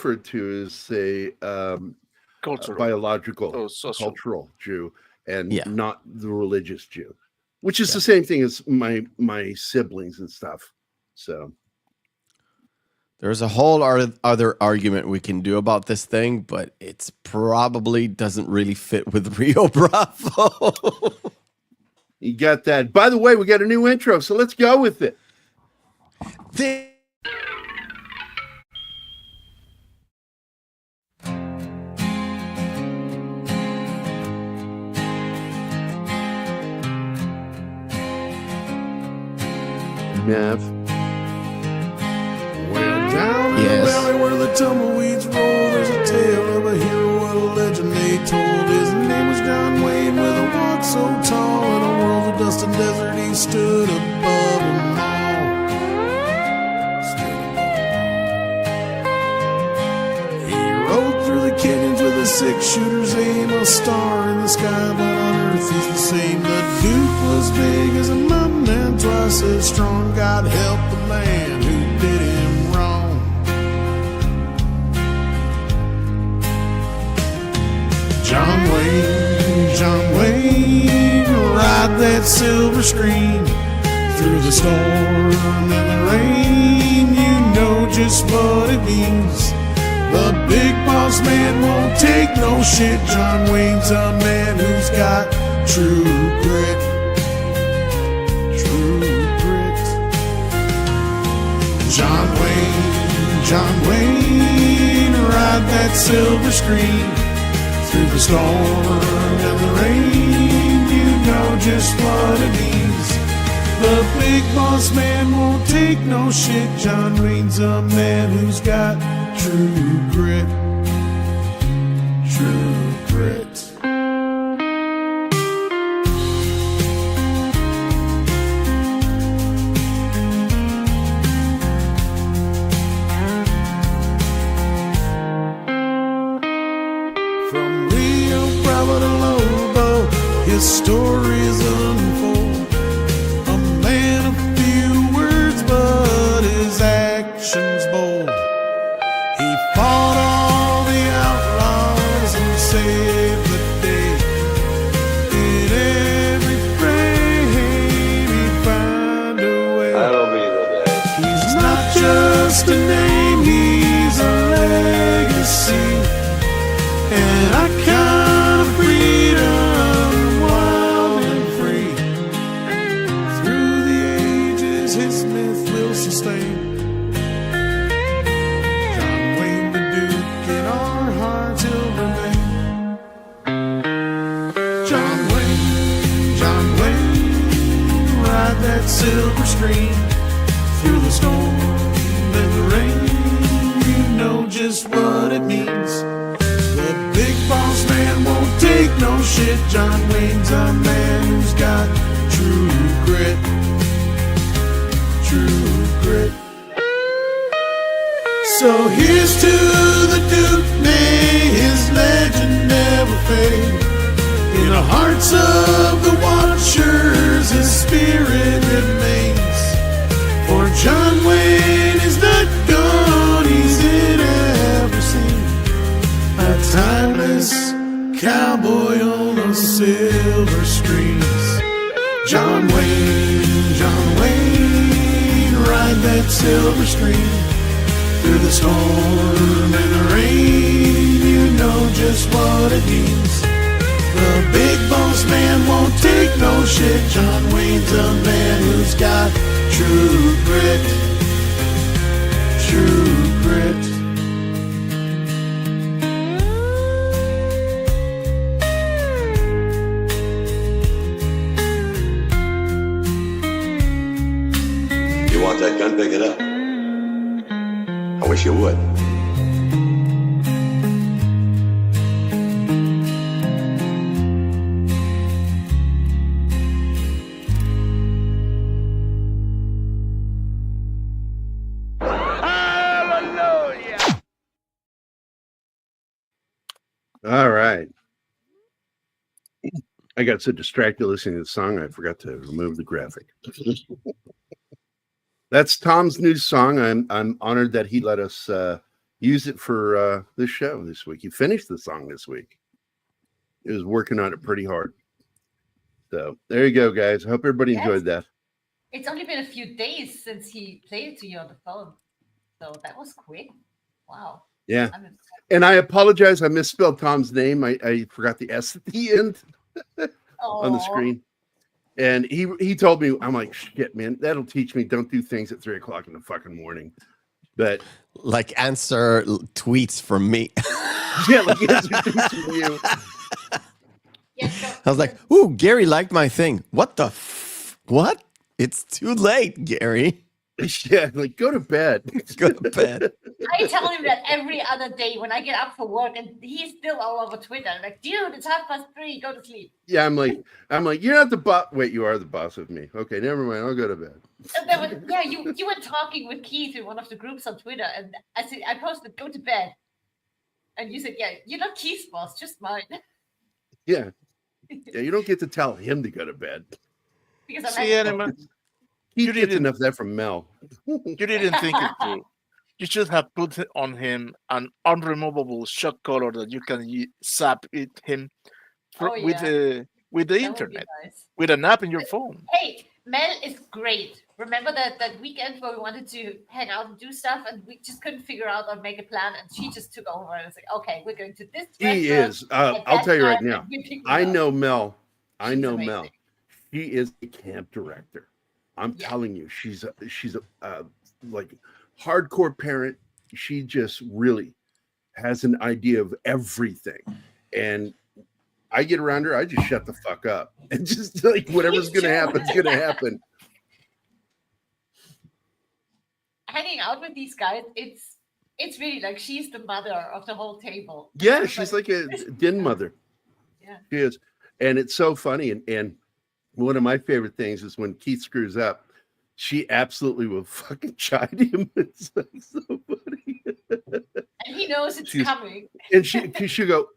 referred to as a biological, cultural Jew, and not the religious Jew, which is the same thing as my siblings and stuff. So there's a whole other argument we can do about this thing, but it's probably doesn't really fit with Rio Bravo. You got that. By the way, we got a new intro, so let's go with it. Nev. Well, down in the valley where the tumbleweeds roll, there's a tale of a hero, what a legend they told. His name was John Wayne, with a walk so tall. In a world of dust and desert, he stood above them all. He rode through the canyons with a six-shooter's aim, a star in the sky, but on earth he's the same. The Duke was big as a mountain and twice as strong. God help the man who did him wrong. John Wayne, ride that silver screen through the storm and the rain. You know just what it means. The big boss man won't take no shit. John Wayne's a man who's got true grit. True grit. John Wayne, ride that silver screen through the storm and the rain. You know just what it means. The big boss man won't take no shit. John Wayne's a man who's got true grit. True grit. From Rio Bravo to Lobo, his stories unfold. A man of few words, but his actions bold. He fought all the outlaws and saved the day. In every frame he'd find a way. I don't believe that. He's not just a name, he's a legacy. And I kind of freedom, wild and free. Through the ages his myth will sustain. John Wayne the Duke, in our hearts he'll remain. John Wayne, ride that silver screen through the storm and the rain. You know just what it means. The big boss man won't take no shit. John Wayne's a man who's got true grit. True grit. So here's to the Duke, may his legend never fade. In the hearts of the watchers his spirit remains. For John Wayne is not gone, he's in every scene. A timeless cowboy on the silver screens. John Wayne, ride that silver screen through the storm and the rain. You know just what it means. The big boss man won't take no shit. John Wayne's a man who's got true grit. True grit. You want that gun, pick it up. I wish you would. All right. I got so distracted listening to the song, I forgot to remove the graphic. That's Tom's new song. I'm honored that he let us use it for this show this week. He finished the song this week. He was working on it pretty hard. So there you go, guys. I hope everybody enjoyed that. It's only been a few days since he played it to you on the phone. So that was quick. Wow. Yeah. And I apologize. I misspelled Tom's name. I forgot the S at the end on the screen. And he told me, I'm like, shit, man, that'll teach me don't do things at 3 o'clock in the fucking morning. But like answer tweets from me. Yeah, like answer tweets from you. I was like, ooh, Gary liked my thing. What the what? It's too late, Gary. Yeah, like go to bed. Go to bed. I tell him that every other day when I get up for work, and he's still all over Twitter. I'm like, dude, it's 3:30. Go to sleep. Yeah, I'm like, you're not the boss. Wait, you are the boss of me. Okay, never mind. I'll go to bed. And then you were talking with Keith in one of the groups on Twitter, and I said, I posted, go to bed. And you said, yeah, you're not Keith's boss, just mine. Yeah. Yeah, you don't get to tell him to go to bed. Because you get enough of that from Mel. You didn't think it through. You should have put on him an unremovable shock collar that you can zap him with the internet, with an app in your phone. Hey, Mel is great. Remember that weekend where we wanted to hang out and do stuff, and we just couldn't figure out or make a plan, and she just took over and was like, "Okay, we're going to this." He is. I'll tell you right now. I know Mel. Mel. She is a camp director. I'm telling you, she's a like hardcore parent. She just really has an idea of everything, and I get around her, I just shut the fuck up and just like whatever's gonna happen is gonna happen. Hanging out with these guys, it's really like she's the mother of the whole table. Yeah, she's like a din mother. Yeah, she is, and it's so funny. And one of my favorite things is when Keith screws up, she absolutely will fucking chide him. It's like so funny. And he knows it's coming. And she'll go.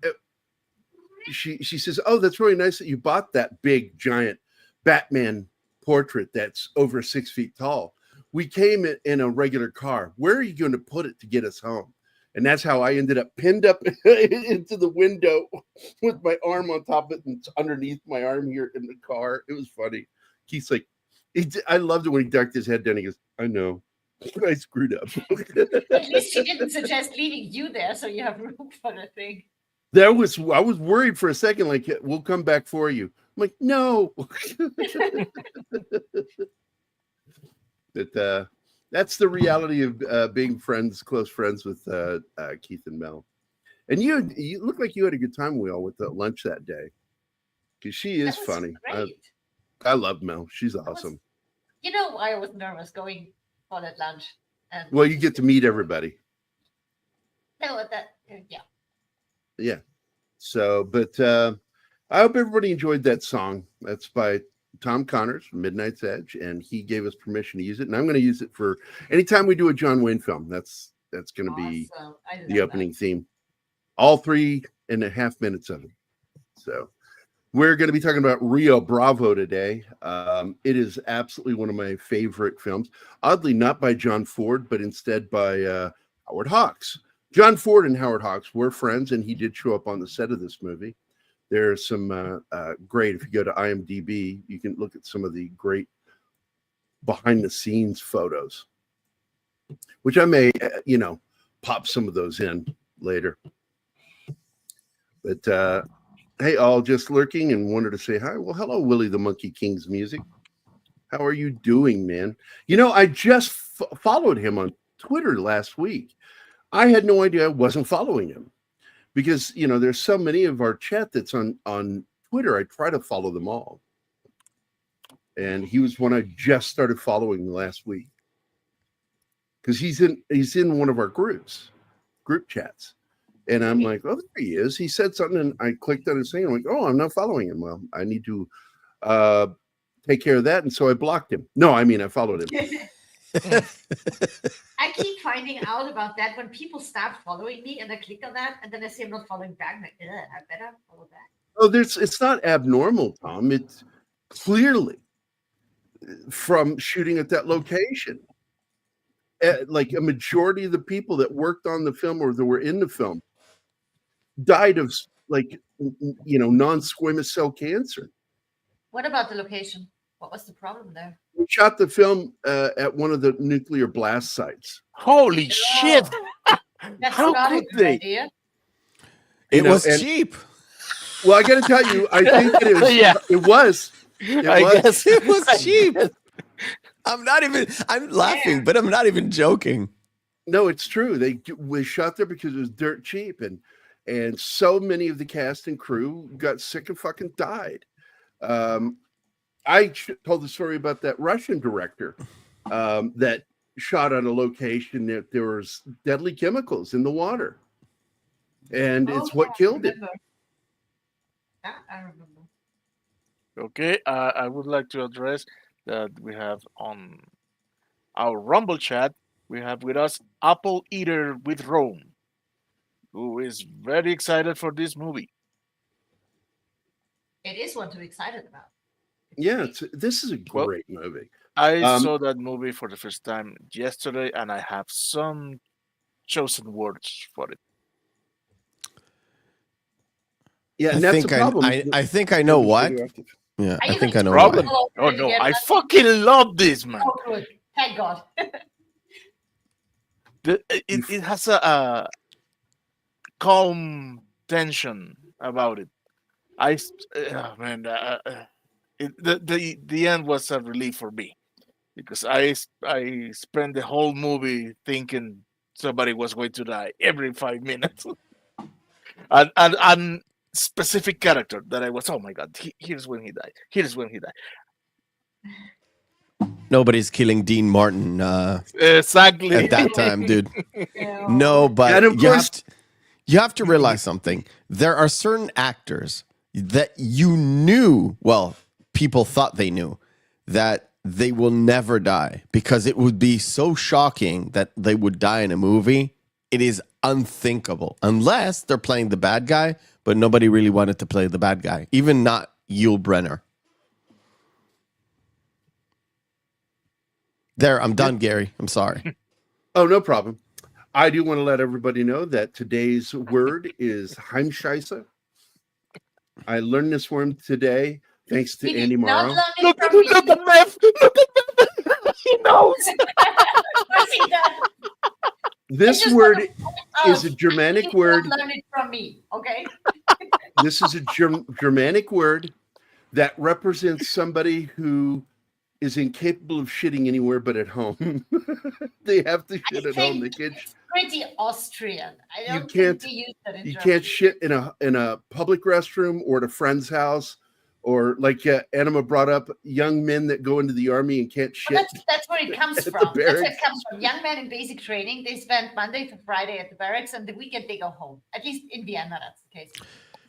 She says, "Oh, that's really nice that you bought that big giant Batman portrait that's over 6 feet tall. We came in a regular car. Where are you going to put it to get us home?" And that's how I ended up pinned up into the window with my arm on top of it and underneath my arm here in the car. It was funny. Keith's like, I loved it when he ducked his head down. He goes, "I know, I screwed up." At least she didn't suggest leaving you there, so you have room for the thing. I was worried for a second, like, "We'll come back for you." I'm like, "No." But that's the reality of being close friends with Keith and Mel. And you look like you had a good time, Will, with the lunch that day, because she is funny. I love Mel. She's awesome. You know why I was nervous going for that lunch? Well, you get to meet everybody. No, Yeah. So, but I hope everybody enjoyed that song. That's by Tom Connors from Midnight's Edge, and he gave us permission to use it. And I'm going to use it for anytime we do a John Wayne film. That's going to be the opening theme. All 3.5 minutes of it. So we're going to be talking about Rio Bravo today. It is absolutely one of my favorite films. Oddly, not by John Ford, but instead by Howard Hawks. John Ford and Howard Hawks were friends, and he did show up on the set of this movie. There's some great, if you go to IMDb, you can look at some of the great behind-the-scenes photos, which I may, pop some of those in later. But, hey, all just lurking and wanted to say hi. Well, hello, Willie the Monkey King's Music. How are you doing, man? I just followed him on Twitter last week. I had no idea I wasn't following him because, there's so many of our chat that's on Twitter. I try to follow them all. And he was one I just started following last week because he's in one of our group chats. And I'm like, oh, there he is. He said something and I clicked on his thing. I'm like, oh, I'm not following him. Well, I need to take care of that. And so I blocked him. No, I mean, I followed him. I keep finding out about that when people start following me and I click on that and then I see I'm not following back. I'm like, I better follow back. Oh, it's not abnormal, Tom. It's clearly from shooting at that location. like a majority of the people that worked on the film or that were in the film died of like non-squamous cell cancer. What about the location? What was the problem there? We shot the film at one of the nuclear blast sites. Holy shit! That's How not a could good they? idea. It was and- cheap. Well, I got to tell you, I think it is. Yeah. It was. I guess It was cheap. I'm laughing, but I'm not even joking. No, it's true. They was shot there because it was dirt cheap, and so many of the cast and crew got sick and fucking died. I told the story about that Russian director that shot on a location that there was deadly chemicals in the water, and it's what killed it. I remember. Okay, I would like to address that we have on our Rumble chat, we have with us Apple Eater with Rome, who is very excited for this movie. It is one to be excited about. Yeah, this is a great movie. I saw that movie for the first time yesterday, and I have some chosen words for it. Yeah, and I that's think the problem. I think I know what. Yeah, I think I know Problem. why. Oh no, I fucking love this, man. Oh, good. Thank God. It has a calm tension about it. The end was a relief for me because I spent the whole movie thinking somebody was going to die every 5 minutes, and specific character that I was, oh my god, here's when he died. Here's when he died. Nobody's killing Dean Martin Exactly at that time, dude. No. No, but And of course- you have to realize something. There are certain actors that you knew, well, people thought they knew, that they will never die because it would be so shocking that they would die in a movie. It is unthinkable unless they're playing the bad guy, but nobody really wanted to play the bad guy, even not Yul Brynner. There, I'm done, Gary. I'm sorry. Oh, no problem. I do want to let everybody know that today's word is Heimscheiße. I learned this word today thanks to He did Andy not Morrow. learn it from me. Look at Meth. He knows. Was he done? This just word Oh, is a Germanic he did word. not learn it from me. Okay. This is a Germanic word that represents somebody who is incapable of shitting anywhere but at home. They have to shit at home. They can't. Pretty Austrian. I don't can't- think they use that in You Germany. can't shit in a public restroom or at a friend's house, or like Anima brought up, young men that go into the army and can't shit. Well, that's where it comes at the from. That's where it barracks. comes from. Young men in basic training, they spend Monday to Friday at the barracks, and the weekend they go home. At least in Vienna, that's the case.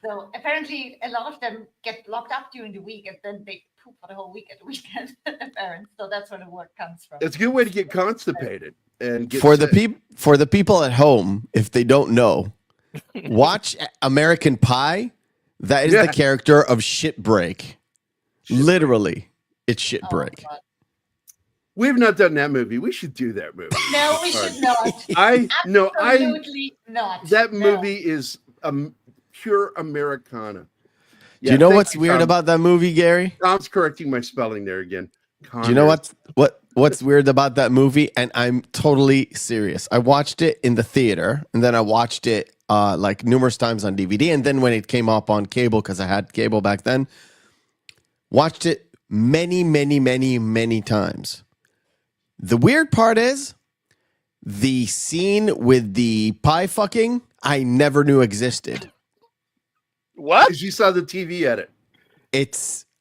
So apparently, a lot of them get locked up during the week, and then they poop for the whole week at the weekend. Parents. So that's where the word comes from. It's a good way to get constipated and get For the sick. for the people at home, if they don't know, watch American Pie. That is Yeah. the character of Shit Break. Literally, it's Shit Oh, Break. God. We have not done that movie. We should do that movie. No, we Sorry. should not. I Absolutely not. that No. movie is pure Americana. Do you know thank what's weird Tom. about that movie, Gary? Tom's correcting my spelling there again. Do you know what's weird about that movie? And I'm totally serious. I watched it in the theater, and then I watched it like numerous times on DVD, and then when it came up on cable, because I had cable back then, watched it many, many, many, many times. The weird part is the scene with the pie fucking, I never knew existed. What? Because you saw the TV edit.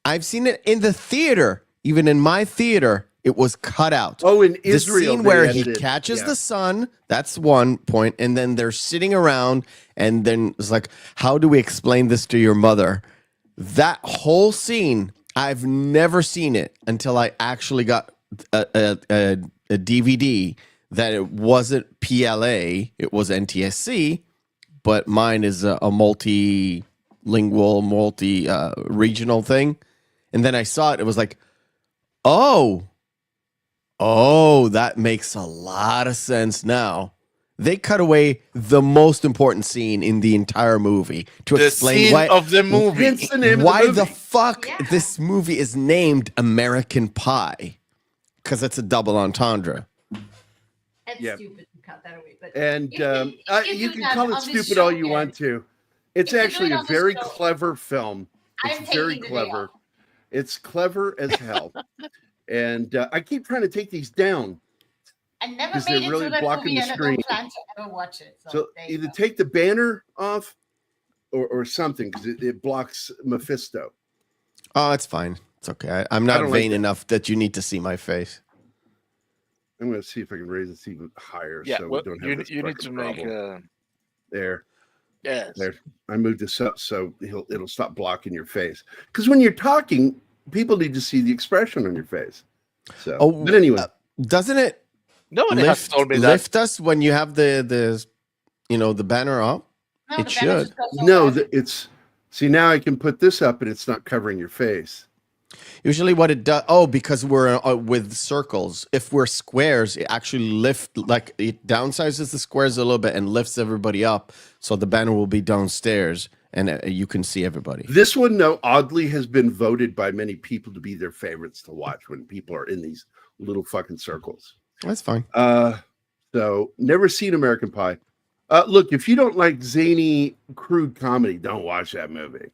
I've seen it in the theater. Even in my theater, it was cut out. Oh, in The Israel, scene they where he edited. catches Yeah. the sun, that's one point, and then they're sitting around, and then it's like, how do we explain this to your mother? That whole scene, I've never seen it until I actually got a DVD that it wasn't PLA, it was NTSC, but mine is a multilingual, multi-regional thing. And then I saw it, it was like, oh, Oh, that makes a lot of sense now. They cut away the most important scene in the entire movie to The explain scene why of the movie. Hence the name why of the the movie. fuck Yeah. this movie is named American Pie. Because it's a double entendre. It's Yeah. stupid to cut that away. But And if you you do can that call it on this stupid all show you here, want to. It's if you do actually it a on this very show, clever film. It's I'm very taking the day clever. off. It's clever as hell. And I keep trying to take these down. I never 'Cause they're made it really to that blocking movie, the and I screen. don't plan to ever watch it. So there you either go. take the banner off or something, because it blocks Mephisto. Oh, it's fine. It's okay. I'm I not don't like vain that. enough that you need to see my face. I'm going to see if I can raise this even higher Yeah, so well, we don't have this you need fucking to make problem. There. yes. There. I moved this up so it'll stop blocking your face. Because when you're talking, people need to see the expression on your face. So, but anyway, Doesn't it Nobody has lift, told me that. lift us when you have the banner up? No, it the banner should. just goes no, over. it's see now I can put this up and it's not covering your face. Usually what it does, because we're with circles. If we're squares, it actually it downsizes the squares a little bit and lifts everybody up. So the banner will be downstairs and you can see everybody. This one, though, oddly has been voted by many people to be their favorites to watch when people are in these little fucking circles. That's fine. So never seen American Pie. Look, if you don't like zany, crude comedy, don't watch that movie.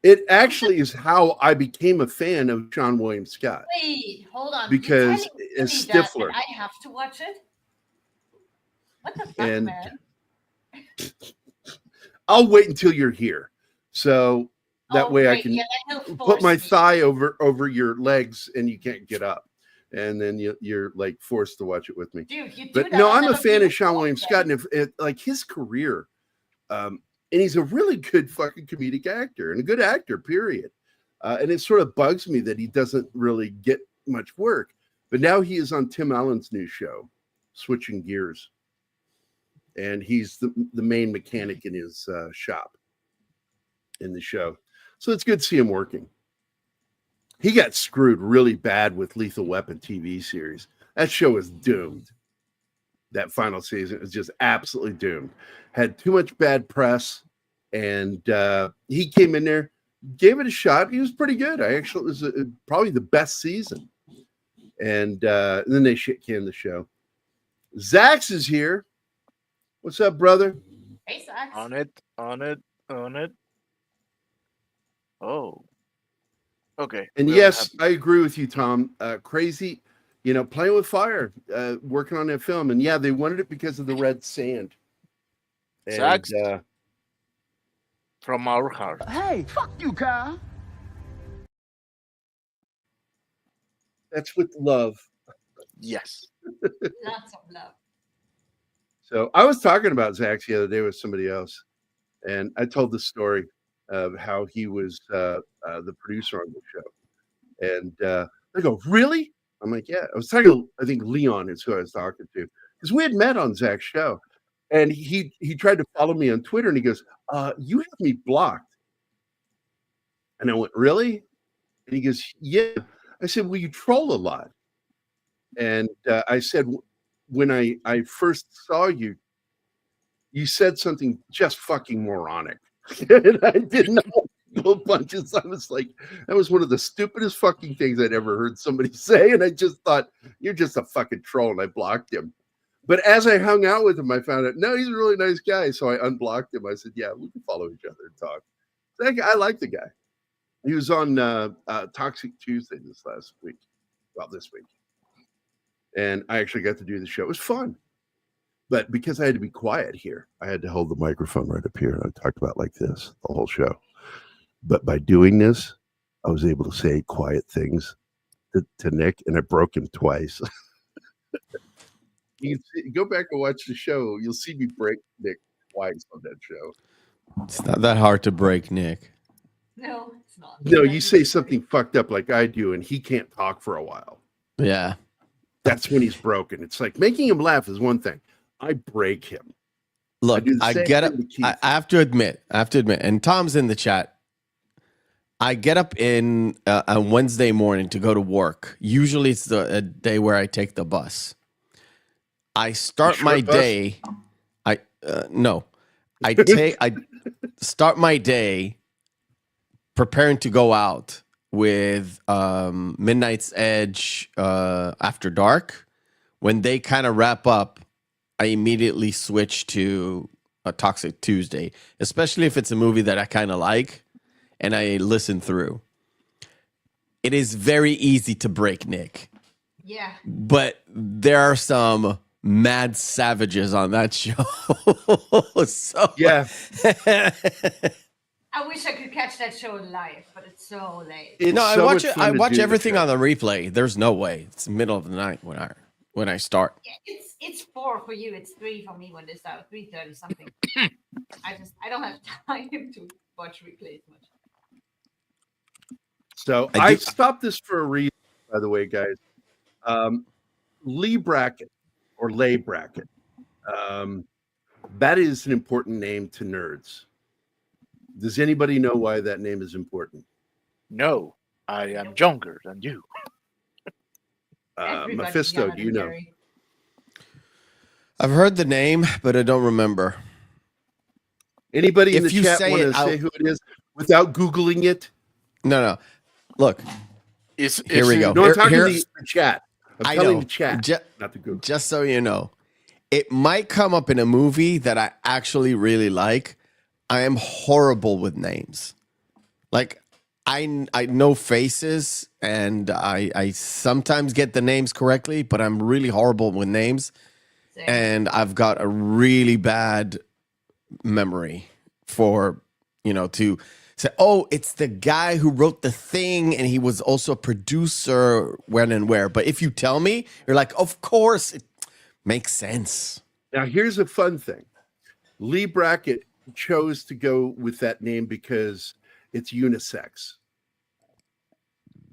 It actually is how I became a fan of Sean William Scott. Wait, hold on. Because You're as telling me that Stifler. I have to watch it? What the fuck, And man? I'll wait until you're here. So that way I great. can Yeah, then he'll put force my me. thigh over your legs and you can't get up. And then you're like forced to watch it with me. Dude, you do But that, no, I'll I'm a never fan be of Sean involved William then. Scott, and if like his career, and he's a really good fucking comedic actor and a good actor, period. And it sort of bugs me that he doesn't really get much work. But now he is on Tim Allen's new show, Switching Gears, and he's the main mechanic in his shop in the show. So it's good to see him working. He got screwed really bad with Lethal Weapon TV series. That show is doomed. That final season is just absolutely doomed. Had too much bad press, and he came in there, gave it a shot. He was pretty good. It was probably the best season. And then they shit canned the show. Zax is here. What's up, brother? Hey, Sax. On it. Oh. Okay. And we yes, don't I agree with you, Tom. Crazy, playing with fire, working on that film. And yeah, they wanted it because of the red sand. And, Zax? from our heart. Hey, fuck you, Kyle. That's with love. Yes. Lots of love. So I was talking about Zax the other day with somebody else, and I told the story of how he was the producer on the show. And they go, "Really?" I'm like, "Yeah." I was talking, I think Leon is who I was talking to, because we had met on Zach's show. And he tried to follow me on Twitter, and he goes, "You have me blocked." And I went, "Really?" And he goes, "Yeah." I said, "Well, you troll a lot." And I said, when I first saw you, you said something just fucking moronic. And I did not pull punches. I was like, that was one of the stupidest fucking things I'd ever heard somebody say. And I just thought, you're just a fucking troll. And I blocked him. But as I hung out with him, I found out, no, he's a really nice guy. So I unblocked him. I said, yeah, we can follow each other and talk. That guy, I like the guy. He was on Toxic Tuesday this week. And I actually got to do the show. It was fun. But because I had to be quiet here, I had to hold the microphone right up here. And I talked about like this the whole show. But by doing this, I was able to say quiet things to Nick, and I broke him twice. You can go back and watch the show. You'll see me break Nick twice on that show. It's not that hard to break Nick. No, it's not. No, you say something fucked up like I do, and he can't talk for a while. Yeah. That's when he's broken. It's like making him laugh is one thing. I break him. Look, do the I same get it. thing to Keith. I have to admit, and Tom's in the chat. I get up in on Wednesday morning to go to work. Usually it's a day where I take the bus. I start my bus? day. I start my day preparing to go out with Midnight's Edge After Dark. When they kind of wrap up, I immediately switch to a Toxic Tuesday, especially if it's a movie that I kind of like and I listen through. It is very easy to break Nick. Yeah. But there are some mad savages on that show. So Yeah. I wish I could catch that show live, but it's so late. It's No, I so watch much it. fun I to watch do everything the on show. the replay. There's no way. It's the middle of the night when I start. Yeah, it's 4 for you. It's 3 for me when they start. 3:30 something. I don't have time to watch replays much. So I I do- stopped this for a reason, by the way, guys. Leigh Brackett or Leigh Brackett. That is an important name to nerds. Does anybody know why that name is important? No, I am younger than you. Everybody's Mephisto, younger do you than know? Gary. I've heard the name, but I don't remember. Anybody in If the you chat say want to it, I'll- say who it is without Googling it? No. Look, Here we go. No, I'm talking Here- to the chat. I'm I telling know. the chat, not the Google. Just so you know, it might come up in a movie that I actually really like. I am horrible with names. Like I know faces and I sometimes get the names correctly, but I'm really horrible with names. Same. And I've got a really bad memory for, to say, oh, it's the guy who wrote The Thing and he was also a producer when and where. But if you tell me, you're like, of course, it makes sense. Now, here's a fun thing. Leigh Brackett chose to go with that name because it's unisex.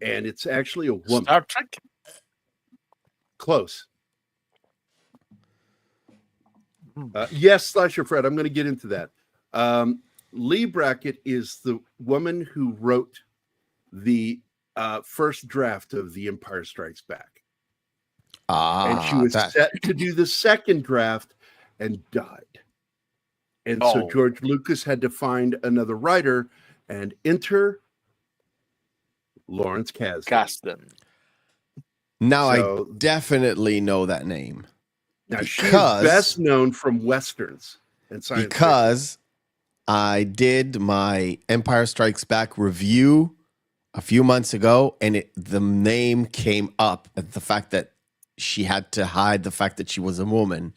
And it's actually a woman. Star Trek. Close. Yes, Slasher Fred, I'm going to get into that. Leigh Brackett is the woman who wrote the first draft of The Empire Strikes Back. And she was set to do the second draft and died. And so George Lucas had to find another writer and enter Lawrence Kasdan. Now So- I definitely know that name. Now, she is Because- best known from Westerns and science Because I did my Empire Strikes Back review a few months ago, and the name came up at the fact that she had to hide the fact that she was a woman.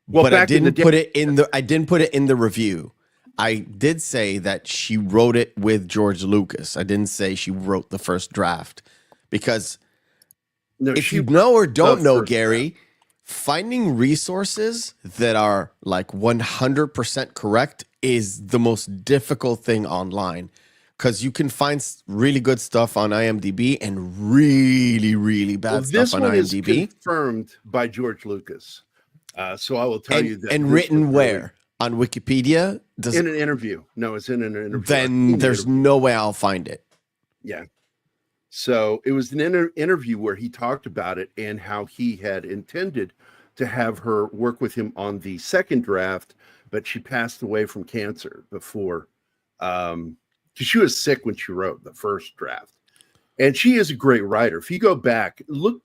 Well, But I back in the didn't put it in the. I didn't put it in the review. I did say that she wrote it with George Lucas. I didn't say she wrote the first draft because No, if she you know or don't the know, first Gary, finding resources that are like 100% correct is the most difficult thing online because you can find really good stuff on IMDb and really, really bad Well, stuff this on one is IMDb. confirmed by George Lucas. So I will tell you that. And this written was where? On Wikipedia? really- in an interview. No, it's in an interview. Then there's no way I'll find it. Yeah. So it was an interview where he talked about it and how he had intended to have her work with him on the second draft, but she passed away from cancer before. Because she was sick when she wrote the first draft. And she is a great writer. If you go back,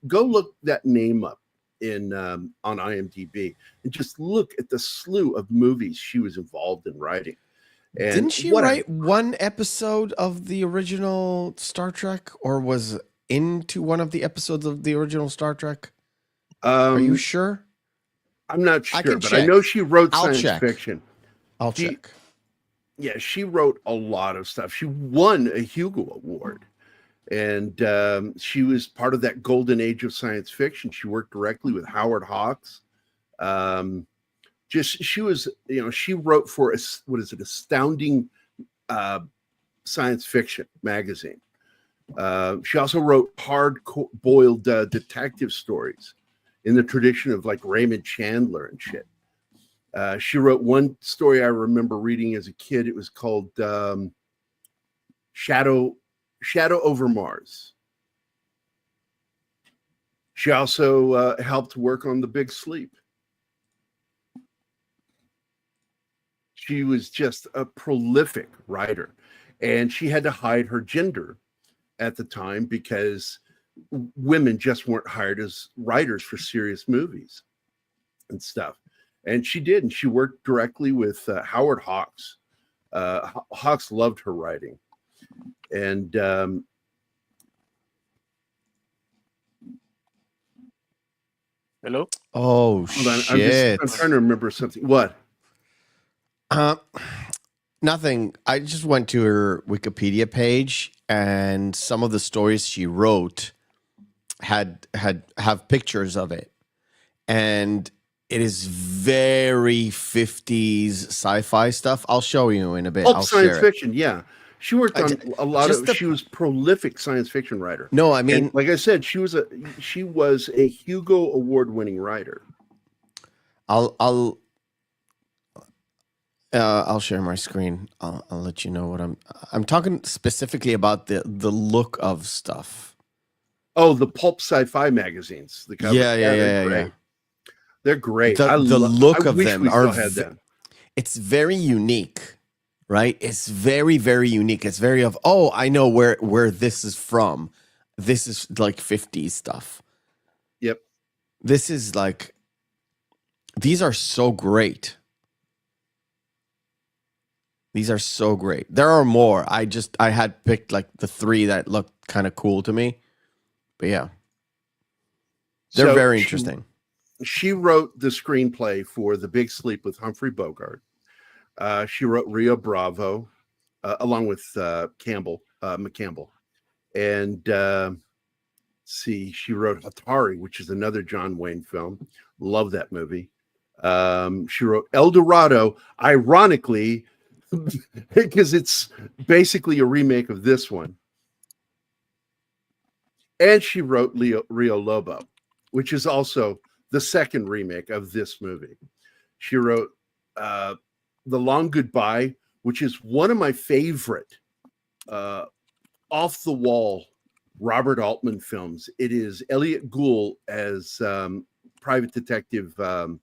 go look that name up in on IMDb and just look at the slew of movies she was involved in writing. And Didn't she what a- write one episode of the original Star Trek or was into one of the episodes of the original Star Trek? Are you sure? I'm not I sure, can but I check. know she wrote I'll science check. fiction. I'll She- check. Yeah, she wrote a lot of stuff. She won a Hugo Award. And she was part of that golden age of science fiction. She worked directly with Howard Hawks. She was, she wrote for Astounding Science Fiction magazine. She also wrote hard-boiled detective stories in the tradition of like Raymond Chandler and shit. She wrote one story I remember reading as a kid. It was called Shadow over Mars. She also helped work on The Big Sleep. She was just a prolific writer, and she had to hide her gender at the time because women just weren't hired as writers for serious movies and stuff. And she did, and she worked directly with Howard Hawks. Hawks loved her writing. And Hello? Oh, shit. I'm trying to remember something. What? Nothing. I just went to her Wikipedia page, and some of the stories she wrote have pictures of it, and it is very 50s sci-fi stuff. I'll show you in a bit. I'll Science share fiction, yeah. She worked on a lot of. just She was prolific science fiction writer. No, I mean, And like I said, she was a Hugo Award-winning writer. I'll share my screen. I'll let you know what I'm talking specifically about the look of stuff. Oh, the pulp sci-fi magazines. The covers. Yeah. They're great. The look of them we are still had them. It's very unique, right? It's very, very unique. It's very of, oh, I know where this is from. This is like 50s stuff. Yep. This is like, these are so great. These are so great. There are more. I had picked like the 3 that looked kind of cool to me. But yeah. They're very interesting. She wrote the screenplay for The Big Sleep with Humphrey Bogart. She wrote Rio Bravo, along with McCampbell. And she wrote Atari, which is another John Wayne film. Love that movie. She wrote El Dorado, ironically, because it's basically a remake of this one. And she wrote Rio Lobo, which is also the second remake of this movie. She wrote The Long Goodbye, which is one of my favorite off-the-wall Robert Altman films. It is Elliot Gould as private detective Philip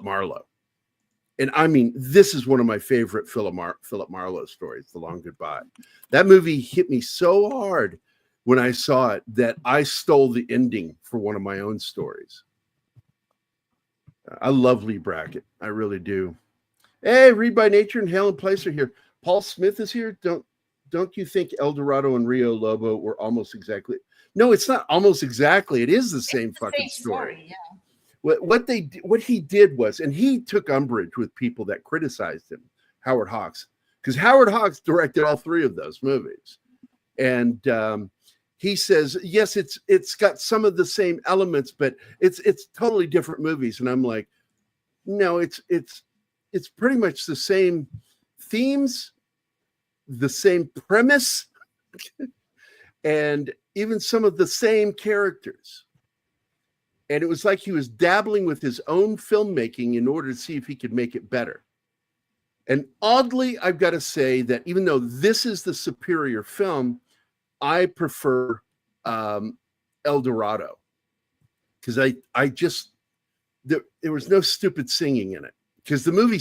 Marlowe. And I mean, this is one of my favorite Philip Marlowe stories, The Long Goodbye. That movie hit me so hard when I saw it that I stole the ending for one of my own stories. I love Leigh Brackett. I really do. Hey, Read by Nature and Helen Place are here. Paul Smith is here. Don't you think El Dorado and Rio Lobo were almost exactly? No, it's not almost exactly. It is the same fucking story. Yeah. What he did was, and he took umbrage with people that criticized him, Howard Hawks, because Howard Hawks directed all 3 of those movies, and he says, yes, it's got some of the same elements, but it's totally different movies. And I'm like, no, it's pretty much the same themes, the same premise, and even some of the same characters. And it was like he was dabbling with his own filmmaking in order to see if he could make it better. And oddly, I've got to say that even though this is the superior film, I prefer El Dorado, because I just there was no stupid singing in it, because the movie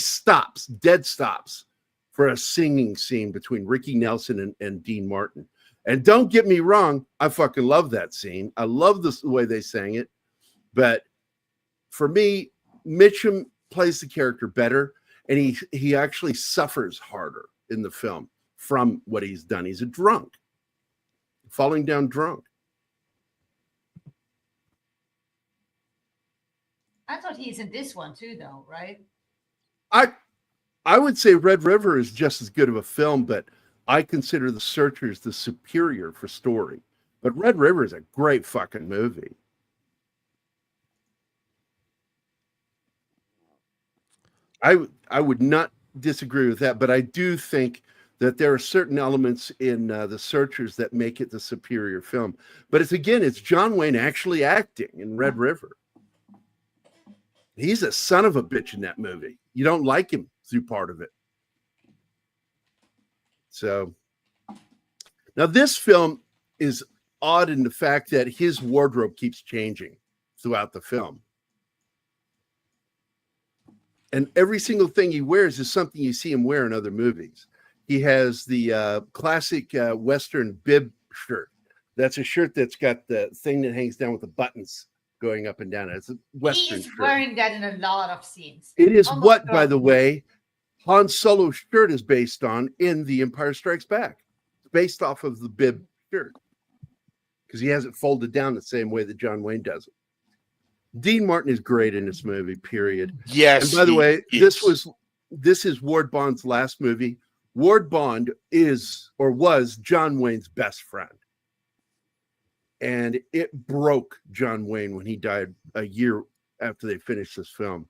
dead stops for a singing scene between Ricky Nelson and Dean Martin. And don't get me wrong, I fucking love that scene. I love the way they sang it, but for me, Mitchum plays the character better, and he actually suffers harder in the film from what he's done. He's a drunk. Falling down drunk. I thought he's in this one too, though, right? I would say Red River is just as good of a film, but I consider The Searchers the superior for story. But Red River is a great fucking movie. I would not disagree with that, but I do think that there are certain elements in The Searchers that make it the superior film. But it's John Wayne actually acting in Red River. He's a son of a bitch in that movie. You don't like him through part of it. So now this film is odd in the fact that his wardrobe keeps changing throughout the film. And every single thing he wears is something you see him wear in other movies. He has the classic Western bib shirt. That's a shirt that's got the thing that hangs down with the buttons going up and down. It's a Western He's shirt. wearing that in a lot of scenes. It is Almost what, by all the way, Han Solo's shirt is based on in The Empire Strikes Back. It's based off of the bib shirt because he has it folded down the same way that John Wayne does it. Dean Martin is great in this movie, period. Yes. And by the way, is. this is Ward Bond's last movie. Ward Bond is or was John Wayne's best friend. And it broke John Wayne when he died a year after they finished this film.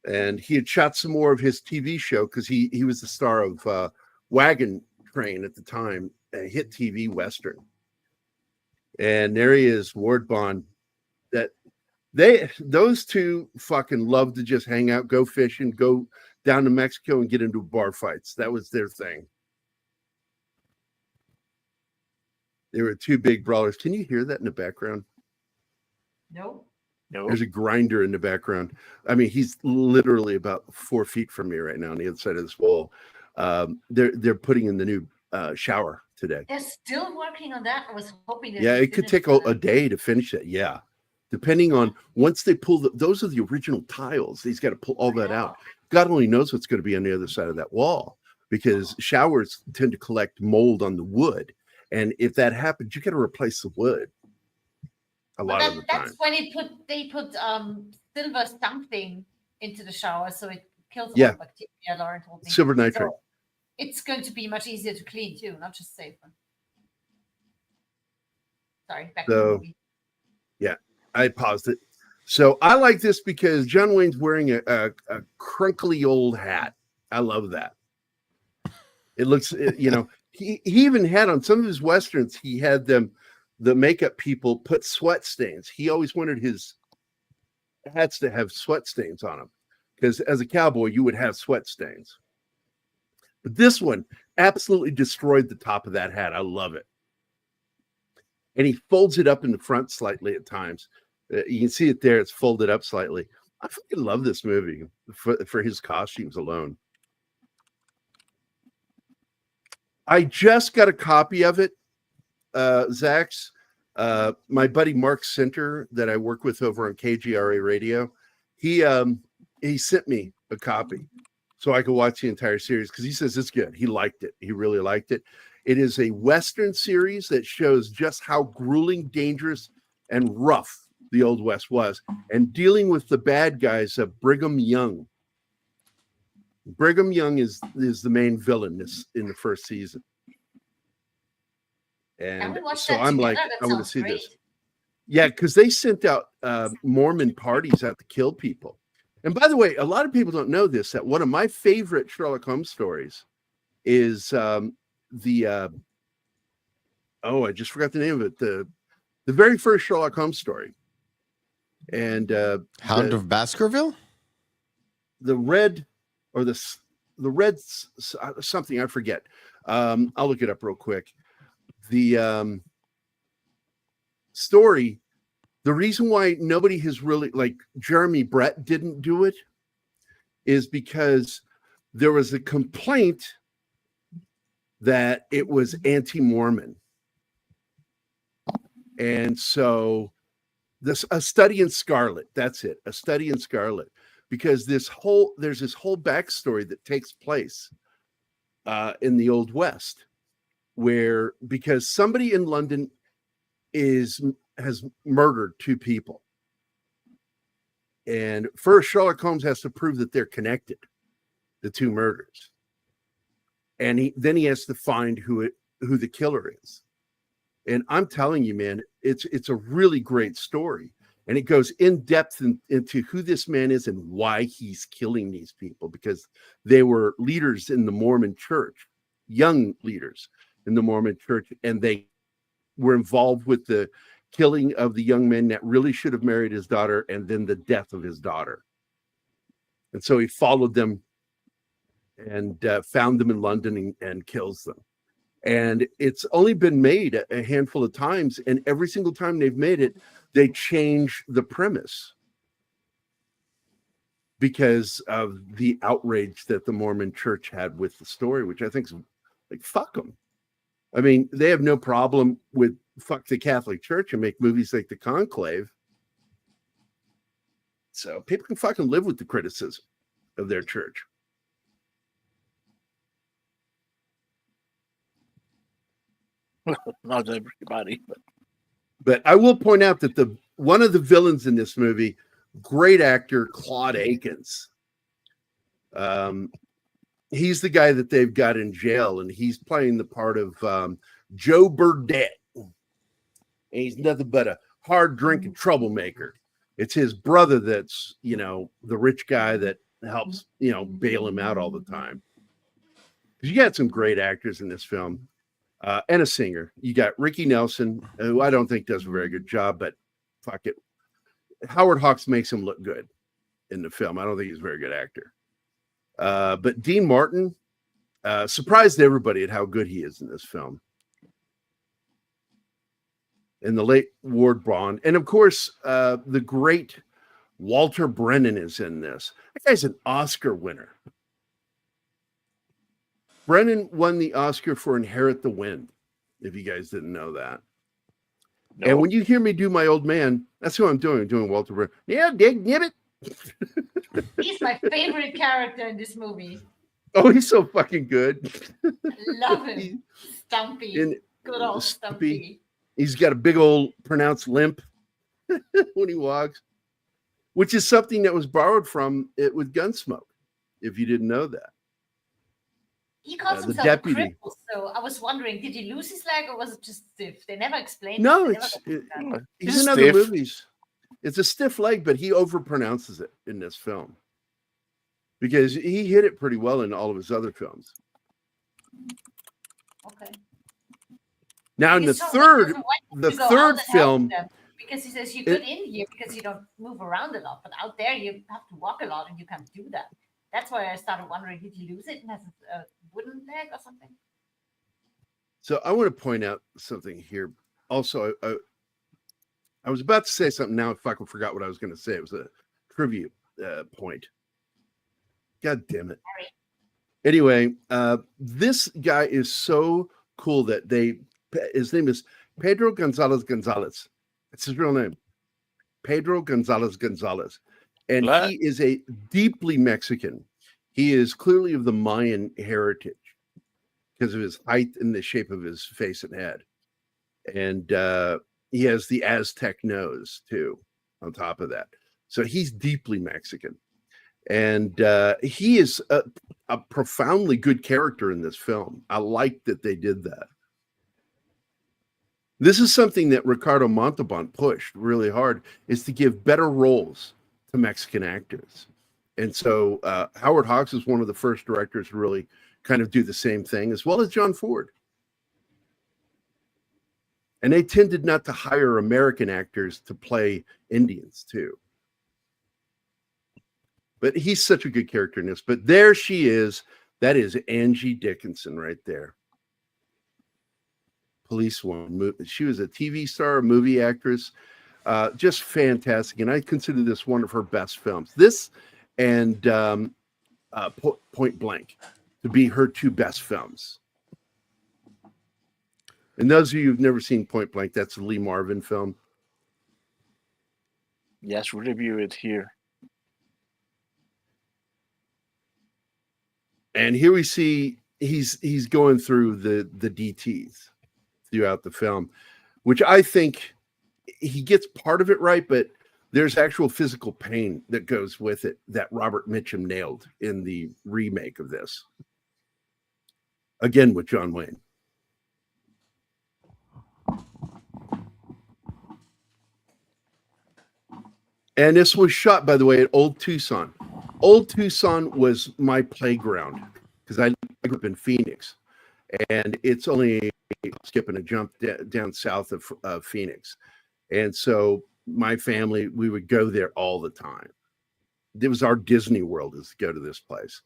And he had shot some more of his TV show because he was the star of Wagon Train at the time, a hit TV Western. And there he is, Ward Bond. Those two fucking love to just hang out, go fishing, go down to Mexico and get into bar fights. That was their thing. They were two big brawlers. Can you hear that in the background? No. There's a grinder in the background. I mean, he's literally about 4 feet from me right now on the other side of this wall. They're putting in the new shower today. They're still working on that. I was hoping that Yeah, it could take a day to finish it. Yeah. Depending on once they pull those are the original tiles. He's got to pull all that out. God only knows what's going to be on the other side of that wall because showers tend to collect mold on the wood. And if that happens, you got to replace the wood a lot of the time. That's when they put silver something into the shower so it kills all the bacteria. Lauren told me. Silver nitrate. So it's going to be much easier to clean too, not just safer. Sorry, back to the movie. Yeah, I paused it. So I like this because John Wayne's wearing a crinkly old hat. I love that. It looks, he even had on some of his Westerns, he had the makeup people put sweat stains. He always wanted his hats to have sweat stains on them because as a cowboy, you would have sweat stains. But this one absolutely destroyed the top of that hat. I love it. And he folds it up in the front slightly at times. You can see it there. It's folded up slightly. I fucking love this movie for his costumes alone. I just got a copy of it, Zach's. My buddy Mark Center that I work with over on KGRA Radio, he sent me a copy so I could watch the entire series because he says it's good. He liked it. He really liked it. It is a Western series that shows just how grueling, dangerous, and rough the Old West was, and dealing with the bad guys of Brigham Young. Brigham Young is the main villain in the first season. And so I'm like, I want to see this. Yeah, because they sent out Mormon parties out to kill people. And by the way, a lot of people don't know this, that one of my favorite Sherlock Holmes stories is I just forgot the name of it. The very first Sherlock Holmes story. And Hound of Baskerville? The red something, I forget. I'll look it up real quick. The story, the reason why nobody has really, like Jeremy Brett didn't do it, is because there was a complaint that it was anti-Mormon. And so A Study in Scarlet, that's it, A Study in Scarlet. Because there's this whole backstory that takes place in the Old West, because somebody in London has murdered two people, and first Sherlock Holmes has to prove that they're connected, the two murders, and then he has to find who the killer is. And I'm telling you, man, it's a really great story. And it goes in depth into who this man is and why he's killing these people, because they were leaders in the Mormon church, young leaders in the Mormon church, and they were involved with the killing of the young men that really should have married his daughter, and then the death of his daughter. And so he followed them and found them in London and kills them. And it's only been made a handful of times, and every single time they've made it, they change the premise because of the outrage that the Mormon church had with the story, which I think is like, fuck them. I mean, they have no problem with fuck the Catholic Church and make movies like The Conclave. So people can fucking live with the criticism of their church. Not everybody, but I will point out that one of the villains in this movie, great actor Claude Akins. He's the guy that they've got in jail, and he's playing the part of Joe Burdett. And he's nothing but a hard drinking troublemaker. It's his brother that's, the rich guy that helps, bail him out all the time. You got some great actors in this film. And a singer. You got Ricky Nelson, who I don't think does a very good job, but fuck it. Howard Hawks makes him look good in the film. I don't think he's a very good actor. But Dean Martin surprised everybody at how good he is in this film. And the late Ward Bond. And of course, the great Walter Brennan is in this. That guy's an Oscar winner. Brennan won the Oscar for Inherit the Wind, if you guys didn't know that. No. And when you hear me do my old man, that's who I'm doing. I'm doing Walter Brennan. Yeah, dig it. He's my favorite character in this movie. Oh, he's so fucking good. I love him. Stumpy. Good old Stumpy. He's got a big old pronounced limp when he walks, which is something that was borrowed from it with Gunsmoke, if you didn't know that. He calls himself a cripple, so I was wondering, did he lose his leg or was it just stiff? They never explained. No, he's in other movies. It's a stiff leg, but he overpronounces it in this film because he hit it pretty well in all of his other films. Okay. Now in the third film, because he says you're good in here because you don't move around a lot, but out there you have to walk a lot and you can't do that. That's why I started wondering, did he lose it and has a wooden leg or something? So I want to point out something here. Also, I was about to say something. Now I fucking forgot what I was going to say. It was a trivia point. God damn it. Sorry. Anyway, this guy is so cool that his name is Pedro Gonzalez Gonzalez. That's his real name. Pedro Gonzalez Gonzalez. And he is a deeply Mexican. He is clearly of the Mayan heritage because of his height and the shape of his face and head. And he has the Aztec nose, too, on top of that. So he's deeply Mexican. And he is a profoundly good character in this film. I like that they did that. This is something that Ricardo Montalban pushed really hard, is to give better roles to Mexican actors. And so Howard Hawks is one of the first directors to really kind of do the same thing, as well as John Ford. And they tended not to hire American actors to play Indians too. But he's such a good character in this. But there she is. That is Angie Dickinson right there. Police woman. She was a TV star, a movie actress. Just fantastic. And I consider this one of her best films. This and Point Blank to be her two best films. And those of you who've never seen Point Blank, that's a Lee Marvin film. Yes, we'll review it here. And here we see he's going through the DTs throughout the film, which I think he gets part of it right, but there's actual physical pain that goes with it that Robert Mitchum nailed in the remake of this. Again, with John Wayne. And this was shot, by the way, at Old Tucson. Old Tucson was my playground because I grew up in Phoenix. And it's only skipping a jump down south of Phoenix. And so my family, we would go there all the time. It was our Disney World, is to go to this place.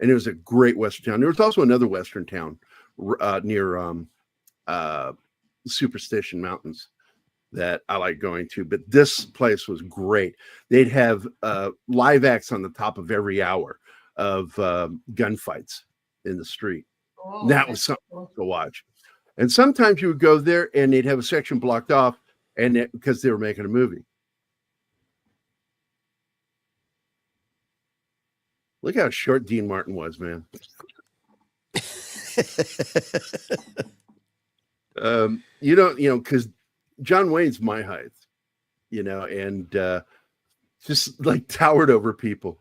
and it was a great Western town. There was also another Western town near Superstition Mountains that I like going to, but this place was great. They'd have live acts on the top of every hour of gunfights in the street. Oh, That was something to watch. And sometimes you would go there and they'd have a section blocked off, and because they were making a movie. Look how short Dean Martin was, man. Because John Wayne's my height, and just like towered over people.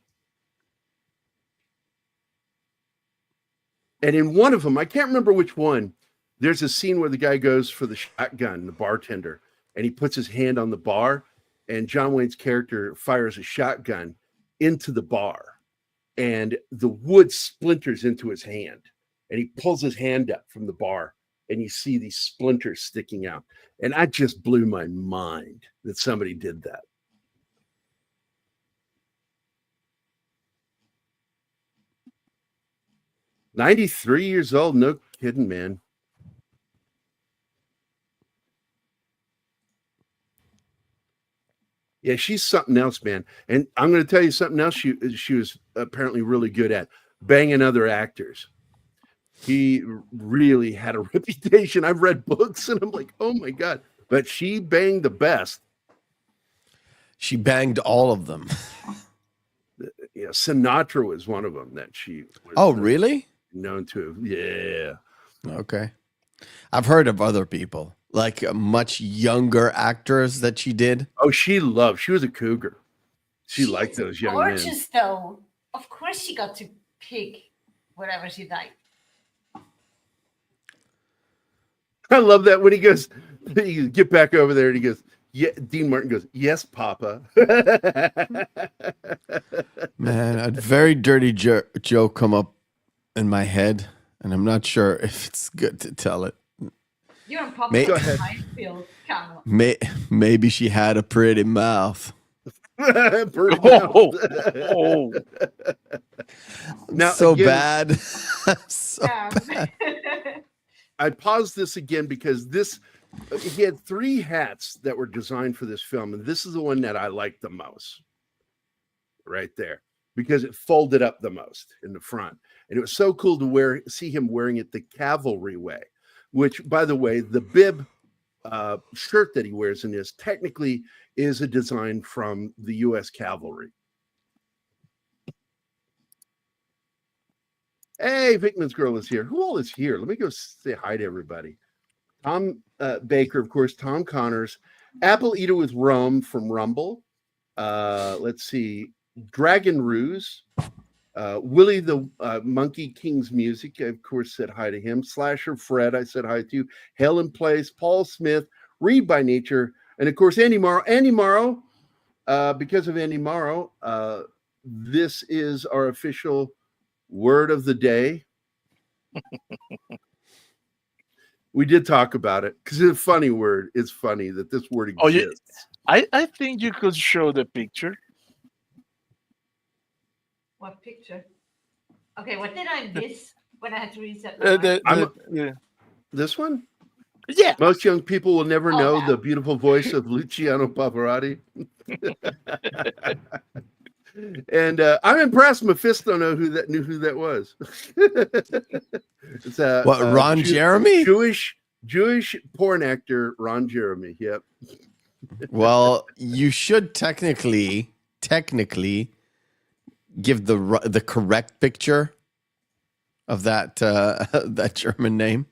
And in one of them, I can't remember which one, there's a scene where the guy goes for the shotgun, the bartender, and he puts his hand on the bar, and John Wayne's character fires a shotgun into the bar, and the wood splinters into his hand, and he pulls his hand up from the bar, and you see these splinters sticking out. And I just blew my mind that somebody did that. "93 years old, no kidding, man." Yeah, she's something else, man. And I'm going to tell you something else she was apparently really good at: banging other actors. He really had a reputation. I've read books and I'm like, oh my God. But she banged the best. She banged all of them. Yeah, Sinatra was one of them that she was really? known to. Yeah. Okay. I've heard of other people, like much younger actors that she did. Oh, she was a cougar. She liked those young men. Gorgeous, though. Of course she got to pick whatever she liked. I love that when he goes, you get back over there and he goes, yeah, Dean Martin goes, "Yes, Papa." Man, a very dirty joke come up in my head, and I'm not sure if it's good to tell it. You're on Pop Culture Minefield. Maybe she had a pretty mouth. Oh. Now, so again, bad. So bad. I paused this again because he had 3 hats that were designed for this film, and this is the one that I liked the most, right there, because it folded up the most in the front, and it was so cool to see him wearing it the cavalry way. Which, by the way, the bib shirt that he wears in this technically is a design from the U.S. Cavalry. Hey, Vickman's girl is here. Who all is here? Let me go say hi to everybody. Tom Baker, of course, Tom Connors, Apple Eater with Rome from Rumble. Let's see, Dragon Ruse, Willie the Monkey King's Music, I, of course, said hi to him. Slasher Fred, I said hi to. Helen Place, Paul Smith, Read by Nature, and of course, Andy Morrow. Andy Morrow, because of Andy Morrow, this is our official word of the day. We did talk about it because it's a funny word. It's funny that this word exists. I think you could show the picture. What picture? Okay, what did I miss when I had to reset? This one? Yeah. Most young people will never know the beautiful voice of Luciano Pavarotti. And I'm impressed Mephisto knew who that was. It's Ron Jeremy? Jewish porn actor Ron Jeremy. Yep. Well, you should technically give the correct picture of that that German name.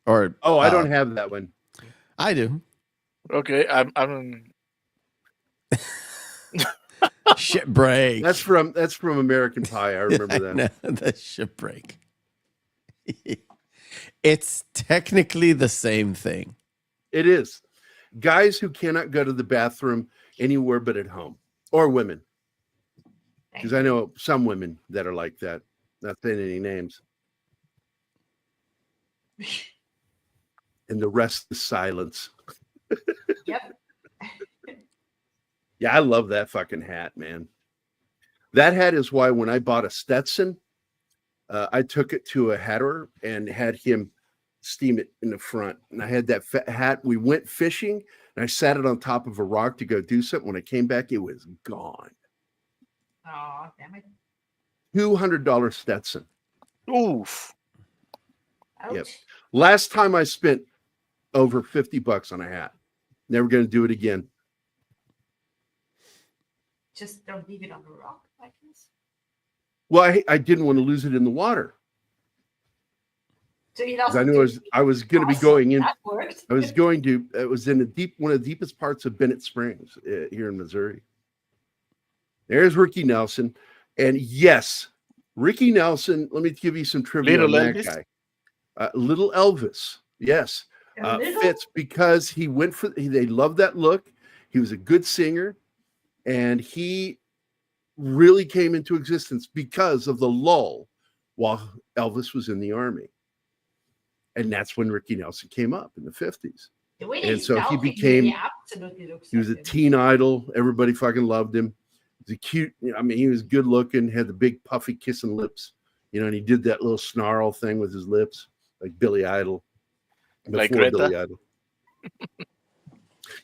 Or I don't have that one. I do. Okay, I'm Shipbreak. That's from American Pie. I remember that. The shipbreak. It's technically the same thing. It is. Guys who cannot go to the bathroom anywhere but at home, or women. Because I know some women that are like that. Not saying any names. And the rest is silence. Yep. Yeah, I love that fucking hat, man. That hat is why when I bought a Stetson, I took it to a hatter and had him steam it in the front. And I had that hat. We went fishing and I sat it on top of a rock to go do something. When I came back, it was gone. Oh, damn it. $200 Stetson. Oof. Ouch. Yep. Last time I spent over $50 on a hat. Never going to do it again. Just don't leave it on the rock, I guess. Well, I didn't want to lose it in the water. So you 'Cause lost I knew I was going to be going in. That worked. I was going to. It was in one of the deepest parts of Bennett Springs here in Missouri. There's Ricky Nelson, and yes, Ricky Nelson. Let me give you some trivia Little on that Elvis? guy. Little Elvis, yes, fits because he went for. They loved that look. He was a good singer, and he really came into existence because of the lull while Elvis was in the army. And that's when Ricky Nelson came up in the 50s. The way And they so he spell it, became, absolutely looks he was a like him. teen idol. Everybody fucking loved him. He was a cute, I mean, he was good looking, had the big puffy kissing lips, and he did that little snarl thing with his lips, like Billy Idol. Like Before Greta? Billy Idol.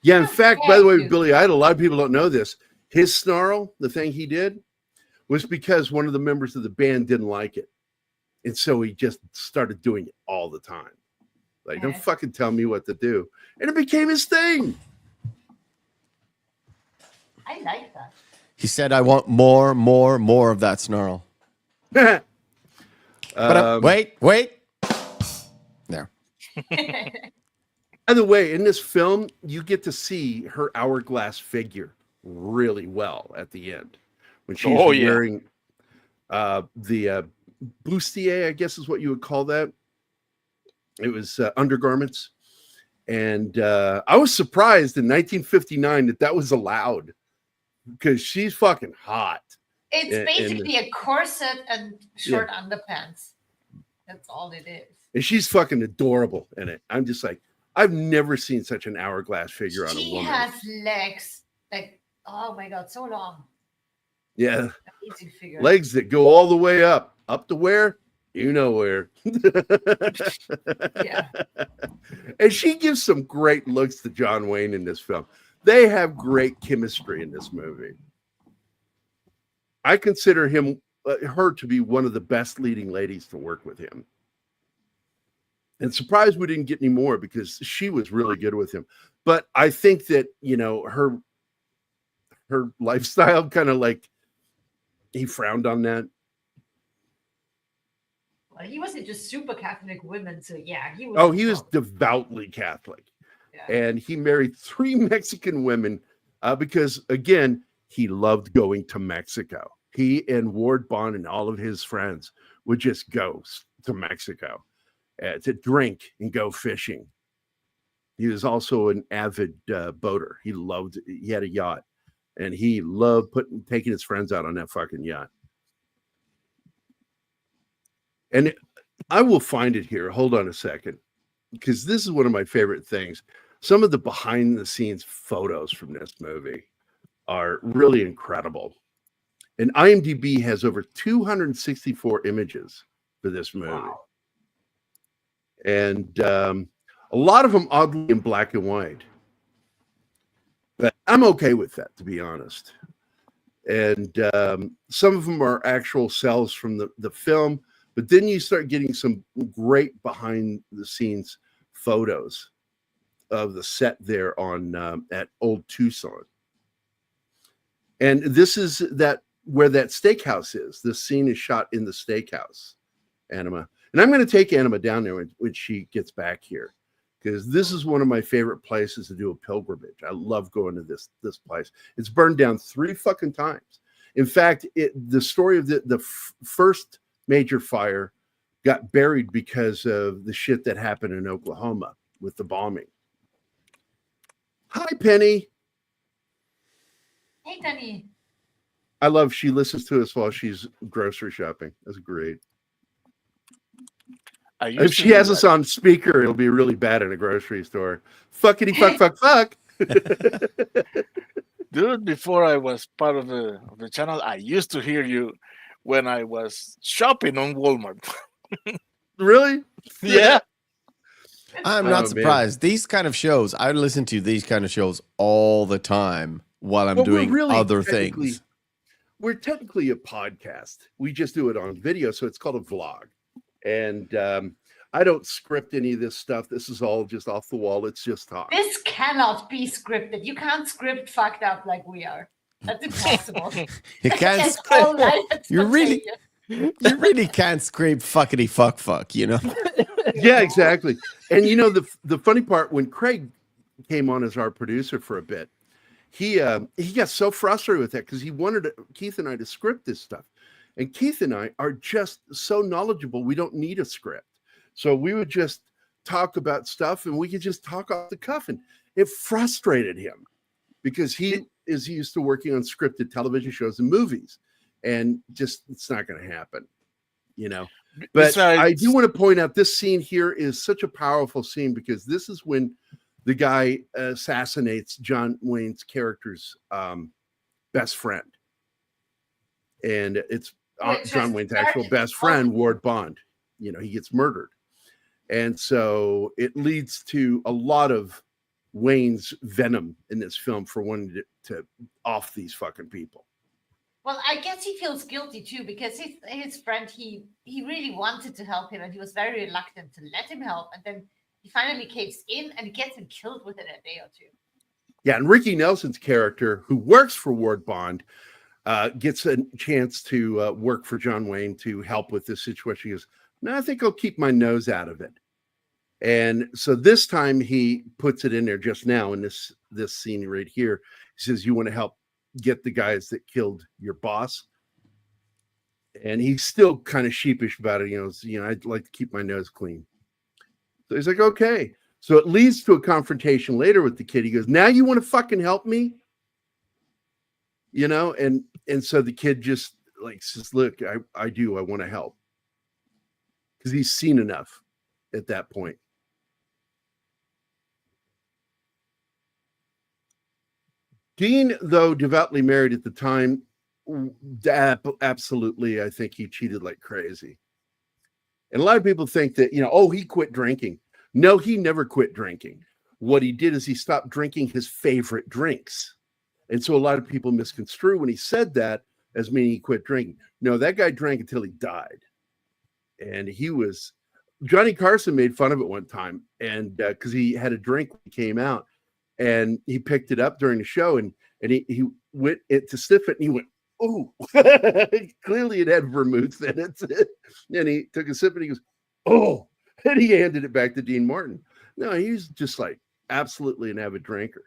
Yeah, in fact, by the way, with Billy Idol, a lot of people don't know this. His snarl, the thing he did, was because one of the members of the band didn't like it. And so he just started doing it all the time. Like, don't fucking tell me what to do. And it became his thing. I like that. He said, I want more of that snarl. But wait. There. By the way, in this film, you get to see her hourglass figure really well at the end. When she's wearing the bustier, I guess is what you would call that. It was undergarments. And I was surprised in 1959 that was allowed because she's fucking hot. It's basically a corset and short underpants. That's all it is. And she's fucking adorable in it. I'm just like, I've never seen such an hourglass figure on a woman. She has legs like, oh my God, so long. Yeah. Easy to figure. Legs that go all the way up. Up to where? You know where. Yeah. And she gives some great looks to John Wayne in this film. They have great chemistry in this movie. I consider her to be one of the best leading ladies to work with him. And surprised we didn't get any more because she was really good with him. But I think that, her lifestyle kind of like he frowned on that. Well, he wasn't just super Catholic women, so yeah, he was. Oh, he was devoutly Catholic. Yeah. And he married 3 Mexican women because, again, he loved going to Mexico. He and Ward Bond and all of his friends would just go to Mexico to drink and go fishing. He was also an avid boater. He had a yacht, and he loved taking his friends out on that fucking yacht. And I will find it here. Hold on a second, because this is one of my favorite things. Some of the behind the scenes photos from this movie are really incredible. And IMDb has over 264 images for this movie. Wow. And a lot of them oddly in black and white. But I'm okay with that, to be honest. And some of them are actual cells from the film. But then you start getting some great behind the scenes photos of the set there on at Old Tucson. And this is where that steakhouse is. This scene is shot in the steakhouse, Anima. And I'm going to take Anima down there when she gets back here, because this is one of my favorite places to do a pilgrimage. I love going to this place. It's burned down 3 fucking times. In fact, the story of the first major fire got buried because of the shit that happened in Oklahoma with the bombing. Hi, Penny. Hey, Penny. I love she listens to us while she's grocery shopping. That's great. If she has us on speaker, it'll be really bad in a grocery store. Fuckity fuck fuck fuck. Dude, before I was part of the channel, I used to hear you when I was shopping on Walmart. Really? Yeah. I'm Oh, not man. surprised. These kind of shows, I listen to these kind of shows all the time while I'm Well, we're doing really other technically- things. We're technically a podcast. We just do it on video, so it's called a vlog. And I don't script any of this stuff. This is all just off the wall. It's just talk. This cannot be scripted. You can't script fucked up like we are. That's impossible. You can't That's all life You really- spontaneous. you really can't scrape fuckity fuck, you know? Yeah, exactly. And you know the funny part, when Craig came on as our producer for a bit, he got so frustrated with that because he wanted Keith and I to script this stuff. And Keith and I are just so knowledgeable, we don't need a script. So we would just talk about stuff and we could just talk off the cuff. And it frustrated him because he is used to working on scripted television shows and movies. And just, it's not going to happen, you know. But Besides- I do want to point out this scene here is such a powerful scene because this is when the guy assassinates John Wayne's character's best friend. And it's John Wayne's actual best friend, Ward Bond. You know, he gets murdered. And so it leads to a lot of Wayne's venom in this film for wanting to off these fucking people. Well, I guess he feels guilty too because his friend, he really wanted to help him and he was very reluctant to let him help. And then he finally caves in and gets him killed within a day or two. Yeah, and Ricky Nelson's character, who works for Ward Bond, gets a chance to work for John Wayne to help with this situation. He goes, no, I think I'll keep my nose out of it. And so this time he puts it in there just now in this scene right here. He says, you want to help get the guys that killed your boss? And he's still kind of sheepish about it. You know, I'd like to keep my nose clean. So he's like, okay. So it leads to a confrontation later with the kid. He goes, now you want to fucking help me? You know, and so the kid just like says, look, I do. I want to help. Because he's seen enough at that point. Dean, though devoutly married at the time, absolutely, I think he cheated like crazy. And a lot of people think that, you know, oh, he quit drinking. No, he never quit drinking. What he did is he stopped drinking his favorite drinks. And so a lot of people misconstrue when he said that as meaning he quit drinking. No, that guy drank until he died. And Johnny Carson made fun of it one time. And because he had a drink when he came out and he picked it up during the show and he went to sniff it and he went, oh, clearly it had vermouth in it. And he took a sip and he goes, oh, and he handed it back to Dean Martin. No, he's just like absolutely an avid drinker.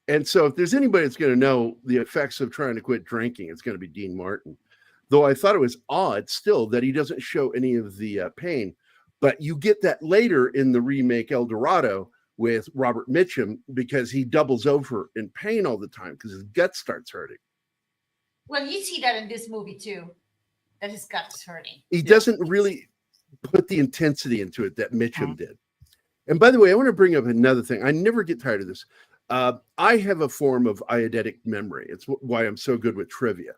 And so if there's anybody that's going to know the effects of trying to quit drinking, it's going to be Dean Martin. Though I thought it was odd still that he doesn't show any of the pain. But you get that later in the remake El Dorado with Robert Mitchum because he doubles over in pain all the time because his gut starts hurting. Well, you see that in this movie too, that his gut is hurting. He doesn't really put the intensity into it that Mitchum did. And by the way, I want to bring up another thing. I never get tired of this. I have a form of eidetic memory. It's why I'm so good with trivia.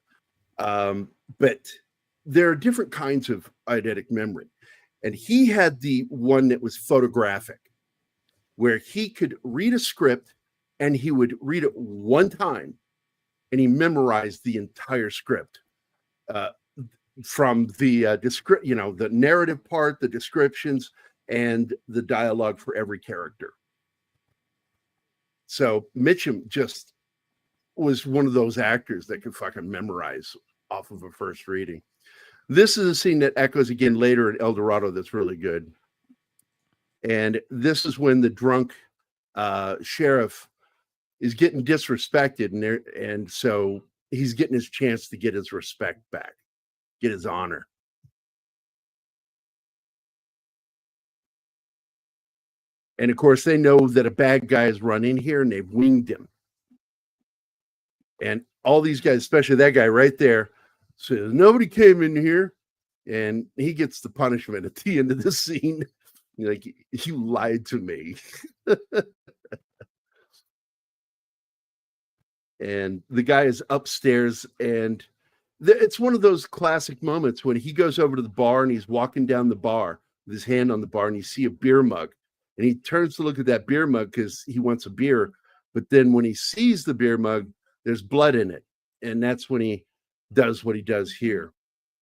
But there are different kinds of eidetic memory. And he had the one that was photographic, where he could read a script and he would read it one time and he memorized the entire script from the the narrative part, the descriptions, and the dialogue for every character. So Mitchum just was one of those actors that could fucking memorize off of a first reading. This is a scene that echoes again later in El Dorado that's really good. And this is when the drunk sheriff is getting disrespected, and so he's getting his chance to get his respect back, get his honor. And of course, they know that a bad guy has run in here and they've winged him. And all these guys, especially that guy right there, says, nobody came in here. And he gets the punishment at the end of the scene. Like, you lied to me. and the guy is upstairs, and it's one of those classic moments when he goes over to the bar and he's walking down the bar with his hand on the bar, and you see a beer mug, and he turns to look at that beer mug because he wants a beer, but then when he sees the beer mug, there's blood in it, and that's when he does what he does here.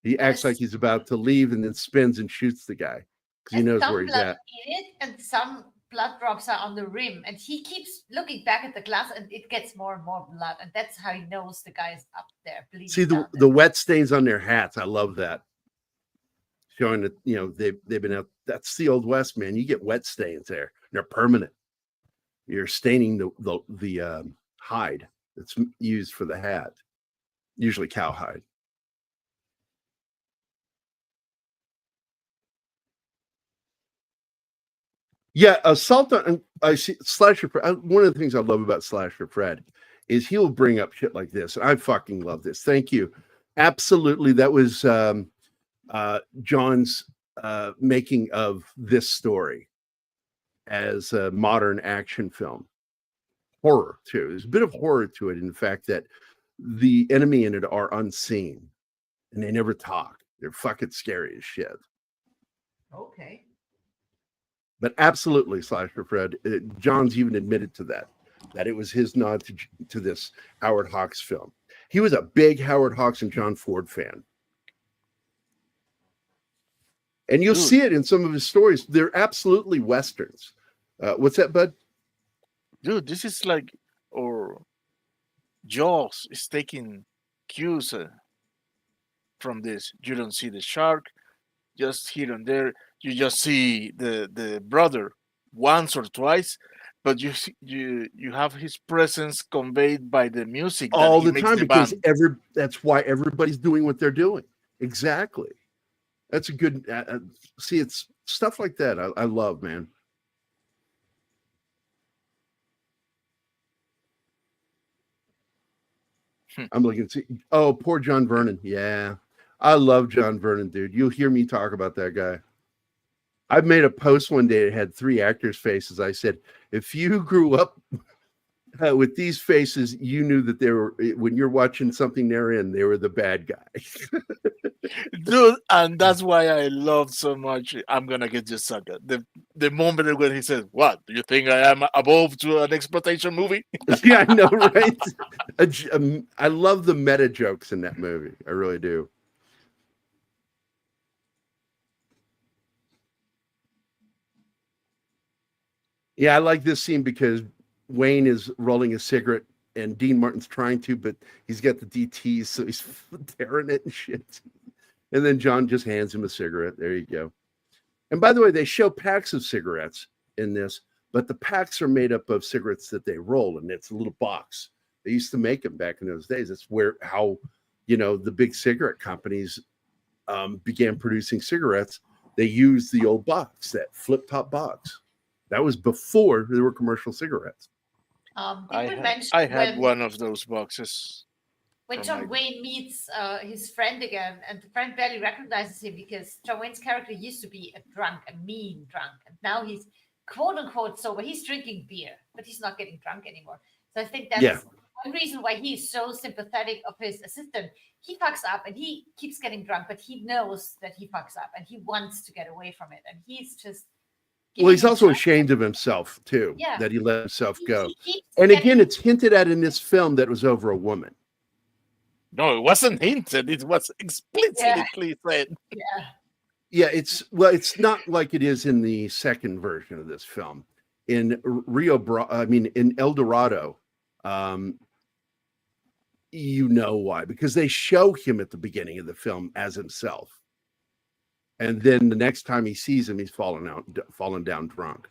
He acts like he's about to leave and then spins and shoots the guy because he knows where he's at. In it, and some blood drops are on the rim, and he keeps looking back at the glass, and it gets more and more blood, and that's how he knows the guy's up there bleeding. See the wet stains on their hats. I love that, showing that they've been out. That's the Old West, man. You get wet stains there; they're permanent. You're staining the hide that's used for the hat, usually cowhide. Yeah, Assault on I see Slasher. One of the things I love about Slasher Fred is he'll bring up shit like this. I fucking love this. Thank you. Absolutely, that was John's making of this story as a modern action film. Horror too. There's a bit of horror to it in the fact that the enemy in it are unseen and they never talk. They're fucking scary as shit. Okay. But absolutely, Slasher Fred. John's even admitted to that it was his nod to this Howard Hawks film. He was a big Howard Hawks and John Ford fan. And you'll see it in some of his stories. They're absolutely Westerns. What's that, bud? Dude, this is like, or Jaws is taking cues from this. You don't see the shark, just here and there. You just see the brother once or twice, but you have his presence conveyed by the music all the time because that's why everybody's doing what they're doing. Exactly. That's a good see. It's stuff like that I love, man. I'm looking to see. Oh, poor John Vernon. Yeah, I love John Vernon, dude. You'll hear me talk about that guy. I made a post one day that had 3 actors' faces. I said, if you grew up with these faces, you knew that they were, when you're watching something they're in, they were the bad guy. Dude, and that's why I love so much I'm Gonna Get You Sucker. The moment when he says, what, do you think I am above to an exploitation movie? Yeah, I know, right? I love the meta jokes in that movie. I really do. Yeah, I like this scene because Wayne is rolling a cigarette and Dean Martin's trying to, but he's got the DTs, so he's tearing it and shit. And then John just hands him a cigarette. There you go. And by the way, they show packs of cigarettes in this, but the packs are made up of cigarettes that they roll, and it's a little box. They used to make them back in those days. That's how the big cigarette companies began producing cigarettes. They used the old box, that flip top box. That was before there were commercial cigarettes. I had one of those boxes. When John Wayne meets his friend again, and the friend barely recognizes him because John Wayne's character used to be a mean drunk, and now he's quote unquote sober. He's drinking beer, but he's not getting drunk anymore. So I think that's one reason why he's so sympathetic of his assistant. He fucks up and he keeps getting drunk, but he knows that he fucks up and he wants to get away from it, and he's just. Well, he's also ashamed of himself, too, that he let himself go. And again, it's hinted at in this film that it was over a woman. No, it wasn't hinted. It was explicitly said. Yeah, it's not like it is in the second version of this film. In Rio Bravo, in El Dorado, you know why. Because they show him at the beginning of the film as himself. And then the next time he sees him, he's fallen down drunk.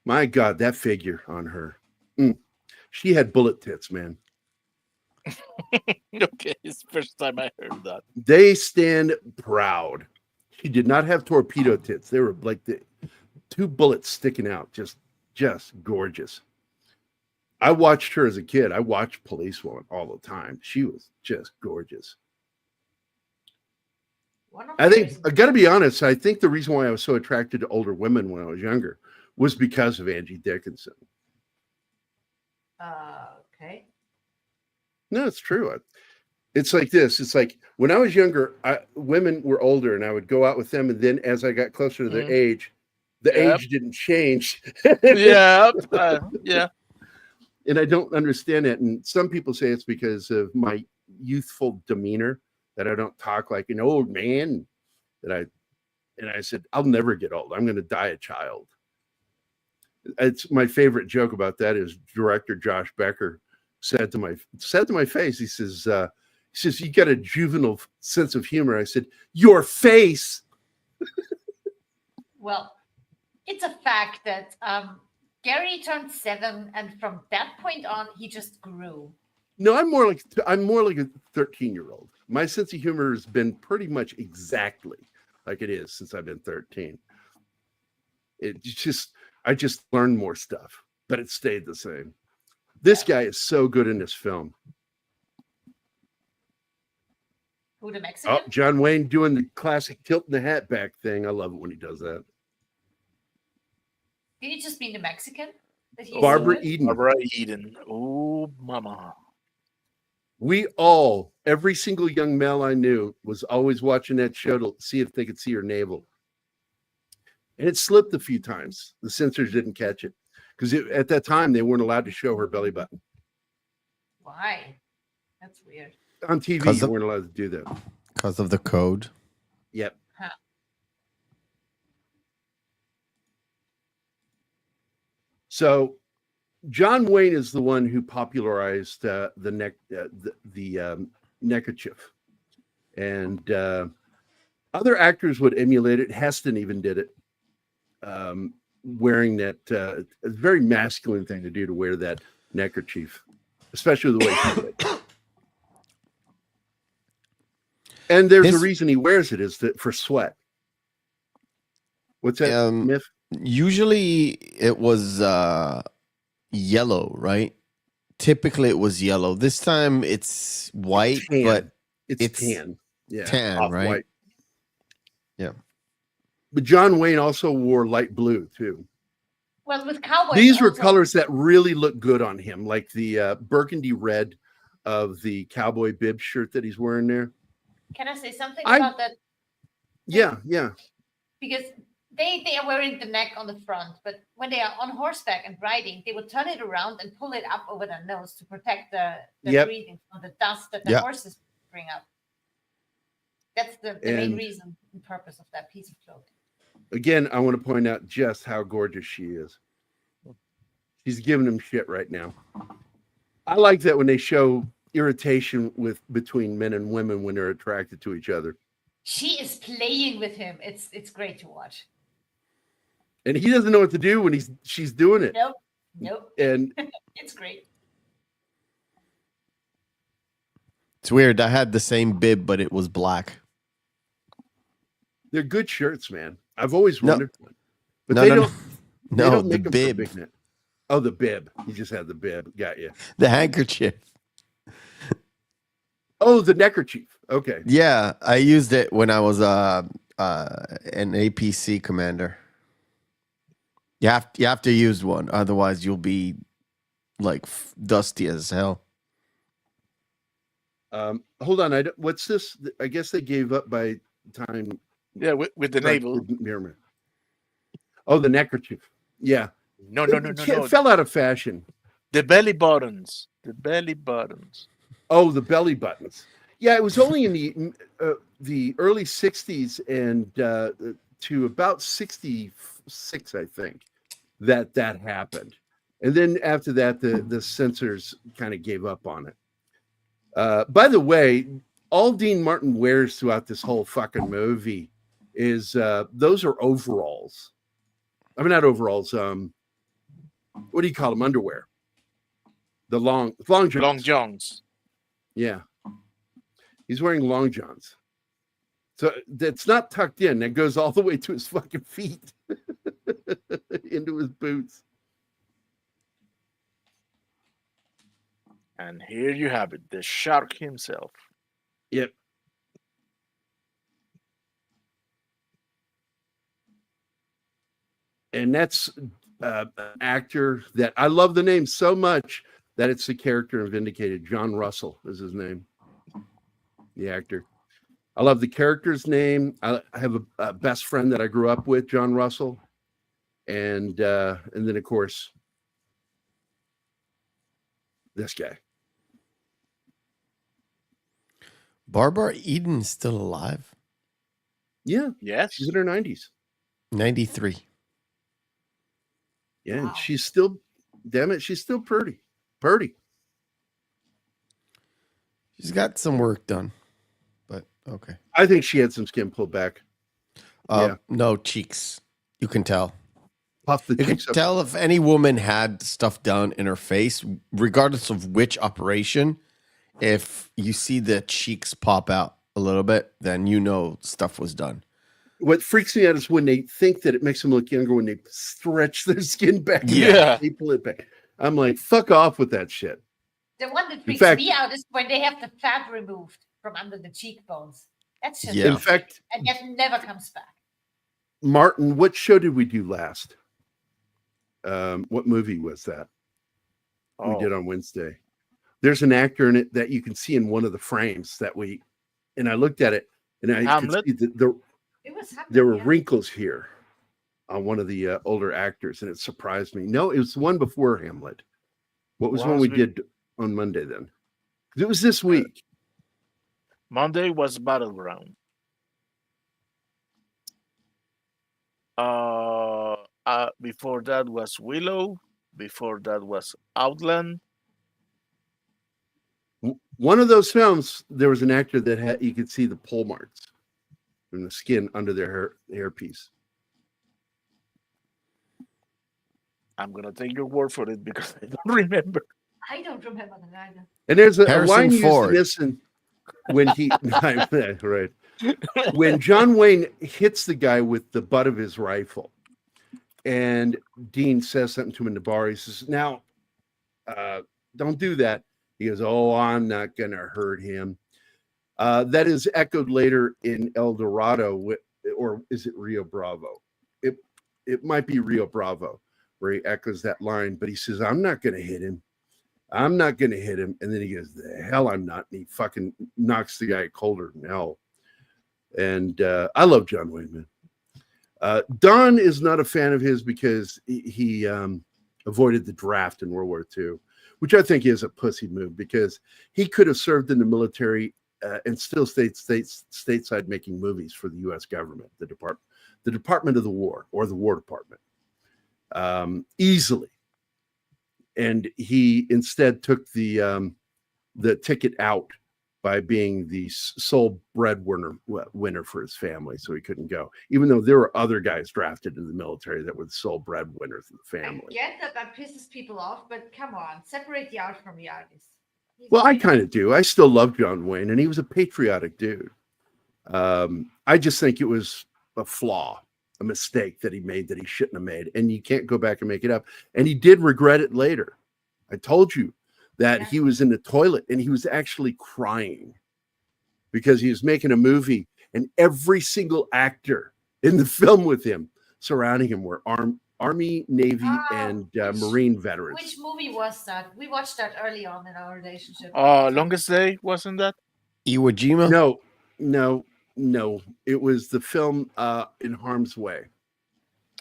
My God, that figure on her. She had bullet tits, man. Okay, it's the first time I heard that. They stand proud. She did not have torpedo tits. They were like the 2 bullets sticking out. Just gorgeous. I watched her as a kid. I watched Police Woman all the time. She was just gorgeous. I think I got to be honest. I think the reason why I was so attracted to older women when I was younger was because of Angie Dickinson. Okay. No, it's true. It's like this. It's like when I was younger, women were older, and I would go out with them. And then as I got closer to their age, the age didn't change. Yeah. Yeah. And I don't understand it. And some people say it's because of my youthful demeanor, that I don't talk like an old man. And I said, I'll never get old. I'm going to die a child. It's my favorite joke about that is director Josh Becker said to my face, he says, you got a juvenile sense of humor. I said, your face. Well, it's a fact that Gary turned 7, and from that point on, he just grew. No, I'm more like a 13-year-old. My sense of humor has been pretty much exactly like it is since I've been 13. I just learned more stuff, but it stayed the same. This guy is so good in this film. Who, the Mexican? Oh, John Wayne doing the classic tilting the hat back thing. I love it when he does that. Did he just mean the Mexican? Barbara Eden. Barbara Eden. Oh, mama. Every single young male I knew was always watching that show to see if they could see her navel. And it slipped a few times. The censors didn't catch it because at that time they weren't allowed to show her belly button. Why? That's weird. On TV, you weren't allowed to do that. Because of the code? Yep. Huh. So John Wayne is the one who popularized the neckerchief. And other actors would emulate it. Heston even did it. Wearing that, a very masculine thing to do, to wear that neckerchief, especially the way she did. And there's a reason he wears it, is for sweat. What's that, Miff? Usually it was yellow, right? Typically it was yellow. This time it's white, tan. but it's tan. Yeah, tan, right? White. Yeah. But John Wayne also wore light blue too. Well, with cowboys, these were colors that really look good on him, like the burgundy red of the cowboy bib shirt that he's wearing there. Can I say something about that? Yeah. Because they are wearing the neck on the front, but when they are on horseback and riding, they would turn it around and pull it up over their nose to protect the breathing from the dust that the horses bring up. That's the main reason and purpose of that piece of clothing. Again, I want to point out just how gorgeous she is. She's giving him shit right now. I like that when they show irritation between men and women when they're attracted to each other. She is playing with him. It's great to watch. And he doesn't know what to do when she's doing it. Nope. And it's great. It's weird. I had the same bib, but it was black. They're good shirts, man. I've always wondered. But they don't make the bib. Oh, the bib. You just had the bib. Got you. The handkerchief. Oh, the neckerchief. Okay. Yeah, I used it when I was an APC commander. You have to use one, otherwise you'll be like dusty as hell. Hold on. What's this? I guess they gave up by time. Yeah, with the navel. Oh, the neckerchief. Yeah. No. It fell out of fashion. The belly buttons. Oh, the belly buttons. Yeah, it was only in the early 60s and to about 66, I think, that happened. And then after that, the censors kind of gave up on it. By the way, all Dean Martin wears throughout this whole fucking movie is those are overalls. I mean, not overalls. What do you call them? Underwear. The long johns. Long johns. Yeah. He's wearing long johns. So that's not tucked in. That goes all the way to his fucking feet. Into his boots. And here you have it. The shark himself. Yep. And that's an actor that I love the name so much that it's the character in Vindicated. John Russell is his name, the actor. I love the character's name. I have a best friend that I grew up with, John Russell, and then of course this guy. Barbara Eden is still alive. Yeah, Yes. she's in her 90s. 93. Yeah, and Wow. she's still, damn it, she's still pretty. Pretty. She's got some work done, but okay. I think she had some skin pulled back. Yeah. No cheeks. You can tell. Puff the You can cheeks up. tell if any woman had stuff done in her face, regardless of which operation. If you see the cheeks pop out a little bit, then you know stuff was done. What freaks me out is when they think that it makes them look younger when they stretch their skin back. Yeah. They pull it back. I'm like, fuck off with that shit. The one that freaks fact- me out is when they have the fat removed from under the cheekbones. That's just Yeah. In fact, and that never comes back. Martin, what show did we do last? What movie was that we did on Wednesday? There's an actor in it that you can see in one of the frames that we, and I looked at it and I Hamlet? could see It was Hamlet, there were yeah. wrinkles here on one of the older actors, and it surprised me. No, it was the one before Hamlet. What was one we did on Monday then? 'Cause it was this week. Monday was Battleground. Before that was Willow. Before that was Outland. One of those films, there was an actor that had, you could see the pole marks in the skin under their hairpiece. I'm gonna take your word for it because I don't remember. I don't remember that either. And there's a Harrison line used Ford. in this, and when he right when John Wayne hits the guy with the butt of his rifle, and Dean says something to him in the bar. He says, "Now, don't do that." He goes, "Oh, I'm not gonna hurt him." That is echoed later in El Dorado, or is it Rio Bravo? It might be Rio Bravo, where he echoes that line, but he says, "I'm not gonna hit him. I'm not going to hit him." And then he goes, "The hell I'm not." And he fucking knocks the guy colder than hell. And I love John Wayne, man. Don is not a fan of his because he avoided the draft in World War II, which I think is a pussy move because he could have served in the military and still stayed stateside making movies for the U.S. government, the Department of the War, or the War Department, easily. And he instead took the ticket out by being the sole breadwinner for his family, so he couldn't go. Even though there were other guys drafted in the military that were the sole breadwinners of the family. I get that pisses people off, but come on, separate the art from the artist. Well, I kind of do. I still love John Wayne, and he was a patriotic dude. I just think it was a flaw, a mistake that he made that he shouldn't have made, and you can't go back and make it up. And he did regret it later. I told you that he was in the toilet and he was actually crying because he was making a movie, and every single actor in the film with him surrounding him were Army, Navy, and Marine veterans. Which movie was that? We watched that early on in our relationship. Longest Day, wasn't that? Iwo Jima? No. It was the film In Harm's Way.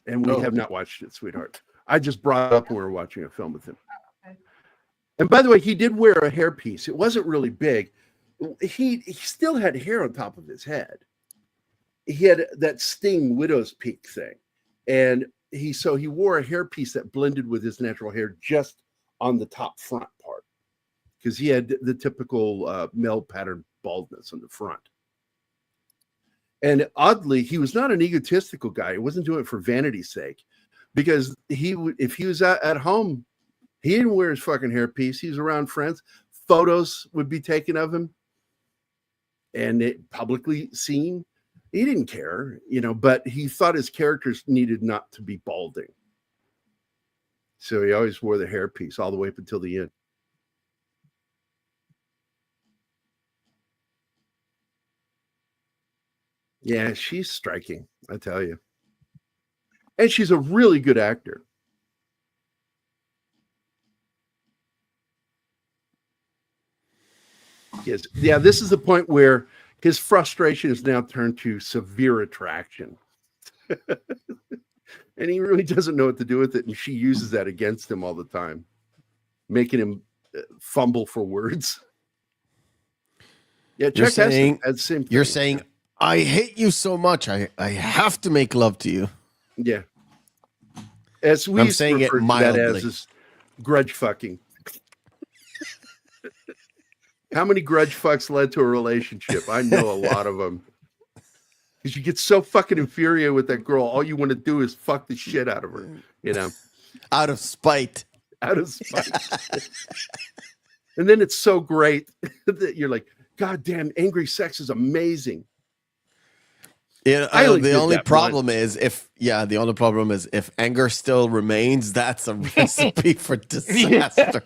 And we have not watched it, sweetheart. I just brought it up when we were watching a film with him. Okay. And by the way, he did wear a hairpiece. It wasn't really big. He still had hair on top of his head. He had that Sting widow's peak thing. And he wore a hairpiece that blended with his natural hair just on the top front part, because he had the typical male pattern baldness on the front. And oddly, he was not an egotistical guy. He wasn't doing it for vanity's sake, because if he was at home, he didn't wear his fucking hairpiece. He was around friends. Photos would be taken of him and it publicly seen. He didn't care, but he thought his characters needed not to be balding. So he always wore the hairpiece all the way up until the end. Yeah, she's striking, I tell you. And she's a really good actor. Yes. Yeah, this is the point where his frustration is now turned to severe attraction. And he really doesn't know what to do with it. And she uses that against him all the time, making him fumble for words. Yeah, Chuck Heston had the same thing. You're saying, I hate you so much. I have to make love to you. Yeah. As we I'm saying it mildly. that as is grudge fucking. How many grudge fucks led to a relationship? I know a lot of them. Because you get so fucking infuriated with that girl, all you want to do is fuck the shit out of her, you know? Out of spite. Out of spite. And then it's so great that you're like, God damn, angry sex is amazing. Yeah, the only problem is if anger still remains, that's a recipe for disaster.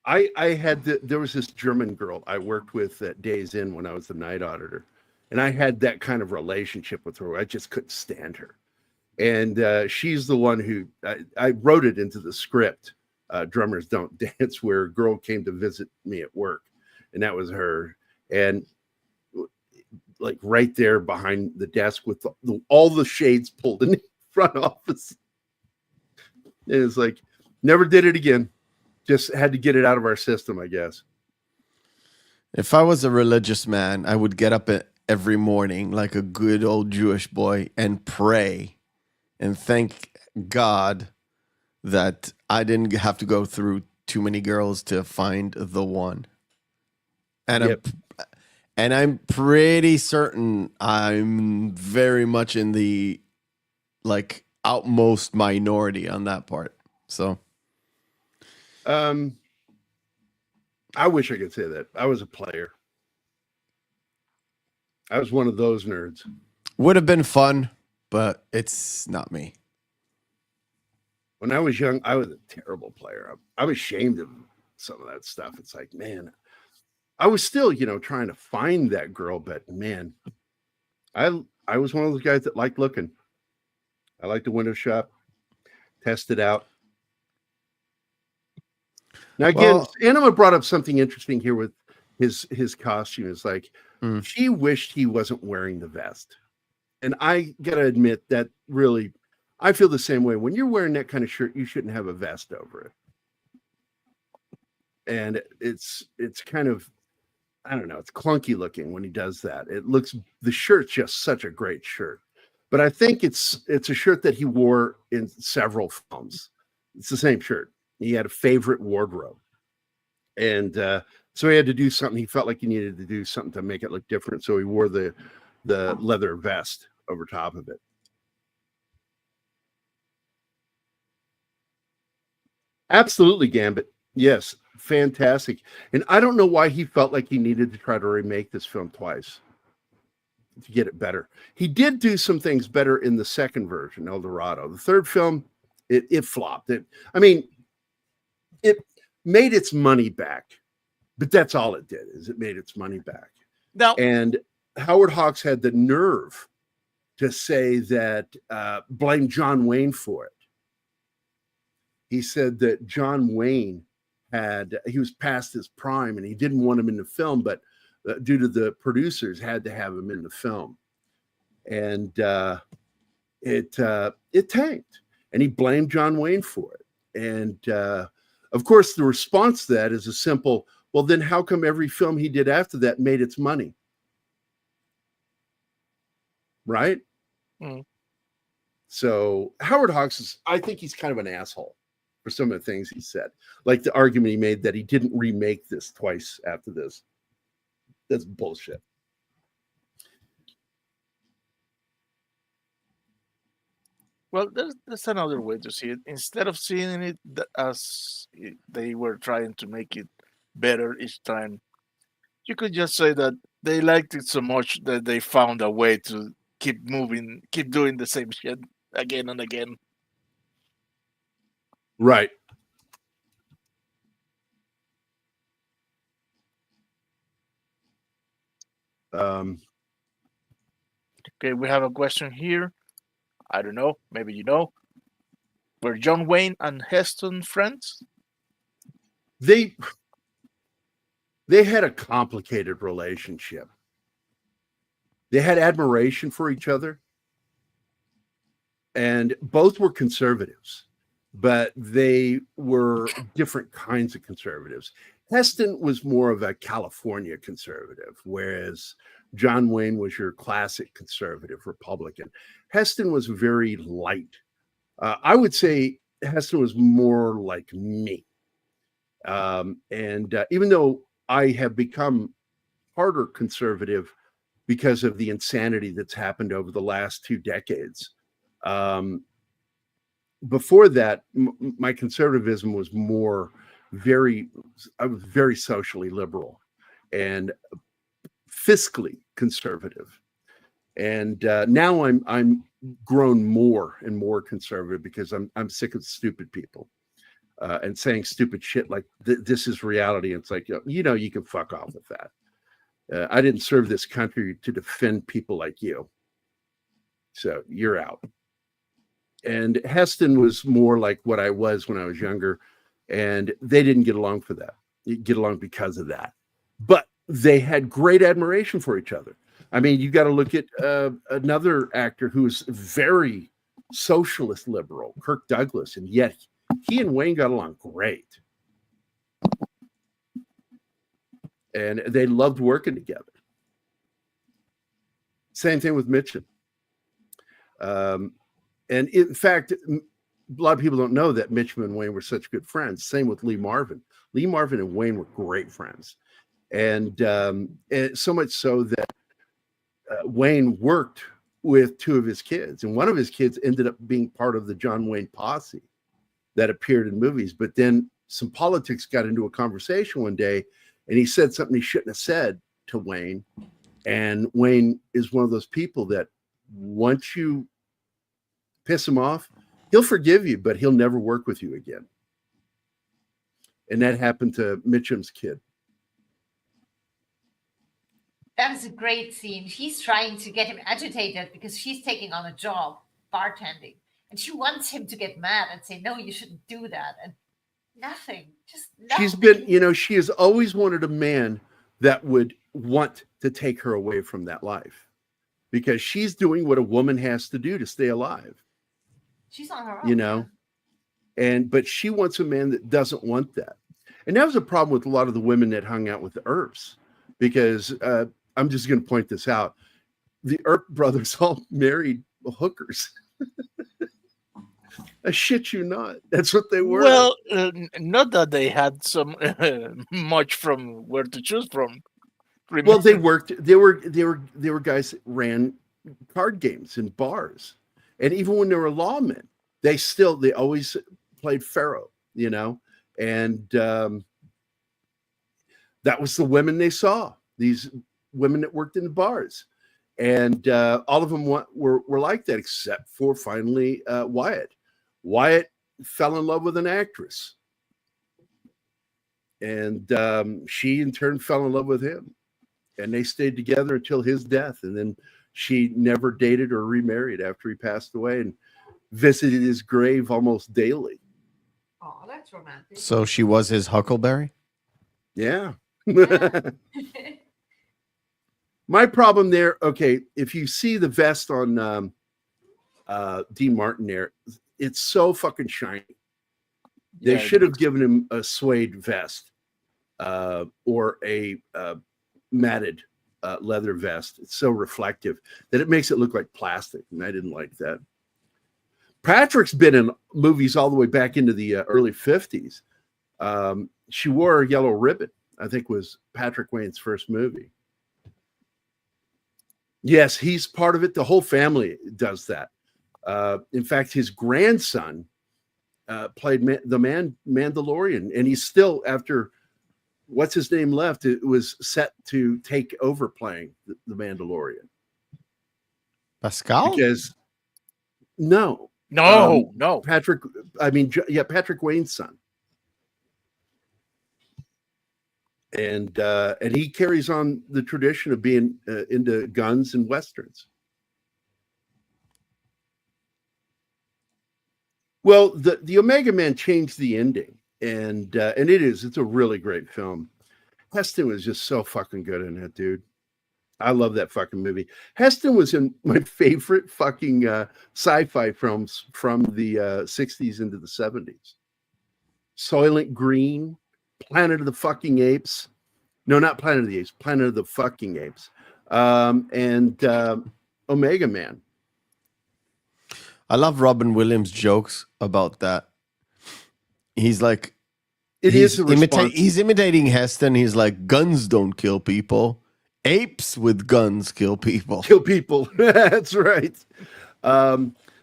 There was this German girl I worked with at Days Inn when I was the night auditor. And I had that kind of relationship with her. I just couldn't stand her. And she's the one who, I wrote it into the script, Drummers Don't Dance, where a girl came to visit me at work. And that was her. And like right there behind the desk with all the shades pulled in the front office. And it's like, never did it again. Just had to get it out of our system, I guess. If I was a religious man, I would get up every morning like a good old Jewish boy and pray and thank God that I didn't have to go through too many girls to find the one. And I'm pretty certain I'm very much in the like outmost minority on that part. So I wish I could say that. I was a player. I was one of those nerds. Would have been fun, but it's not me. When I was young, I was a terrible player. I was ashamed of some of that stuff. It's like, man, I was still, trying to find that girl, but man, I was one of those guys that liked looking. I liked the window shop, test it out. Now again, Anima brought up something interesting here with his costume. It's like she wished he wasn't wearing the vest, and I gotta admit that really, I feel the same way. When you're wearing that kind of shirt, you shouldn't have a vest over it, and it's kind of, I don't know, it's clunky looking when he does that. The shirt's just such a great shirt, but I think it's a shirt that he wore in several films. It's the same shirt. He had a favorite wardrobe. And so he had to do something. He felt like he needed to do something to make it look different. So he wore the leather vest over top of it. Absolutely, Gambit. Yes, fantastic. And I don't know why he felt like he needed to try to remake this film twice to get it better. He did do some things better in the second version, El Dorado. The third film, it flopped. It made its money back, but that's all it did, is it made its money back. Now, and Howard Hawks had the nerve to say that, blame John Wayne for it. He said that John Wayne he was past his prime and he didn't want him in the film, but due to the producers had to have him in the film. And it tanked, and he blamed John Wayne for it. And of course, the response to that is a simple, well, then how come every film he did after that made its money? Right? Mm. So Howard Hawks I think he's kind of an asshole for some of the things he said. Like the argument he made that he didn't remake this twice after this. That's bullshit. Well, there's another way to see it. Instead of seeing it as they were trying to make it better each time, you could just say that they liked it so much that they found a way to keep moving, keep doing the same shit again and again. Right. Okay, we have a question here. I don't know. Maybe you know. Were John Wayne and Heston friends? They they had a complicated relationship. They had admiration for each other, and both were conservatives, but they were different kinds of conservatives. Heston was more of a California conservative, whereas John Wayne was your classic conservative Republican. Heston was very light. I would say Heston was more like me. Even though I have become harder conservative because of the insanity that's happened over the last 2 decades. Before that, my conservatism was I was very socially liberal and fiscally conservative. And now I'm grown more and more conservative because I'm sick of stupid people and saying stupid shit like this is reality. It's like, you can fuck off with that. I didn't serve this country to defend people like you. So you're out. And Heston was more like what I was when I was younger. And they didn't get along for that. You get along because of that. But they had great admiration for each other. I mean, you got to look at another actor who's very socialist liberal, Kirk Douglas. And yet he and Wayne got along great. And they loved working together. Same thing with Mitchum. And in fact, a lot of people don't know that Mitchum and Wayne were such good friends. Same with Lee Marvin. Lee Marvin and Wayne were great friends. And so much so that Wayne worked with 2 of his kids. And one of his kids ended up being part of the John Wayne posse that appeared in movies. But then some politics got into a conversation one day, and he said something he shouldn't have said to Wayne. And Wayne is one of those people that once you piss him off, he'll forgive you, but he'll never work with you again. And that happened to Mitchum's kid. That is a great scene. She's trying to get him agitated because she's taking on a job, bartending. And she wants him to get mad and say, no, you shouldn't do that. And nothing, just nothing. She's been, she has always wanted a man that would want to take her away from that life because she's doing what a woman has to do to stay alive. She's on her own. But she wants a man that doesn't want that. And that was a problem with a lot of the women that hung out with the Earps, because I'm just going to point this out. The Earp brothers all married hookers. I shit you not. That's what they were. Well, not that they had some much from where to choose from. Remember? Well, they worked. They were guys that ran card games in bars, and even when they were lawmen, they always played faro, and that was the women they saw. These women that worked in the bars, and all of them were like that, except for finally Wyatt. Wyatt fell in love with an actress, and she in turn fell in love with him, and they stayed together until his death. And then she never dated or remarried after he passed away, and visited his grave almost daily. Oh, that's romantic. So she was his huckleberry? Yeah. My problem there, okay, if you see the vest on Dean Martin there, it's so fucking shiny. They should have given him a suede vest or a matted leather vest. It's so reflective that it makes it look like plastic, and I didn't like that. Patrick's been in movies all the way back into the early 50s. She wore a yellow ribbon, I think was Patrick Wayne's first movie. Yes, he's part of it. The whole family does that. In fact, his grandson played the Mandalorian, and he's still, after what's his name left, it was set to take over playing the Mandalorian. Pascal? Because no, Patrick. Patrick Wayne's son, and he carries on the tradition of being into guns and westerns. Well, the Omega Man changed the ending, and it's a really great film. Heston was just so fucking good in it, dude. I love that fucking movie. Heston was in my favorite fucking sci-fi films from the 60s into the 70s. Soylent Green, Planet of the fucking Apes. No, not Planet of the Apes, Planet of the fucking Apes. And Omega Man. I love Robin Williams' jokes about that. He's like, He's imitating Heston. He's like, guns don't kill people. Apes with guns kill people. Kill people. That's right.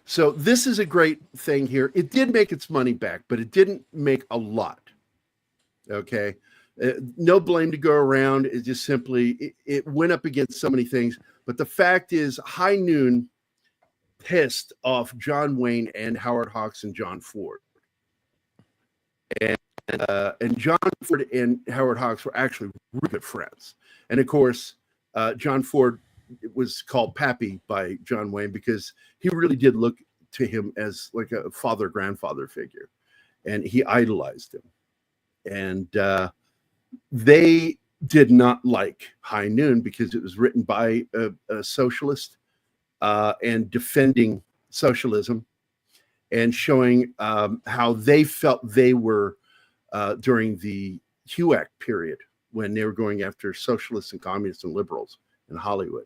So this is a great thing here. It did make its money back, but it didn't make a lot. Okay. No blame to go around. It just simply, it went up against so many things. But the fact is, High Noon pissed off John Wayne and Howard Hawks and John Ford. And John Ford and Howard Hawks were actually really good friends. And of course, John Ford was called Pappy by John Wayne because he really did look to him as like a father-grandfather figure. And he idolized him. And they did not like High Noon because it was written by a socialist and defending socialism and showing how they felt they were during the HUAC period when they were going after socialists and communists and liberals in Hollywood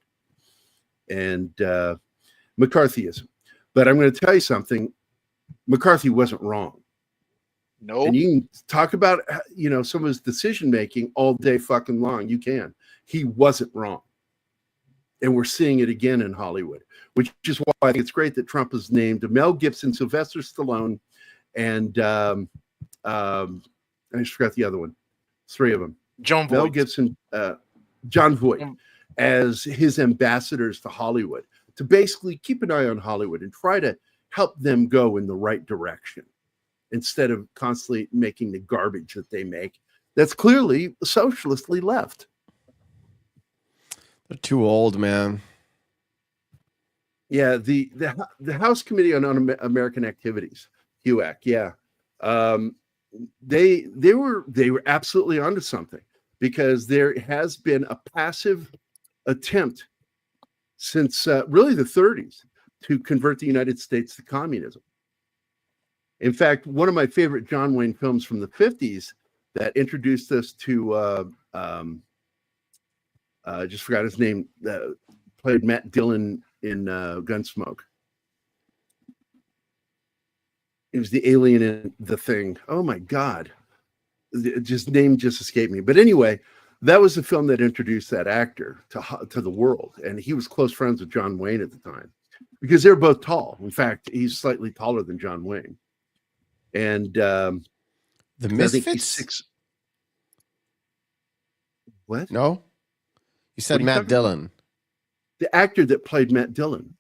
and McCarthyism. But I'm going to tell you something. McCarthy wasn't wrong. No. And you can talk about, some of his decision making all day fucking long. You can. He wasn't wrong. And we're seeing it again in Hollywood, which is why I think it's great that Trump has named Mel Gibson, Sylvester Stallone, and I just forgot the other one. Three of them. Mel Gibson, John Voight, as his ambassadors to Hollywood, to basically keep an eye on Hollywood and try to help them go in the right direction instead of constantly making the garbage that they make. That's clearly socialistly left. They're too old, man. Yeah, the House Committee on Un-American Activities, HUAC. Yeah, they were absolutely onto something because there has been a passive attempt since really the 30s to convert the United States to communism. In fact, one of my favorite John Wayne films from the 50s that introduced us to just forgot his name, played Matt Dillon in Gunsmoke. It was the alien in The Thing. Oh my God. Name just escaped me. But anyway, that was the film that introduced that actor to the world. And he was close friends with John Wayne at the time because they were both tall. In fact, he's slightly taller than John Wayne. And the Misfits? I think he's 6. What? No? You said Matt Dillon. The actor that played Matt Dillon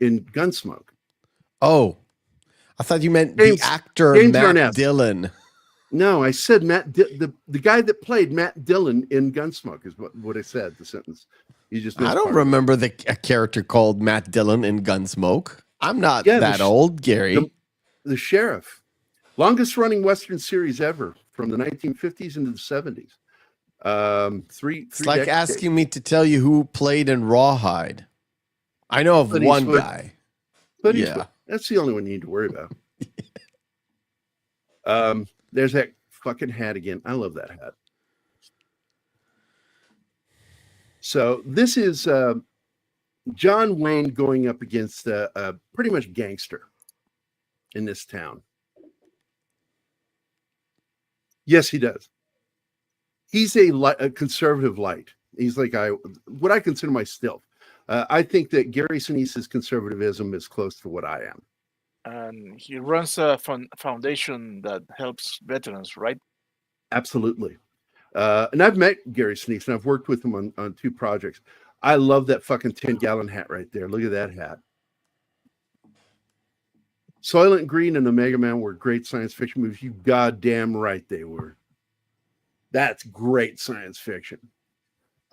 in Gunsmoke. Oh, I thought you meant the actor James Matt Arnett. Dillon. No, I said the guy that played Matt Dillon in Gunsmoke is what I said. The sentence. You just. I don't remember a character called Matt Dillon in Gunsmoke. I'm not that old, Gary. The sheriff, longest running Western series ever from the 1950s into the 70s. It's like asking me to tell you who played in Rawhide. I know of one guy. But yeah, that's the only one you need to worry about. There's that fucking hat again. I love that hat. So this is John Wayne going up against a pretty much gangster in this town. Yes, he does. He's a conservative light. He's like what I consider my stilf. I think that Gary Sinise's conservatism is close to what I am. And he runs a foundation that helps veterans, right? Absolutely. And I've met Gary Sinise, and I've worked with him on 2 projects. I love that fucking 10-gallon hat right there. Look at that hat. Soylent Green and Omega Man were great science fiction movies. You goddamn right they were. That's great science fiction.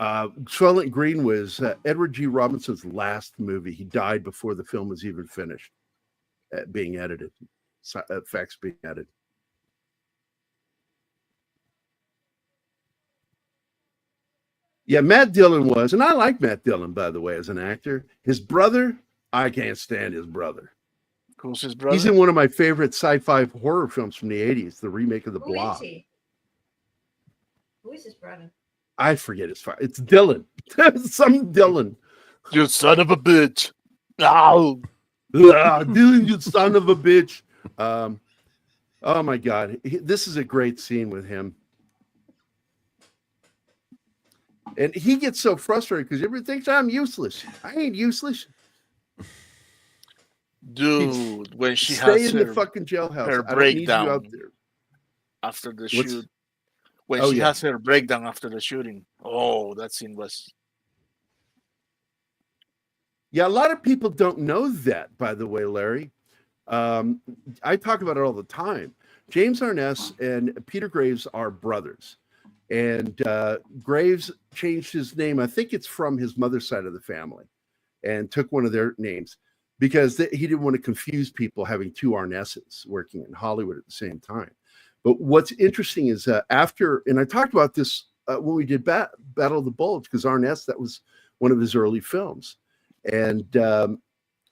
Soylent Green was Edward G. Robinson's last movie. He died before the film was even finished being edited, effects being edited. Yeah, Matt Dillon was, and I like Matt Dillon, by the way, as an actor. His brother, I can't stand his brother. Who's his brother? He's in one of my favorite sci-fi horror films from the 80s, the remake of The Who is Blob. he? Who is his brother? I forget his file. It's Dylan. Some Dylan. You son of a bitch. No. Dylan, you son of a bitch. Oh my God. This is a great scene with him. And he gets so frustrated because everybody thinks I'm useless. I ain't useless. Dude, when she Stay has in the her, fucking jailhouse. her I don't need you breakdown out there. after the What's- shoot. When Oh, she yeah. has her breakdown after the shooting. Oh, that scene was. Yeah, a lot of people don't know that, by the way, Larry. I talk about it all the time. James Arness and Peter Graves are brothers. And Graves changed his name. I think it's from his mother's side of the family and took one of their names because he didn't want to confuse people having two Arnesses working in Hollywood at the same time. But what's interesting is after, and I talked about this when we did Battle of the Bulge, because Arness, that was one of his early films. And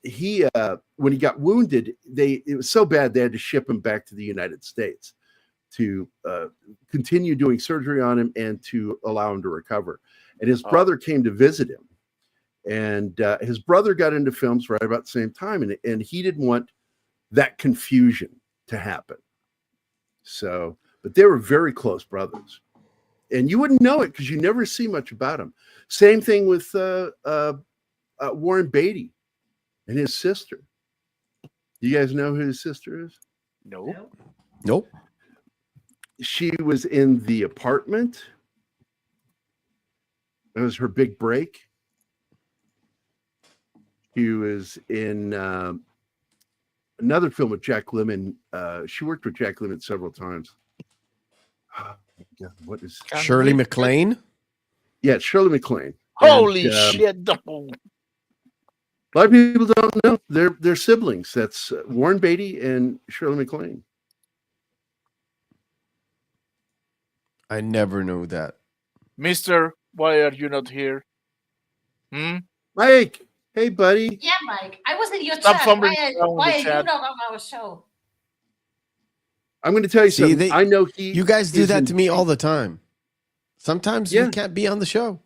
he, when he got wounded, it was so bad they had to ship him back to the United States to continue doing surgery on him and to allow him to recover. And his brother came to visit him. And his brother got into films right about the same time. And he didn't want that confusion to happen. So, but they were very close brothers. And you wouldn't know it because you never see much about him. Same thing with Warren Beatty and his sister. You guys know who his sister is? No. Nope. She was in The Apartment. That was her big break. She was in another film with Jack Lemmon. She worked with Jack Lemmon several times. What is Shirley MacLaine? Yeah, Shirley MacLaine. Holy And, shit. No. A lot of people don't know they're siblings. That's Warren Beatty and Shirley MacLaine. I never knew that. Mister, why are you not here? Mike, hey buddy. Yeah, Mike. I was in your Stop chat. fumbling Why around are the you chat. not on our show? I'm going to tell you See, something. I know you guys do is that in- to me all the time. Sometimes Yeah. you can't be on the show.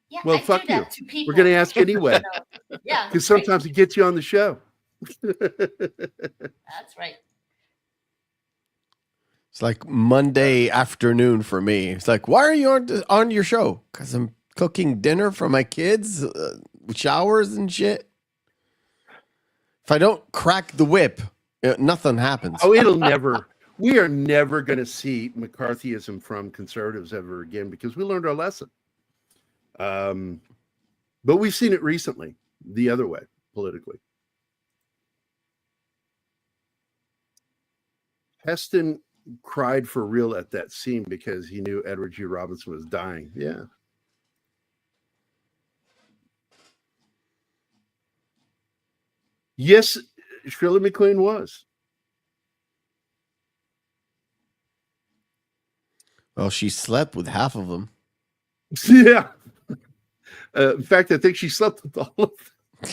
Yeah, Well, I fuck do that you. to people. We're going to ask anyway Yeah, because sometimes it gets you on the show. that's right. It's like Monday afternoon for me. It's like, why are you on your show? Because I'm cooking dinner for my kids, showers and shit. If I don't crack the whip, nothing happens. Oh, it'll never. We are never going to see McCarthyism from conservatives ever again because we learned our lesson. But we've seen it recently, the other way, politically. Heston cried for real at that scene because he knew Edward G. Robinson was dying. Yeah. Yes, Shirley MacLaine was. Well, she slept with half of them. Yeah. In fact, I think she slept with all of them.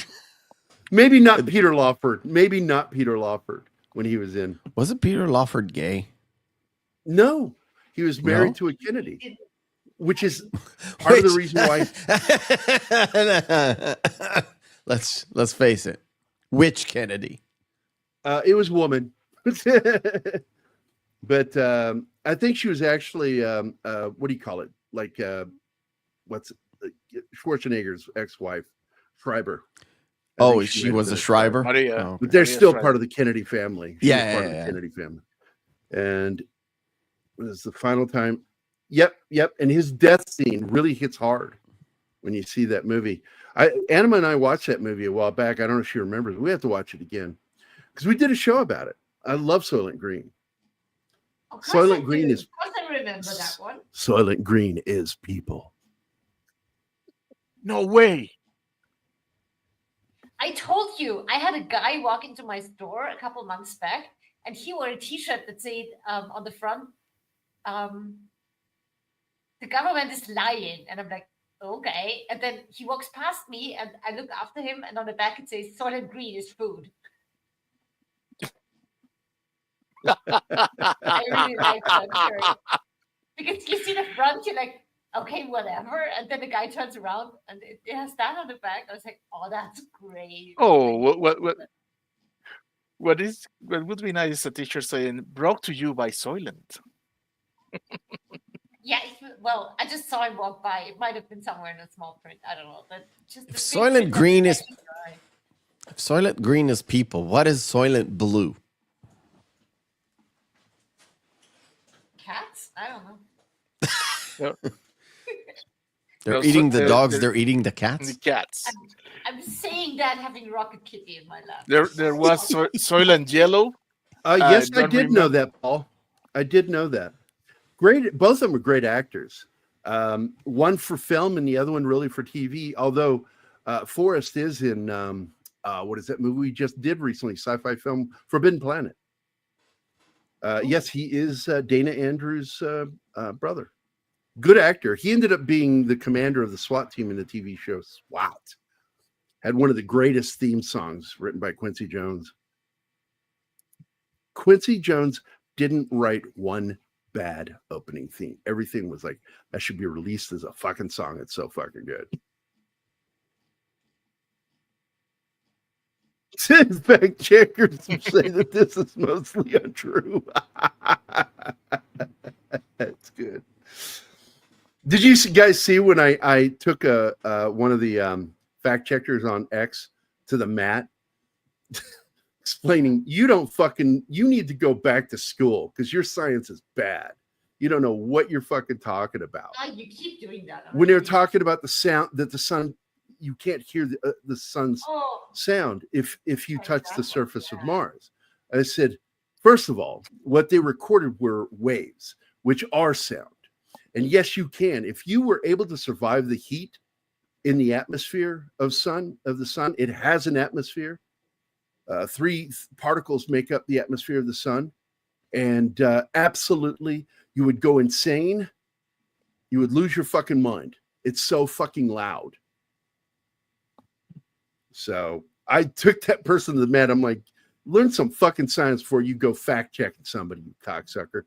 Maybe not Peter Lawford. Maybe not Peter Lawford when he was in. Wasn't Peter Lawford gay? No, he was married No? to a Kennedy, which is part of the reason why. Let's face it. Which Kennedy? It was woman. But I think she was actually, what do you call it? Like, what's Schwarzenegger's ex-wife, Schreiber. I Oh, think she might have was been a Schreiber? Maria. Oh, okay. But they're Maria still Schreiber. part of the Kennedy family. She Yeah, was part yeah, of the yeah. Kennedy family. And it was the final time. Yep. And his death scene really hits hard when you see that movie. Anima and I watched that movie a while back. I don't know if she remembers. We have to watch it again because we did a show about it. I love Soylent Green. Of course Soylent I Green do. is- Of course I remember that one. Soylent Green is people. No way. I told you I had a guy walk into my store a couple months back, and he wore a T-shirt that said on the front, "The government is lying," and I'm like, okay. And then he walks past me, and I look after him, and on the back it says Soylent Green is food. I really like that shirt. Because you see the front, you're like, okay, whatever. And then the guy turns around and it has that on the back. I was like, oh, that's great. Oh, what would be nice is a teacher saying, brought to you by Soylent. Yeah, well, I just saw him walk by. It might have been somewhere in a small print. I don't know. But just If Soylent Green is people, what is Soylent Blue? Cats? I don't know. They're eating the dogs. They're eating the cats. The cats. I'm saying that having Rocket Kitty in my lap. There was Soylent Yellow. Yes, I did know that, Paul. I did know that. Great. Both of them were great actors. One for film and the other one really for TV. Although Forrest is in what is that movie we just did recently? Sci-fi film Forbidden Planet. Yes, he is Dana Andrews' brother. Good actor. He ended up being the commander of the SWAT team in the TV show SWAT. Had one of the greatest theme songs written by Quincy Jones. Quincy Jones didn't write one bad opening theme. Everything was like, that should be released as a fucking song. It's so fucking good. Fact checkers say that this is mostly untrue. That's good. Did you guys see when I took one of the fact checkers on X to the mat explaining you need to go back to school because your science is bad. You don't know what you're fucking talking about. You keep doing that. When they're talking about the sound that the sun, you can't hear the sun's sound if you touch the surface of Mars. I said, first of all, what they recorded were waves, which are sound. And yes, you can. If you were able to survive the heat in the atmosphere of the sun, it has an atmosphere. 3 particles make up the atmosphere of the sun. And absolutely, you would go insane. You would lose your fucking mind. It's so fucking loud. So I took that person to the mat. I'm like, learn some fucking science before you go fact checking somebody, you cocksucker.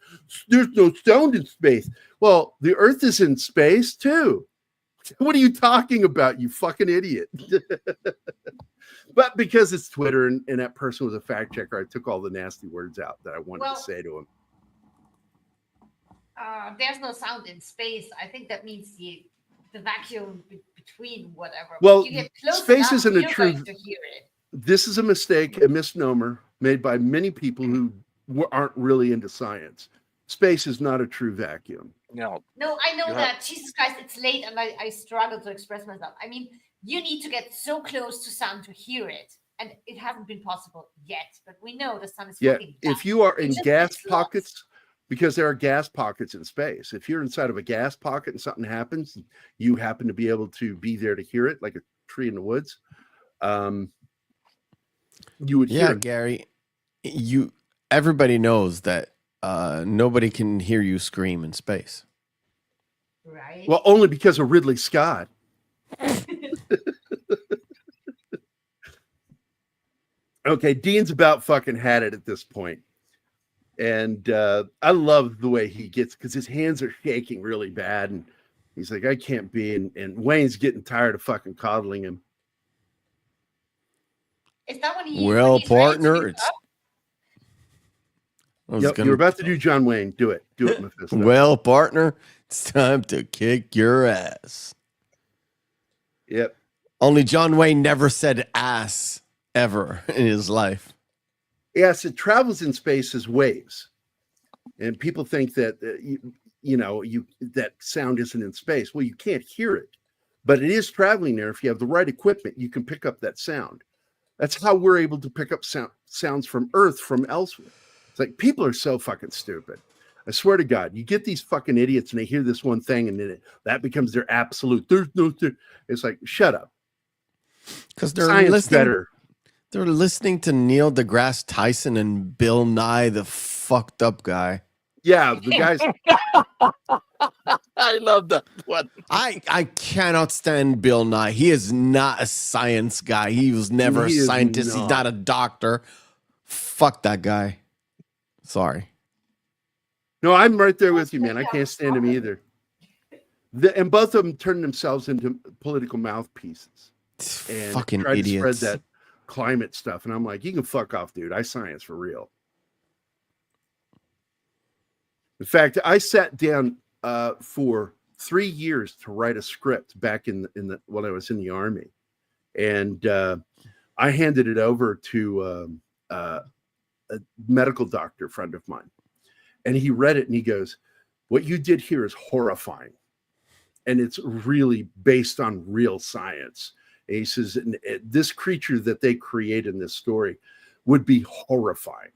There's no sound in space. Well, the Earth is in space too. What are you talking about, you fucking idiot? But because it's Twitter and that person was a fact checker, I took all the nasty words out that I wanted to say to him. There's no sound in space. I think that means the vacuum between whatever. Well, you get close space enough, isn't a you're true. going to hear it. This is a mistake, a misnomer made by many people who aren't really into science. Space is not a true vacuum. No, I know that. Jesus Christ, it's late and I struggle to express myself. I mean, you need to get so close to sound to hear it. And it hasn't been possible yet, but we know the sun is fucking down. If you are in gas pockets, because there are gas pockets in space. If you're inside of a gas pocket and something happens, you happen to be able to be there to hear it, like a tree in the woods. You would hear it. Gary, everybody knows that nobody can hear you scream in space. Right. Well, only because of Ridley Scott. Okay, Dean's about fucking had it at this point. And I love the way he gets, because his hands are shaking really bad. And he's like, I can't be. And Wayne's getting tired of fucking coddling him. Is that when he? Well, when he's ready to partner, pick up? Yep, you're about to do John Wayne. Do it. Do it, Mephisto. Well, partner, it's time to kick your ass. Yep. Only John Wayne never said ass ever in his life. Yes, it travels in space as waves. And people think that, that sound isn't in space. Well, you can't hear it. But it is traveling there. If you have the right equipment, you can pick up that sound. That's how we're able to pick up sounds from Earth from elsewhere. It's like, people are so fucking stupid. I swear to God, you get these fucking idiots and they hear this one thing and then that becomes their absolute. It's like, shut up. Because they're Science listening better. They're listening to Neil deGrasse Tyson and Bill Nye, the fucked up guy. Yeah, the guys. I love that one. I cannot stand Bill Nye. He is not a science guy. He was never a He is scientist. He's not. not a doctor. Fuck that guy. Sorry. No, I'm right there with you, man. I can't stand him either. And both of them turned themselves into political mouthpieces and Fucking tried idiots. to spread that climate stuff. And I'm like, you can fuck off, dude. I science for real. In fact, I sat down for 3 years to write a script back in the when I was in the Army, and I handed it over to a medical doctor friend of mine, and he read it and he goes, "What you did here is horrifying, and it's really based on real science." And he says, "This creature that they create in this story would be horrifying.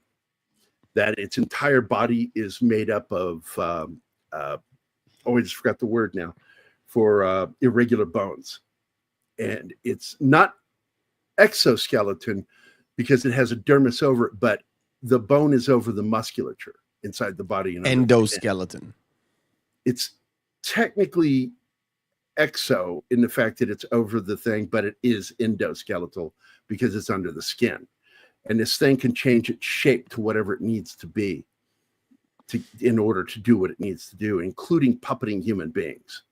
That its entire body is made up of I just forgot the word now for irregular bones, and it's not exoskeleton because it has a dermis over it, but the bone is over the musculature inside the body. Endoskeleton. It's technically exo in the fact that it's over the thing, but it is endoskeletal because it's under the skin. And this thing can change its shape to whatever it needs to be in order to do what it needs to do, including puppeting human beings."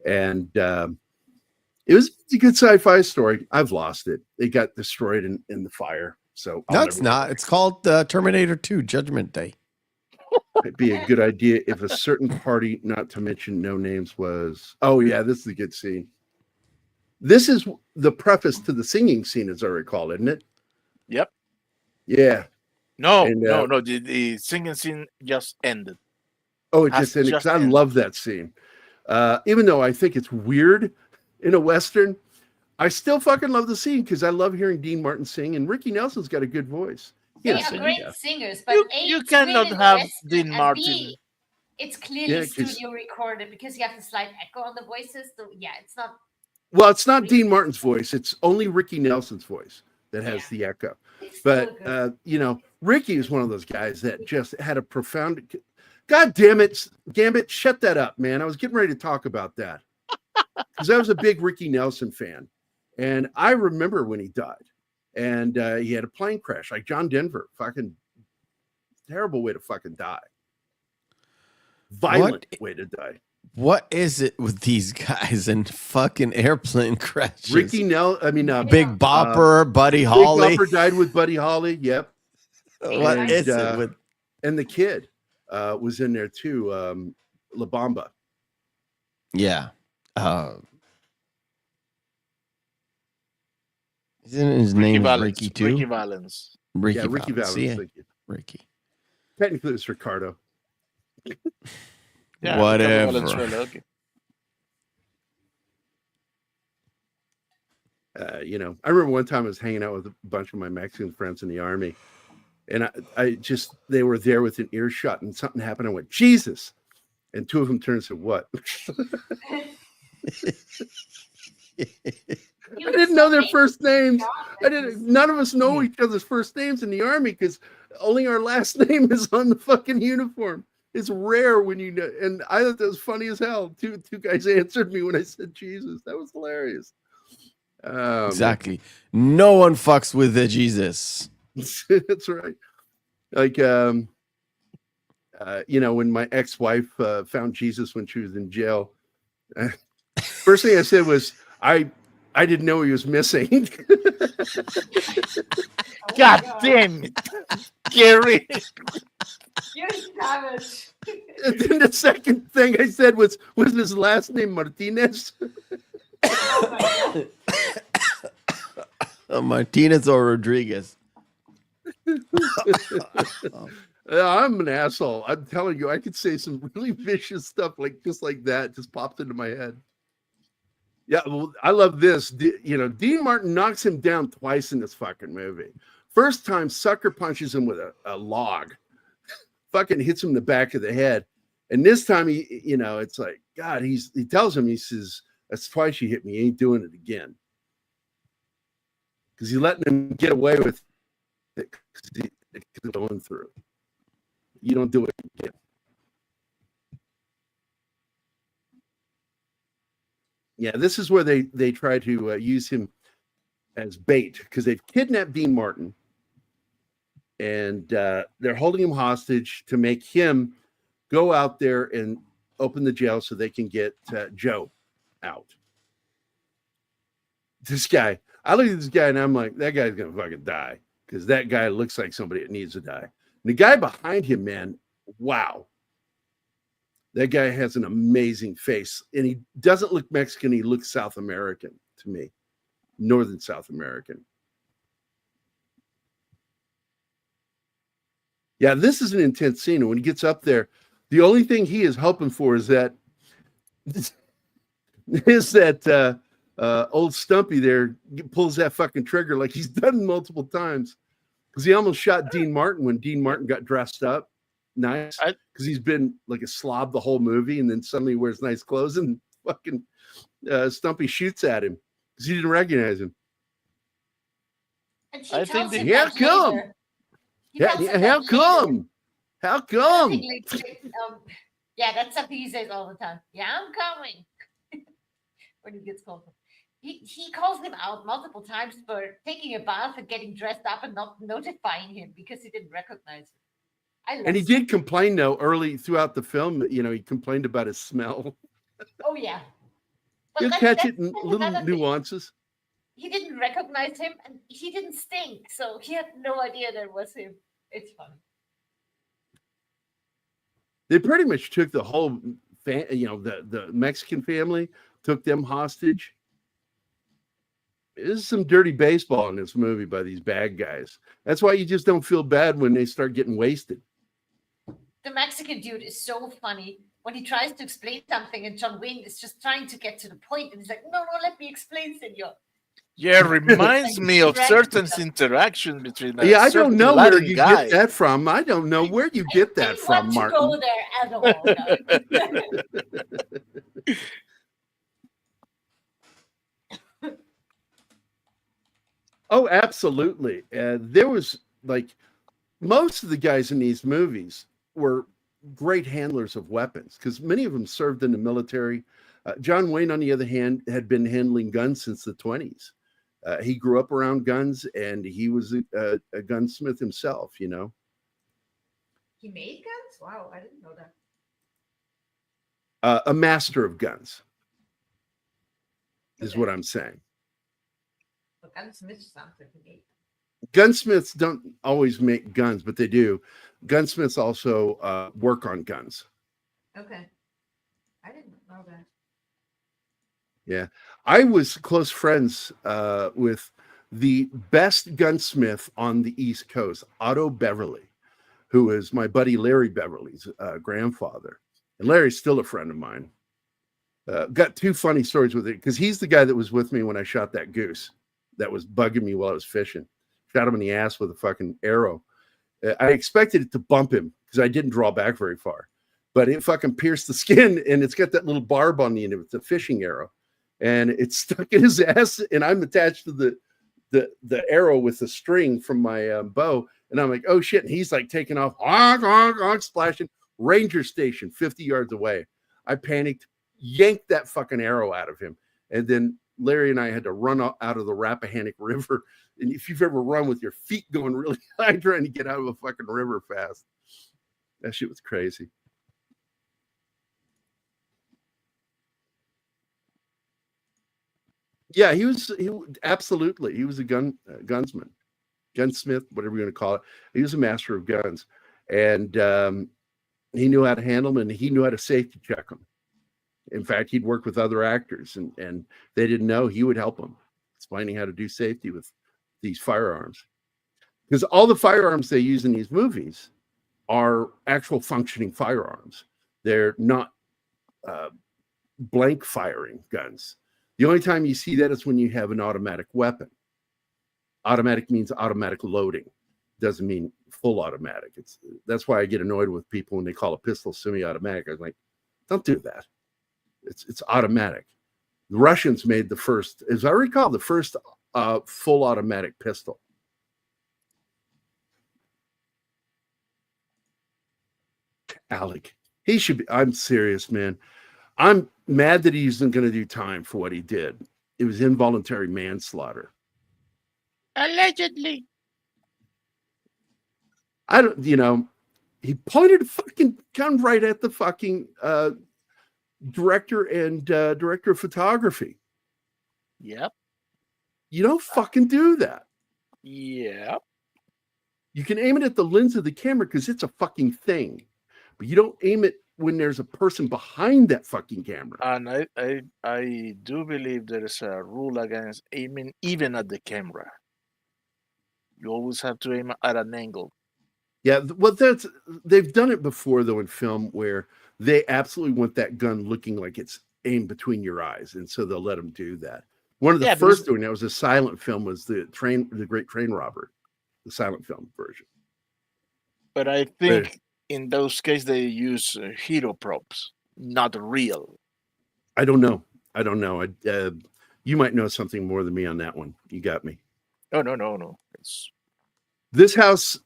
And it was a good sci-fi story. I've lost it. It got destroyed in the fire. So No, it's not. It's called Terminator 2 Judgment Day. It'd be a good idea if a certain party, not to mention no names, was. Oh yeah, this is a good scene. This is the preface to the singing scene, as I recall, isn't it? Yep. Yeah. No, And, no. The singing scene just ended. Oh, it Has just ended just because I ended. love that scene. Even though I think it's weird in a Western, I still fucking love the scene because I love hearing Dean Martin sing, and Ricky Nelson's got a good voice. They Yes, are and great yeah. singers, but You it's cannot written in have Western, Dean and Martin. B, it's clearly Yeah, 'cause- studio recorded because you have a slight echo on the voices. So yeah, it's not. Well, it's not Dean Martin's voice; it's only Ricky Nelson's voice that has the echo. It's still But good. Ricky is one of those guys that just had a profound. God damn it, Gambit! Shut that up, man! I was getting ready to talk about that because I was a big Ricky Nelson fan, and I remember when he died, and he had a plane crash like John Denver. Fucking terrible way to fucking die. Violent way to die. What is it with these guys and fucking airplane crashes? Big Bopper, Buddy Holly. Big Bopper died with Buddy Holly. Yep. What And, is it with? And the kid was in there too. La Bamba. Yeah. Isn't his name Ricky too? Ricky Valens. Ricky Yeah, Ricky Valens. Valens. Yeah. Thank you. Ricky. Technically, it's Ricardo. Yeah, Whatever. Ricky Valens, okay. I remember one time I was hanging out with a bunch of my Mexican friends in the Army, and they were there with an earshot, and something happened. I went, Jesus. And two of them turned and said, what? I didn't know their first names. None of us know each other's first names in the Army because only our last name is on the fucking uniform. It's rare when you know. And I thought that was funny as hell. Two guys answered me when I said Jesus. That was hilarious. Exactly. No one fucks with the Jesus. That's right. Like, when my ex-wife found Jesus when she was in jail, first thing I said was, I didn't know he was missing. God damn it, Gary. You're savage. And then the second thing I said was his last name Martinez? Martinez or Rodriguez? I'm an asshole. I'm telling you, I could say some really vicious stuff just like that. Just popped into my head. Yeah, well, I love this. Dean Martin knocks him down twice in this fucking movie. First time, sucker punches him with a log. Fucking hits him in the back of the head. And this time, it's like, God, he tells him, he says, that's twice you hit me. You ain't doing it again. Because he's letting him get away with it because he's going through. You don't do it again. Yeah, this is where they try to use him as bait because they've kidnapped Dean Martin and they're holding him hostage to make him go out there and open the jail so they can get Joe out. This guy, I look at this guy and I'm like, that guy's gonna fucking die because that guy looks like somebody that needs to die. And the guy behind him, man, wow. That guy has an amazing face, and he doesn't look Mexican. He looks South American to me, Northern South American. Yeah, this is an intense scene. And when he gets up there, the only thing he is hoping for is that old Stumpy there pulls that fucking trigger like he's done multiple times because he almost shot Dean Martin when Dean Martin got dressed up nice because he's been like a slob the whole movie, and then suddenly wears nice clothes and fucking Stumpy shoots at him because he didn't recognize him. And I think how come? How come? How come? Yeah, that's something he says all the time. Yeah, I'm coming. When he gets called. He calls him out multiple times for taking a bath and getting dressed up and not notifying him because he didn't recognize him. And he did complain though early throughout the film. You know, he complained about his smell. Oh yeah, You'll catch it in little nuances. He didn't recognize him, and he didn't stink, so he had no idea that it was him. It's funny. They pretty much took the whole, the Mexican family, took them hostage. There's some dirty baseball in this movie by these bad guys. That's why you just don't feel bad when they start getting wasted. The Mexican dude is so funny when he tries to explain something, and John Wayne is just trying to get to the point, and he's like, no, let me explain, senor. Yeah, reminds me of certain interactions between I don't know where you get that from. I don't know where you get that from, Martin. Go there at all. Oh, absolutely. There was like most of the guys in these movies were great handlers of weapons because many of them served in the military. John Wayne, on the other hand, had been handling guns since the 20s. He grew up around guns, and he was a gunsmith himself, you know. He made guns? Wow, I didn't know that. A master of guns is what I'm saying. But gunsmiths sounds like he made. Gunsmiths don't always make guns, but they do. Gunsmiths also work on guns. Okay. I didn't know that. Yeah. I was close friends with the best gunsmith on the East Coast, Otto Beverly, who is my buddy Larry Beverly's grandfather. And Larry's still a friend of mine. Got two funny stories with it because he's the guy that was with me when I shot that goose that was bugging me while I was fishing. Shot him in the ass with a fucking arrow. I expected it to bump him because I didn't draw back very far, but it fucking pierced the skin, and it's got that little barb on the end of it. It's a fishing arrow, and it's stuck in his ass, and I'm attached to the arrow with the string from my bow, and I'm like, oh shit, and he's like taking off, honk, honk, honk, splashing. Ranger station 50 yards away. I panicked, yanked that fucking arrow out of him, and then Larry and I had to run out of the Rappahannock River. And if you've ever run with your feet going really high trying to get out of a fucking river fast, that shit was crazy. Yeah, he was absolutely. He was a gunsmith, whatever you're going to call it. He was a master of guns, and he knew how to handle them, and he knew how to safety check them. In fact, he'd work with other actors, and they didn't know. He would help them, explaining how to do safety with these firearms. Because all the firearms they use in these movies are actual functioning firearms. They're not blank firing guns. The only time you see that is when you have an automatic weapon. Automatic means automatic loading. Doesn't mean full automatic. That's why I get annoyed with people when they call a pistol semi-automatic. I was like, don't do that. It's automatic. The Russians made the first, as I recall, the first full automatic pistol. Alec, he should be. I'm serious, man. I'm mad that he isn't going to do time for what he did. It was involuntary manslaughter. Allegedly. I don't, he pointed a fucking gun right at the fucking director of photography. Yep. You don't fucking do that. Yep. You can aim it at the lens of the camera because it's a fucking thing, but you don't aim it when there's a person behind that fucking camera. And I do believe there is a rule against aiming even at the camera. You always have to aim at an angle. Yeah, well, they've done it before though in film where they absolutely want that gun looking like it's aimed between your eyes, and so they'll let them do that. One of the first doing that was a silent film, was the Great Train Robber, the silent film version. But I think in those cases they use hero props, not real. I don't know. You might know something more than me on that one. You got me. Oh no. This house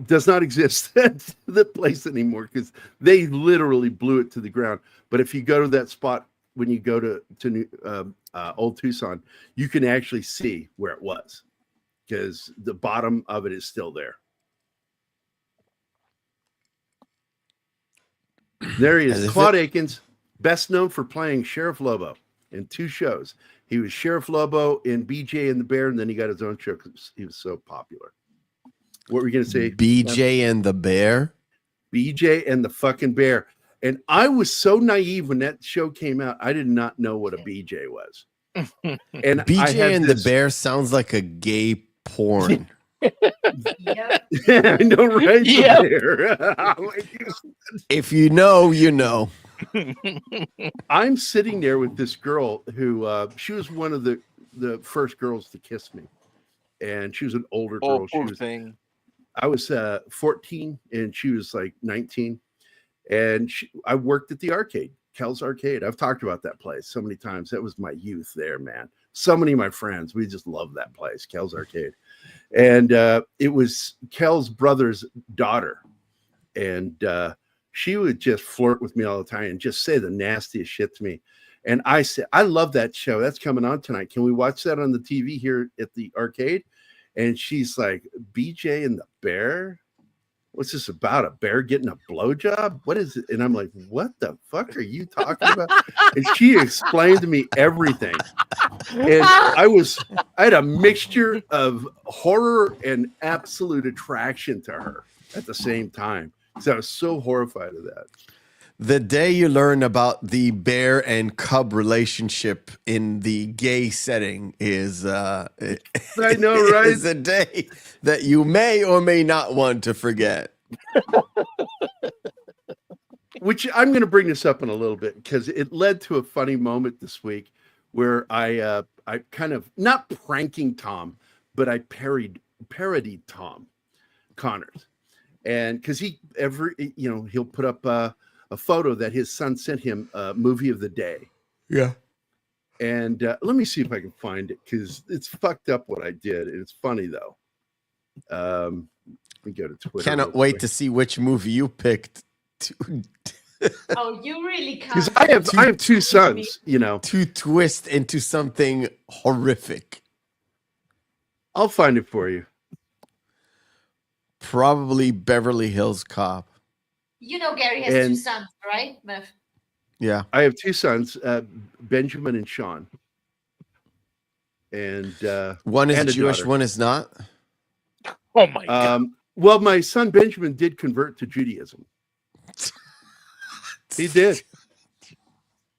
does not exist at the place anymore because they literally blew it to the ground. But if you go to that spot when you go to Old Tucson, you can actually see where it was because the bottom of it is still there. There he is, Claude Akins, best known for playing Sheriff Lobo in 2 shows. He was Sheriff Lobo in BJ and the Bear, and then he got his own show because he was so popular. What were you going to say? BJ and the Bear? BJ and the fucking Bear. And I was so naive when that show came out. I did not know what a BJ was. And BJ and the Bear sounds like a gay porn. Yep. I know, right? Yeah. If you know, you know. I'm sitting there with this girl who she was one of the first girls to kiss me, and she was an older girl. Poor thing. I was 14 and she was like 19, and I worked at the arcade, Kel's Arcade. I've talked about that place so many times. That was my youth there, man. So many of my friends, we just loved that place, Kel's Arcade. And it was Kel's brother's daughter, and she would just flirt with me all the time and just say the nastiest shit to me. And I said, I love that show. That's coming on tonight. Can we watch that on the TV here at the arcade? And she's like, BJ and the Bear? What's this about? A bear getting a blowjob? What is it? And I'm like, what the fuck are you talking about? And she explained to me everything. And I had a mixture of horror and absolute attraction to her at the same time. So I was so horrified of that. The day you learn about the bear and cub relationship in the gay setting is I know, right? Is a day that you may or may not want to forget. Which I'm going to bring this up in a little bit because it led to a funny moment this week where I kind of, not pranking Tom, but I parodied Tom Connors. And because he'll put up a photo that his son sent him, a movie of the day. Yeah. And let me see if I can find it because it's fucked up what I did. And it's funny though. Let me go to Twitter. Cannot wait to see which movie you picked. Oh, you really can't. Because I have 2 sons, to twist into something horrific. I'll find it for you. Probably Beverly Hills Cop. Gary has 2 sons, right, Murph? Yeah. I have 2 sons, Benjamin and Sean. And one is and Jewish, daughter. one is not. Oh my God. Well, my son Benjamin did convert to Judaism. He did.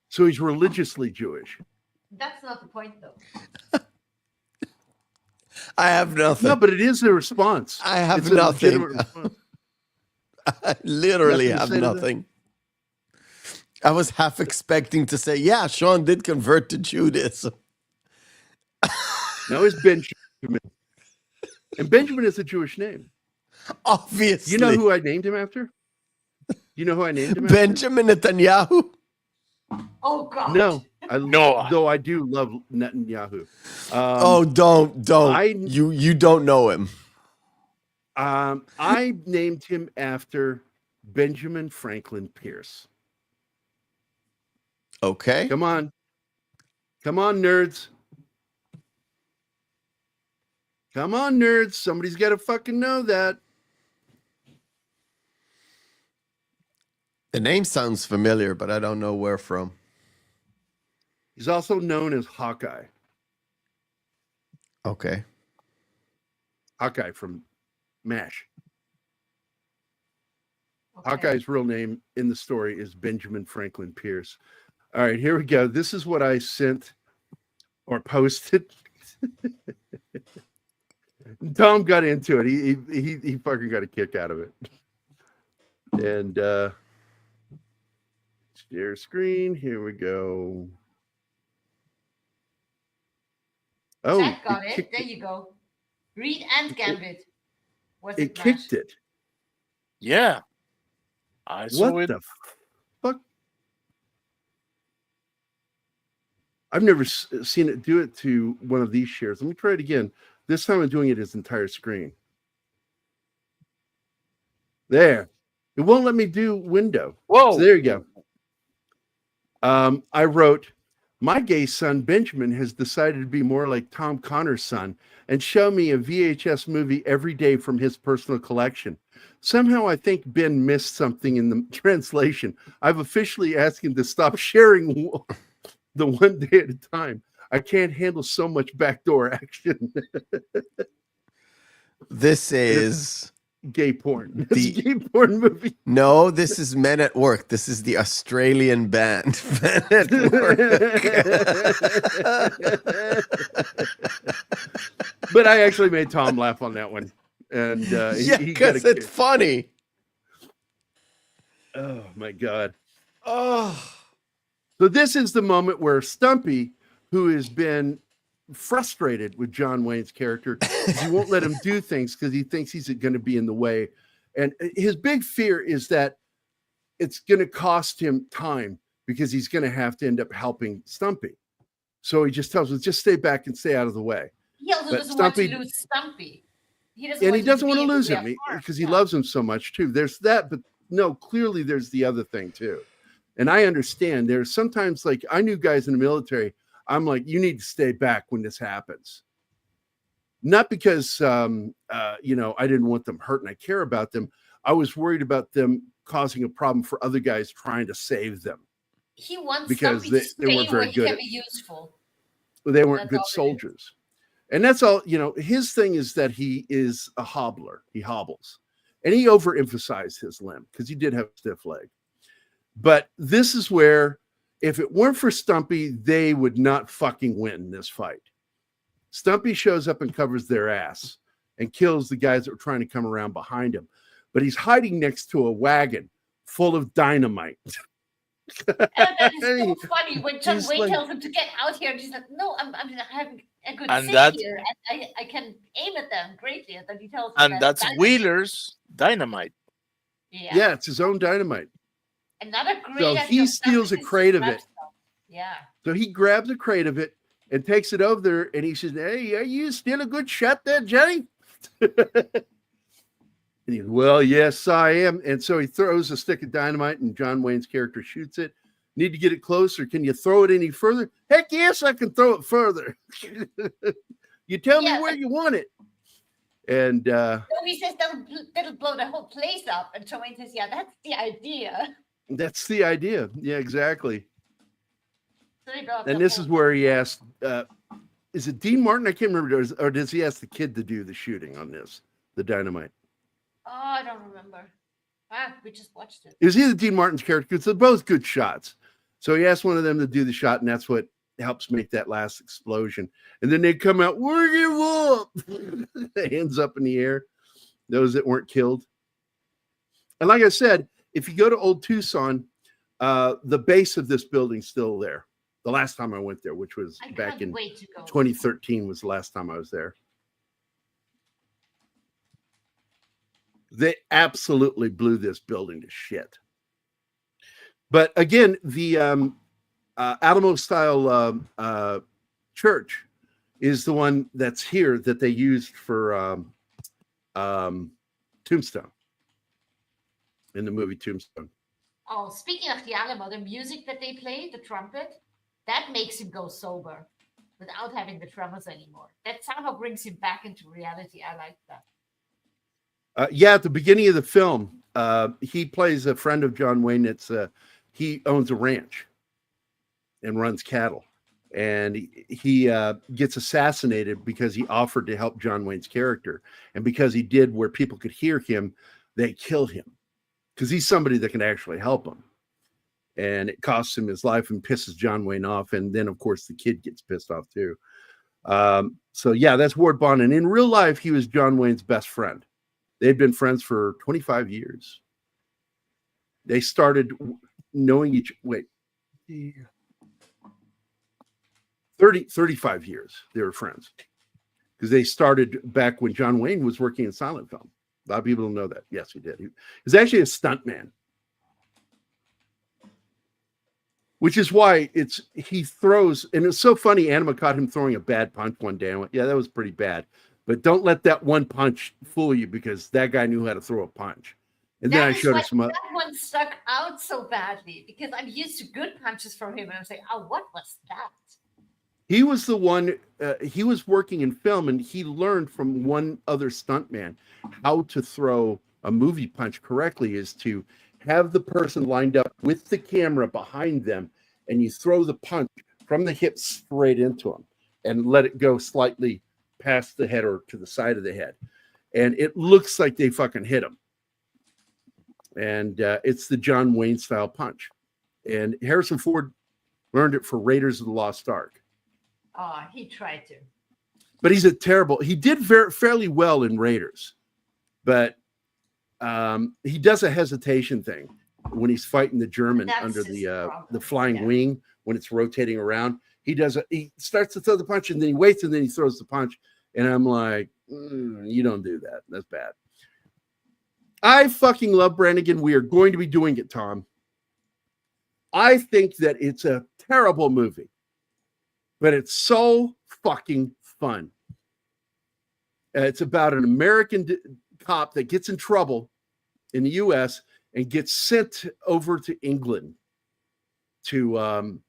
So he's religiously Jewish. That's not the point, though. I have nothing. No, but it is a response. I have It's a nothing. legitimate response. I literally Nothing to have say to that? nothing. I was half expecting to say, yeah, Sean did convert to Judaism. No, it's Benjamin. And Benjamin is a Jewish name. Obviously. You know who I named him after? You know who I named him after? Benjamin Netanyahu? Oh, God. No. Noah. Though I do love Netanyahu. Don't. You don't know him. I named him after Benjamin Franklin Pierce. Okay. Come on. Come on, nerds. Come on, nerds. Somebody's got to fucking know that. The name sounds familiar, but I don't know where from. He's also known as Hawkeye. Okay. Hawkeye from MASH. Okay. Hawkeye's real name in the story is Benjamin Franklin Pierce. All right, here we go. This is what I sent or posted. Tom got into it. He fucking got a kick out of it. And share screen. Here we go. Oh, Zach got it. There you go. Reed and Gambit. Was it Matt? kicked it. Yeah. I saw What it. the fuck? I've never seen it do it to one of these shares. Let me try it again. This time I'm doing it as entire screen. There. It won't let me do window. Whoa. So there you go. I wrote, my gay son Benjamin has decided to be more like Tom Connor's son and show me a VHS movie every day from his personal collection. Somehow I think Ben missed something in the translation. I've officially asked him to stop sharing the one day at a time. I can't handle so much backdoor action. This is gay porn. It's a gay porn movie. No, this is Men at Work. This is the Australian band Men at Work. But I actually made Tom laugh on that one. And yeah, because it's funny. Oh my God. Oh. So this is the moment where Stumpy, who has been frustrated with John Wayne's character, he won't let him do things because he thinks he's going to be in the way. And his big fear is that it's going to cost him time because he's going to have to end up helping Stumpy. So he just tells him, just stay back and stay out of the way. He also But doesn't Stumpy, want to lose Stumpy. He doesn't and want he doesn't want to be lose their him part. because he loves him so much too. There's that, but no, clearly there's the other thing too. And I understand there's sometimes, like, I knew guys in the military, I'm like, you need to stay back when this happens. Not because, I didn't want them hurt and I care about them. I was worried about them causing a problem for other guys trying to save them. He wants because Stumpy to they weren't stay very where he good can at- be useful. They weren't That's good all it is. soldiers. And that's all, his thing is that he is a hobbler. He hobbles. And he overemphasized his limb because he did have a stiff leg. But this is where, if it weren't for Stumpy, they would not fucking win this fight. Stumpy shows up and covers their ass and kills the guys that were trying to come around behind him. But he's hiding next to a wagon full of dynamite. And that is so funny when John He's Wayne like- tells him to get out here. And he's like, no, I'm having a good And sit that- here. And I can aim at them greatly. And then he tells him And that that's dynamite- Wheeler's dynamite. Yeah. It's his own dynamite. Another great So idea he of steals Stumpy a crate of grab it. stuff. Yeah. So he grabs a crate of it and takes it over there, and he says, "Hey, are you still a good shot there, Johnny?" And he goes, "Well, yes, I am." And so he throws a stick of dynamite, and John Wayne's character shoots it. Need to get it closer. Can you throw it any further? Heck yes, I can throw it further. You tell me Yeah, where but- you want it. And So he says that'll blow the whole place up. And John Wayne says, yeah, that's the idea. that's the idea. Yeah, exactly. So they go up And the this whole- is where he asked, is it Dean Martin? I can't remember. Or does he ask the kid to do the shooting on this, the dynamite? Oh, I don't remember. We just watched it. It was either Dean Martin's character, because they're both good shots. So he asked one of them to do the shot, and that's what helps make that last explosion. And then they come out, "We're give up!" Hands up in the air. Those that weren't killed. And like I said, if you go to Old Tucson, the base of this building's still there. The last time I went there, which was I back can't in wait to go. 2013 was the last time I was there. They absolutely blew this building to shit. But again, the Alamo style church is the one that's here that they used for Tombstone in the movie Tombstone. Oh, speaking of the Alamo, the music that they play, the trumpet, that makes him go sober without having the tremors anymore. That somehow brings him back into reality. I like that. Yeah, at the beginning of the film, he plays a friend of John Wayne. He owns a ranch and runs cattle, and he gets assassinated because he offered to help John Wayne's character, and because he did where people could hear him, they kill him because he's somebody that can actually help him, and it costs him his life and pisses John Wayne off, and then of course the kid gets pissed off too. So yeah, that's Ward Bond, and in real life, he was John Wayne's best friend. They'd been friends for 25 years. They started knowing 35 years they were friends, because they started back when John Wayne was working in silent film. A lot of people don't know that. Yes, he did. He was actually a stuntman, which is why he throws, and it's so funny. Anima caught him throwing a bad punch one day. I went, yeah, that was pretty bad. But don't let that one punch fool you, because that guy knew how to throw a punch. And then I showed her some. That one stuck out so badly because I'm used to good punches from him, and I'm saying, "Oh, what was that?" He was the one. He was working in film, and he learned from one other stuntman how to throw a movie punch correctly. Is to have the person lined up with the camera behind them, and you throw the punch from the hip straight into him, and let it go slightly past the head or to the side of the head, and it looks like they fucking hit him. And it's the John Wayne style punch. And Harrison Ford learned it for Raiders of the Lost Ark. Oh, he tried to. But he did fairly well in Raiders. But he does a hesitation thing when he's fighting the German under the flying wing, when it's rotating around. He starts to throw the punch, and then he waits, and then he throws the punch. And I'm like, you don't do that. That's bad. I fucking love Brannigan. We are going to be doing it, Tom. I think that it's a terrible movie, but it's so fucking fun. It's about an American cop that gets in trouble in the U.S. and gets sent over to England to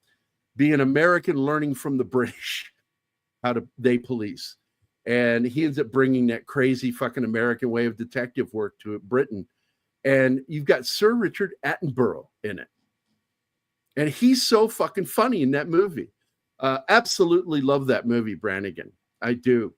be an American learning from the British how they police. And he ends up bringing that crazy fucking American way of detective work to Britain. And you've got Sir Richard Attenborough in it. And he's so fucking funny in that movie. Absolutely love that movie, Brannigan. I do.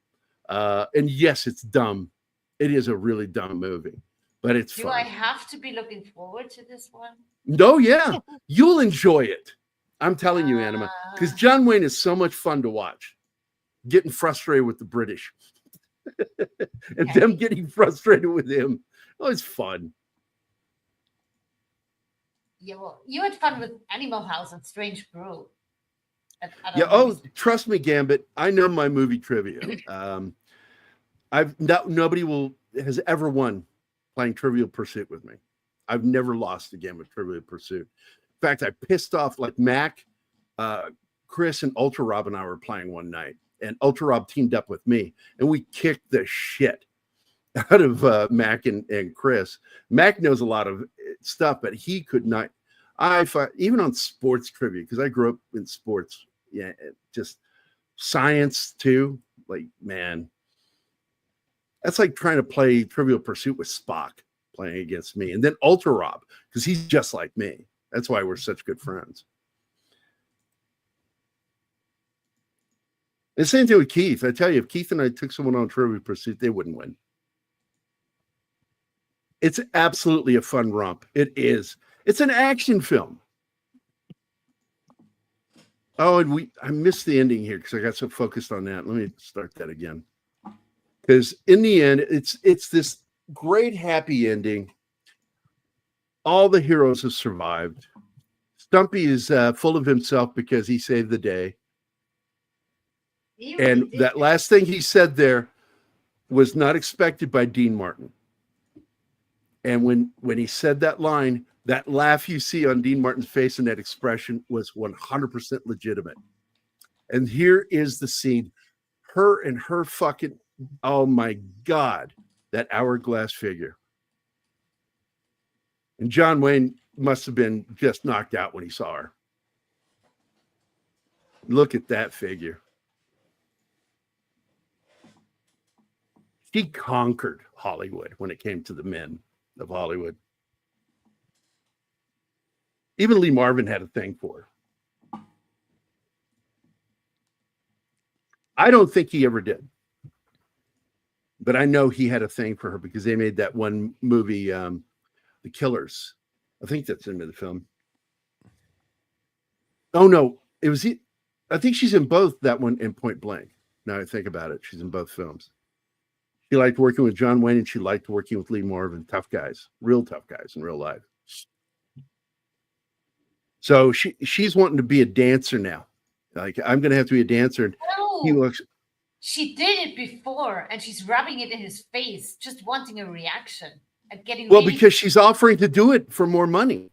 And yes, it's dumb. It is a really dumb movie, but it's fun. Do I have to be looking forward to this one? No, yeah. You'll enjoy it. I'm telling you, Anima, because John Wayne is so much fun to watch. Getting frustrated with the British and them getting frustrated with him. Oh, it's fun. Yeah, well, you had fun with Animal House and Strange Brew. Trust me, Gambit. I know my movie trivia. Nobody has ever won playing Trivial Pursuit with me. I've never lost a game with Trivial Pursuit. In fact, I pissed off like Mac, Chris, and Ultra Rob and I were playing one night. And Ultra Rob teamed up with me, and we kicked the shit out of Mac and Chris. Mac knows a lot of stuff, but he could not. Even on sports trivia, because I grew up in sports, just science too. Like, man, that's like trying to play Trivial Pursuit with Spock playing against me, and then Ultra Rob, because he's just like me. That's why we're such good friends. The same thing with Keith. I tell you, if Keith and I took someone on Trivial Pursuit, they wouldn't win. It's absolutely a fun romp. It is. It's an action film. Oh, and I missed the ending here because I got so focused on that. Let me start that again. Because in the end, it's this great happy ending. All the heroes have survived. Stumpy is full of himself because he saved the day. And that last thing he said there was not expected by Dean Martin. And when he said that line, that laugh you see on Dean Martin's face and that expression was 100% legitimate. And here is the scene. Her and her fucking, oh my God, that hourglass figure. And John Wayne must have been just knocked out when he saw her. Look at that figure. She conquered Hollywood when it came to the men of Hollywood. Even Lee Marvin had a thing for her. I don't think he ever did. But I know he had a thing for her because they made that one movie, The Killers. I think that's the name of the film. Oh, no. It was. I think she's in both that one and Point Blank. Now I think about it. She's in both films. She liked working with John Wayne and she liked working with Lee Marvin. Tough guys. Real tough guys in real life. So she's wanting to be a dancer now. Like, I'm going to have to be a dancer. And he looks. She did it before, and she's rubbing it in his face, just wanting a reaction and getting. Well, because she's offering to do it for more money.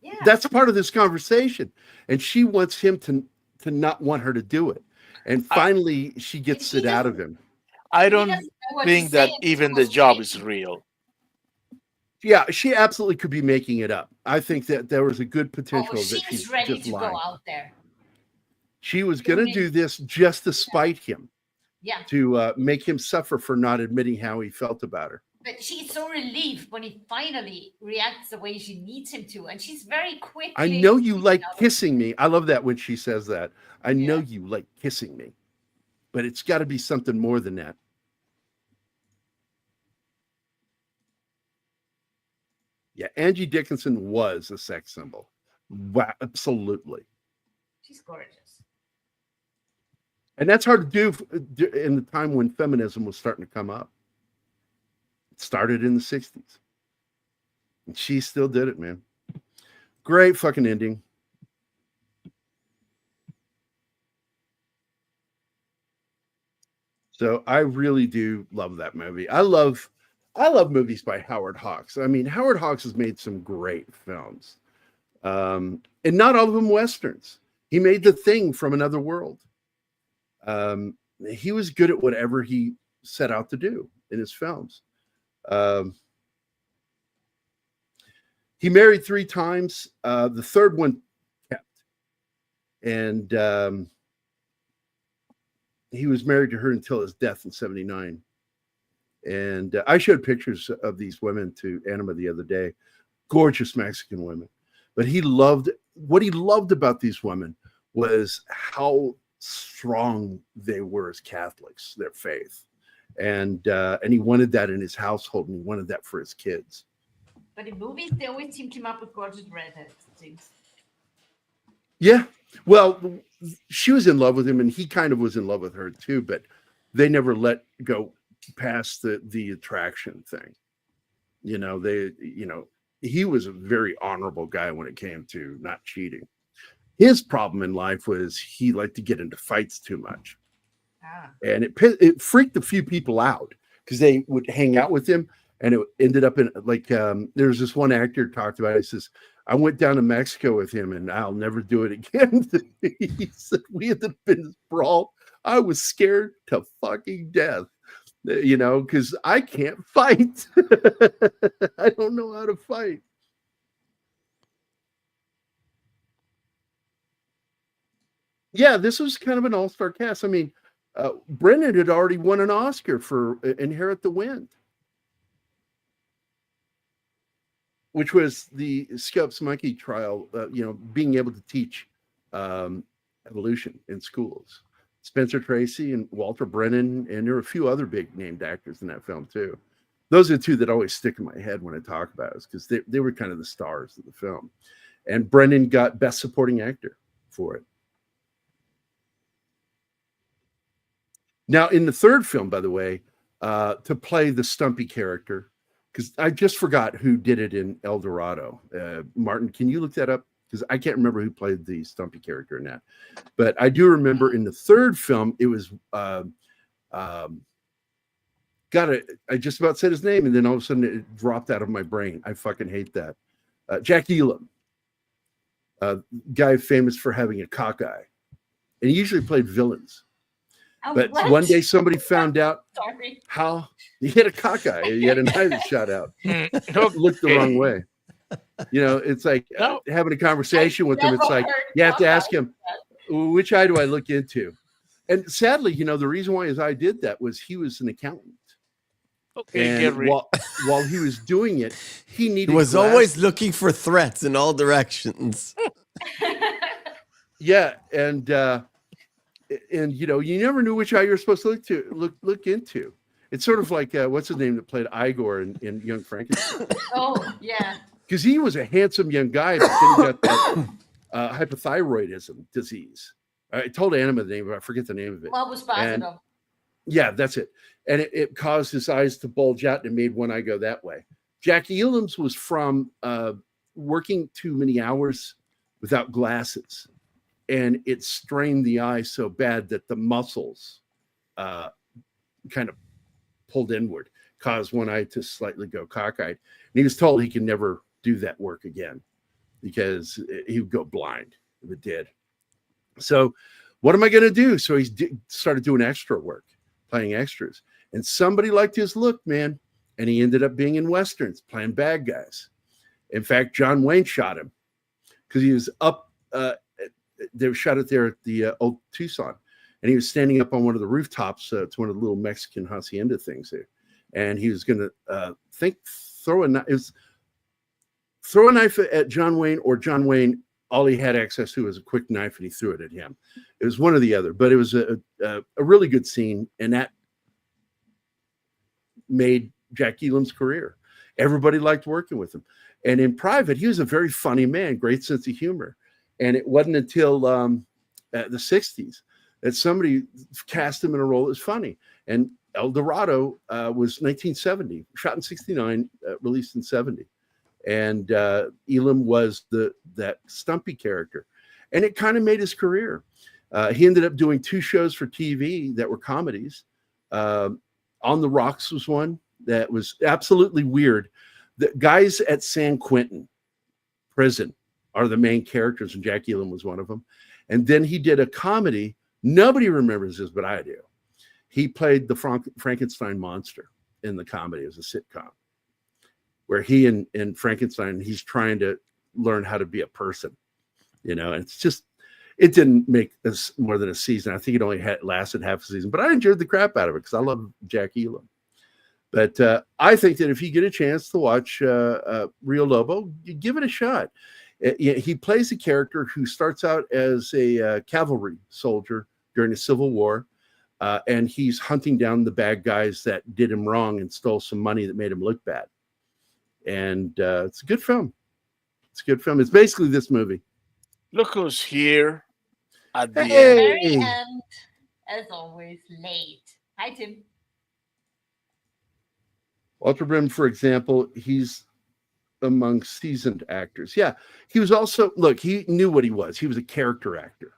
Yeah, that's part of this conversation, and she wants him to not want her to do it. And finally, she gets it out of him. I don't think that even the job is real. Yeah, she absolutely could be making it up. I think that there was a good potential that she's ready just to lying. go out there. She was going to do this just to spite him. Yeah. To make him suffer for not admitting how he felt about her. But she's so relieved when he finally reacts the way she needs him to. And she's very quick. I know you like kissing me. I love that when she says that. I know you like kissing me. But it's got to be something more than that. Yeah, Angie Dickinson was a sex symbol. Wow, absolutely. She's gorgeous. And that's hard to do in the time when feminism was starting to come up. It started in the 60s. And she still did it, man. Great fucking ending. So I really do love that movie. I love movies by Howard Hawks. I mean, Howard Hawks has made some great films. And not all of them Westerns. He made The Thing from Another World. He was good at whatever he set out to do in his films. He married 3 times. The third one kept. And he was married to her until his death in 1979. And I showed pictures of these women to Anima the other day. Gorgeous Mexican women. But what he loved about these women was how strong they were as Catholics, their faith. And he wanted that in his household, and he wanted that for his kids. But in movies, they always teamed him up with gorgeous redheads. Yeah. Well, she was in love with him, and he kind of was in love with her too, but they never let go past the attraction thing. He was a very honorable guy when it came to not cheating. His problem in life was he liked to get into fights too much. And it freaked a few people out because they would hang out with him, and it ended up in there's this one actor talked about it. He says, I went down to Mexico with him and I'll never do it again. He said, we had been this brawl. I was scared to fucking death, because I can't fight. I don't know how to fight. Yeah, this was kind of an all-star cast. I mean, Brennan had already won an Oscar for Inherit the Wind, which was the Scopes Monkey trial, being able to teach evolution in schools. Spencer Tracy and Walter Brennan, and there were a few other big named actors in that film too. Those are the 2 that always stick in my head when I talk about it, because they were kind of the stars of the film. And Brennan got Best Supporting Actor for it. Now, in the third film, by the way, to play the Stumpy character, because I just forgot who did it in El Dorado. Martin, can you look that up? Because I can't remember who played the Stumpy character in that. But I do remember in the third film, it was, I just about said his name, and then all of a sudden it dropped out of my brain. I fucking hate that. Jack Elam, guy famous for having a cock eye. And he usually played villains. But one day somebody found out how he had a cock eye. He had an eye that shot out. Looked the wrong way. It's like No. having a conversation with him. It's never like heard you have to ask Popeye him, which eye do I look into? And sadly, the reason why his eye did that was he was an accountant. Okay, And Gary. while he was doing it, he needed He was glasses. always looking for threats in all directions. Yeah, and you never knew which eye you were supposed to look into. It's sort of like what's his name that played Igor in Young Frankenstein? Oh, yeah. Because he was a handsome young guy, but then he got that hypothyroidism disease. I told Anima the name, but I forget the name of it. What was positive? Yeah, that's it. And it caused his eyes to bulge out, and it made one eye go that way. Jack Elam's was from working too many hours without glasses, and it strained the eye so bad that the muscles kind of pulled inward, caused one eye to slightly go cockeyed. And he was told he could never do that work again because he would go blind if it did. So what am I going to do? So he started doing extra work, playing extras. And somebody liked his look, man. And he ended up being in Westerns, playing bad guys. In fact, John Wayne shot him because he was up. They shot it there at the old Tucson. And he was standing up on one of the rooftops. It's one of the little Mexican hacienda things there. And he was going to throw a knife at John Wayne, or John Wayne, all he had access to was a quick knife and he threw it at him. It was one or the other, but it was a really good scene. And that made Jack Elam's career. Everybody liked working with him. And in private, he was a very funny man, great sense of humor. And it wasn't until the 60s that somebody cast him in a role that was funny. And El Dorado was 1970, shot in 69, released in 70. And Elam was that stumpy character. And it kind of made his career. He ended up doing 2 shows for TV that were comedies. On the Rocks was one that was absolutely weird. The guys at San Quentin prison are the main characters, and Jack Elam was one of them. And then he did a comedy. Nobody remembers this, but I do. He played the Frankenstein monster in the comedy as a sitcom, where he and Frankenstein, he's trying to learn how to be a person, and it's just, it didn't make us more than a season. I think it only lasted half a season, but I enjoyed the crap out of it because I love Jack Elam. But I think that if you get a chance to watch Rio Lobo, you give it a shot. He plays a character who starts out as a cavalry soldier during the Civil War, and he's hunting down the bad guys that did him wrong and stole some money that made him look bad. And it's a good film. It's a good film. It's basically this movie. Look who's here at the Very end. end, as always, late. Hi, Tim. Walter Brim, for example, he's among seasoned actors. Yeah, he was also, look, he knew what he was. He was a character actor.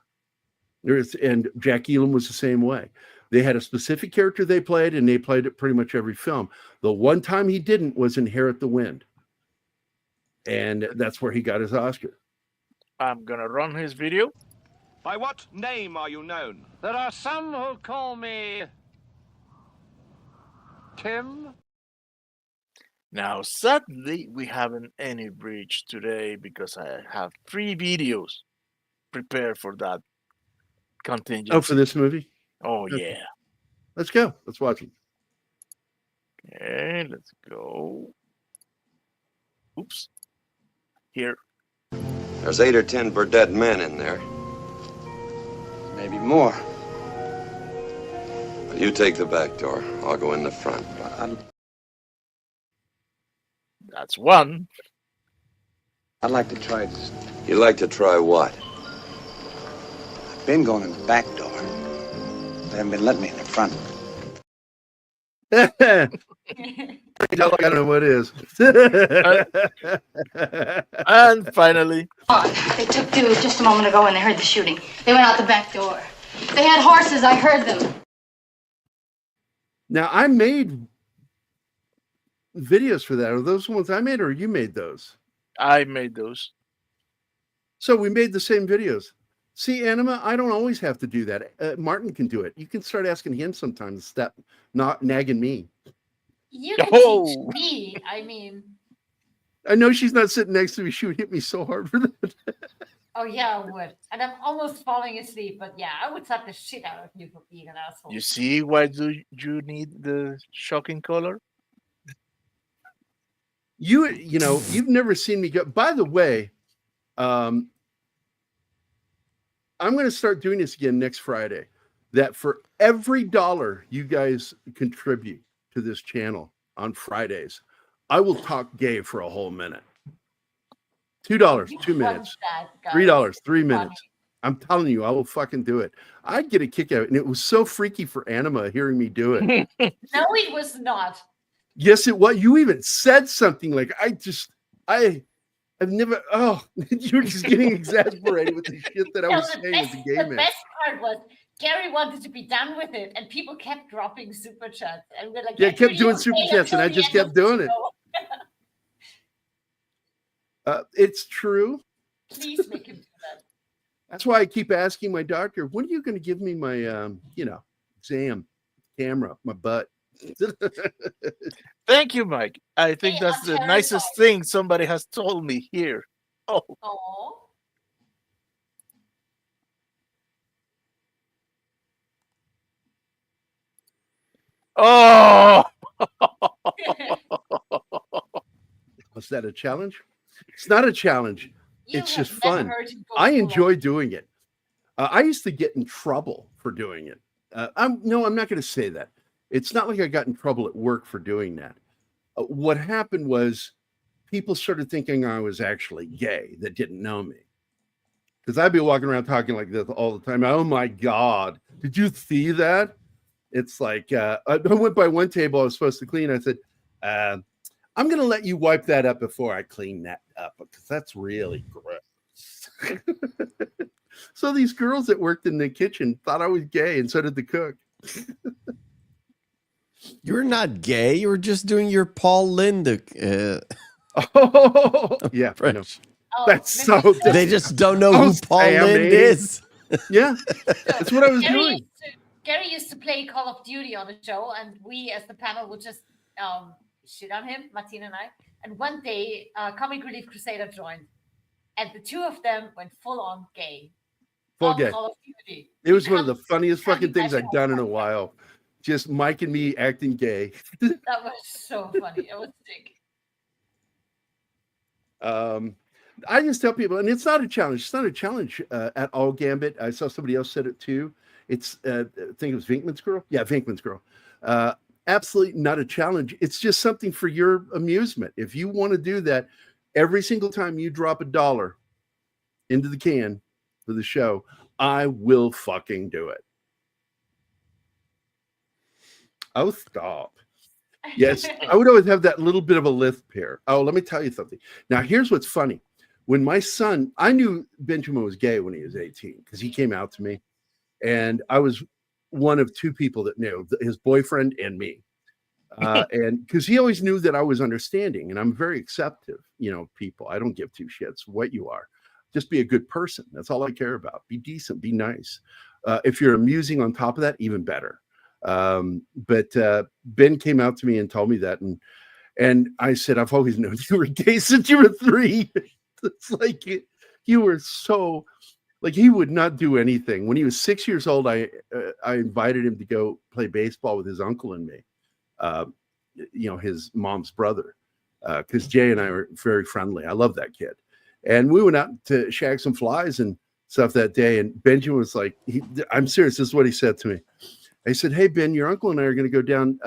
And Jack Elam was the same way. They had a specific character they played, and they played it pretty much every film. The one time he didn't was Inherit the Wind. And that's where he got his Oscar. I'm going to run his video. By what name are you known? There are some who call me Tim. Now, sadly, we haven't any bridge today because I have 3 videos prepared for that contingency. Oh, for this movie? Oh, Okay. yeah. Let's go. Let's watch it. Okay, let's go. Oops. Here. There's 8 or 10 Burdett men in there. Maybe more. You take the back door. I'll go in the front. That's one. I'd like to try this. You like to try what? I've been going in the back door. They haven't been letting me in the front. I don't know what it is. And finally, They took Dude just a moment ago when they heard the shooting. They went out the back door. They had horses. I heard them. Now, I made videos for that. Are those ones I made, or you made those? I made those. So we made the same videos. See, Anima, I don't always have to do that. Martin can do it. You can start asking him sometimes. Stop not nagging me. You can Oh. teach me. I mean, I know she's not sitting next to me. She would hit me so hard for that. Oh yeah, I would. And I'm almost falling asleep, but yeah, I would slap the shit out of you for being an asshole. You see why do you need the shocking color? You know, you've never seen me go. By the way, I'm going to start doing this again next Friday. That for every $1 you guys contribute to this channel on Fridays, I will talk gay for a whole minute. $2, 2 minutes. $3, 3 minutes. I'm telling you, I will fucking do it. I'd get a kick out of it. And it was so freaky for Anima hearing me do it. No, it was not. Yes, it was. You even said something like, I've never, you're just getting exasperated with the shit that I was saying as a gay man. The best part was Gary wanted to be done with it, and people kept dropping super chats. And we're like, yeah, kept doing super chats, and I just kept doing it. It's true. Please make him do that. That's why I keep asking my doctor, when are you going to give me my, exam camera, my butt? Thank you, Mike. I think that's the nicest thing somebody has told me here. Oh. Aww. Oh. Was that a challenge? It's not a challenge. It's just fun. I enjoy doing it. I used to get in trouble for doing it. I'm not going to say that. It's not like I got in trouble at work for doing that. What happened was people started thinking I was actually gay that didn't know me. Because I'd be walking around talking like this all the time. Oh my God. Did you see that? It's like, I went by one table I was supposed to clean. I said, I'm going to let you wipe that up before I clean that up because that's really gross. So these girls that worked in the kitchen thought I was gay, and so did the cook. You're not gay. You were just doing your Paul Lynde. Oh, yeah. French. Oh, that's so different. They just don't know who Paul Lynde is. Yeah, that's what I was doing. Gary used to play Call of Duty on the show, and we as the panel would just shit on him, Martina and I. And one day, Comic Relief Crusader joined, and the two of them went full on gay. Full gay. Call of Duty. It was one of the funniest fucking things I've done in a while. Just Mike and me acting gay. That was so funny. It was sick. I just tell people, and it's not a challenge. It's not a challenge at all, Gambit. I saw somebody else said it too. It's, I think it was Vinkman's Girl. Yeah, Vinkman's Girl. Absolutely not a challenge. It's just something for your amusement. If you want to do that, every single time you drop $1 into the can for the show, I will fucking do it. Oh, stop. Yes, I would always have that little bit of a lisp here. Oh, let me tell you something. Now, here's what's funny. When my son, I knew Benjamin was gay when he was 18 because he came out to me. And I was one of two people that knew, his boyfriend and me. And because he always knew that I was understanding, and I'm very accepting, people. I don't give two shits what you are. Just be a good person. That's all I care about. Be decent, be nice. If you're amusing on top of that, even better. But Ben came out to me and told me that. And I said, I've always known you were gay since you were 3. It's like you were so, like, he would not do anything. When he was 6 years old, I invited him to go play baseball with his uncle and me, his mom's brother, because Jay and I were very friendly. I love that kid. And we went out to shag some flies and stuff that day. And Benjamin was like, I'm serious. This is what he said to me. I said, hey, Ben, your uncle and I are going to go down,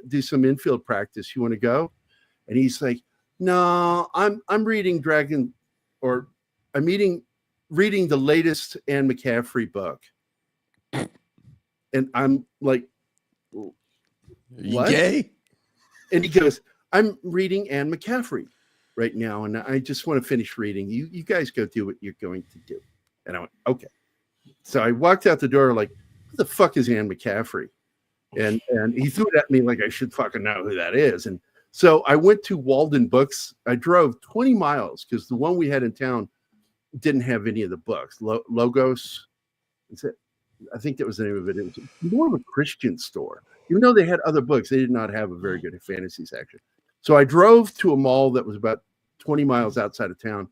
do some infield practice. You want to go? And he's like, no, I'm reading reading the latest Anne McCaffrey book. And I'm like, what? You gay? And he goes, I'm reading Anne McCaffrey right now, and I just want to finish reading. You guys go do what you're going to do. And I went, okay. So I walked out the door like, who the fuck is Anne McCaffrey? And he threw it at me like I should fucking know who that is. And so I went to Walden Books. I drove 20 miles because the one we had in town didn't have any of the books. Logos. I think that was the name of it. It was more of a Christian store. Even though they had other books, they did not have a very good fantasy section. So I drove to a mall that was about 20 miles outside of town.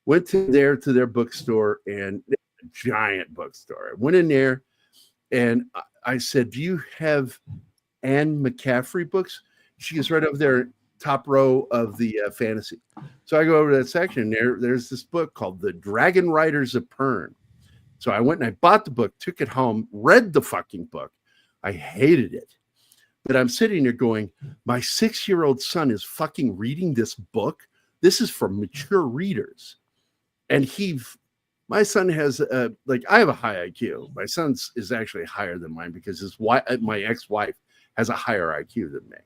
Went to their bookstore, and a giant bookstore. I went in there and I said, "Do you have Anne McCaffrey books?" She goes, "Right over there, top row of the fantasy." So I go over to that section, and there's this book called The Dragon Riders of Pern. So I went and I bought the book, took it home, read the fucking book. I hated it. But I'm sitting there going, my 6-year-old son is fucking reading this book. This is for mature readers. And my son has I have a high IQ. My son's is actually higher than mine because my ex-wife has a higher IQ than me.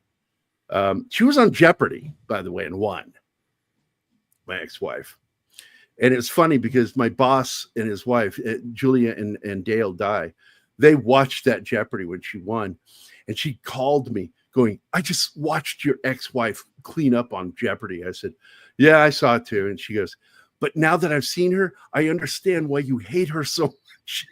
She was on Jeopardy, by the way, and won. My ex-wife. And it's funny because my boss and his wife, Julia and Dale Dye, they watched that Jeopardy when she won. And she called me going, "I just watched your ex-wife clean up on Jeopardy." I said, "Yeah, I saw it too." And she goes, "But now that I've seen her, I understand why you hate her so much."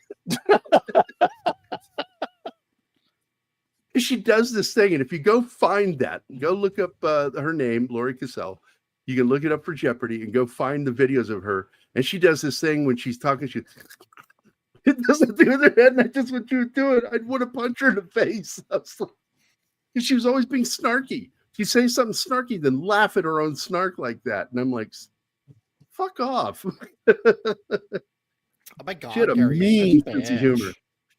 She does this thing. And if you go find that, go look up her name, Lori Cassell. You can look it up for Jeopardy and go find the videos of her. And she does this thing when she's talking. It doesn't do with her head. And I just want you to do it. I'd want to punch her in the face. She was always being snarky. She'd say something snarky, then laugh at her own snark like that. And I'm like, fuck off. Oh my God. She had a mean sense of humor.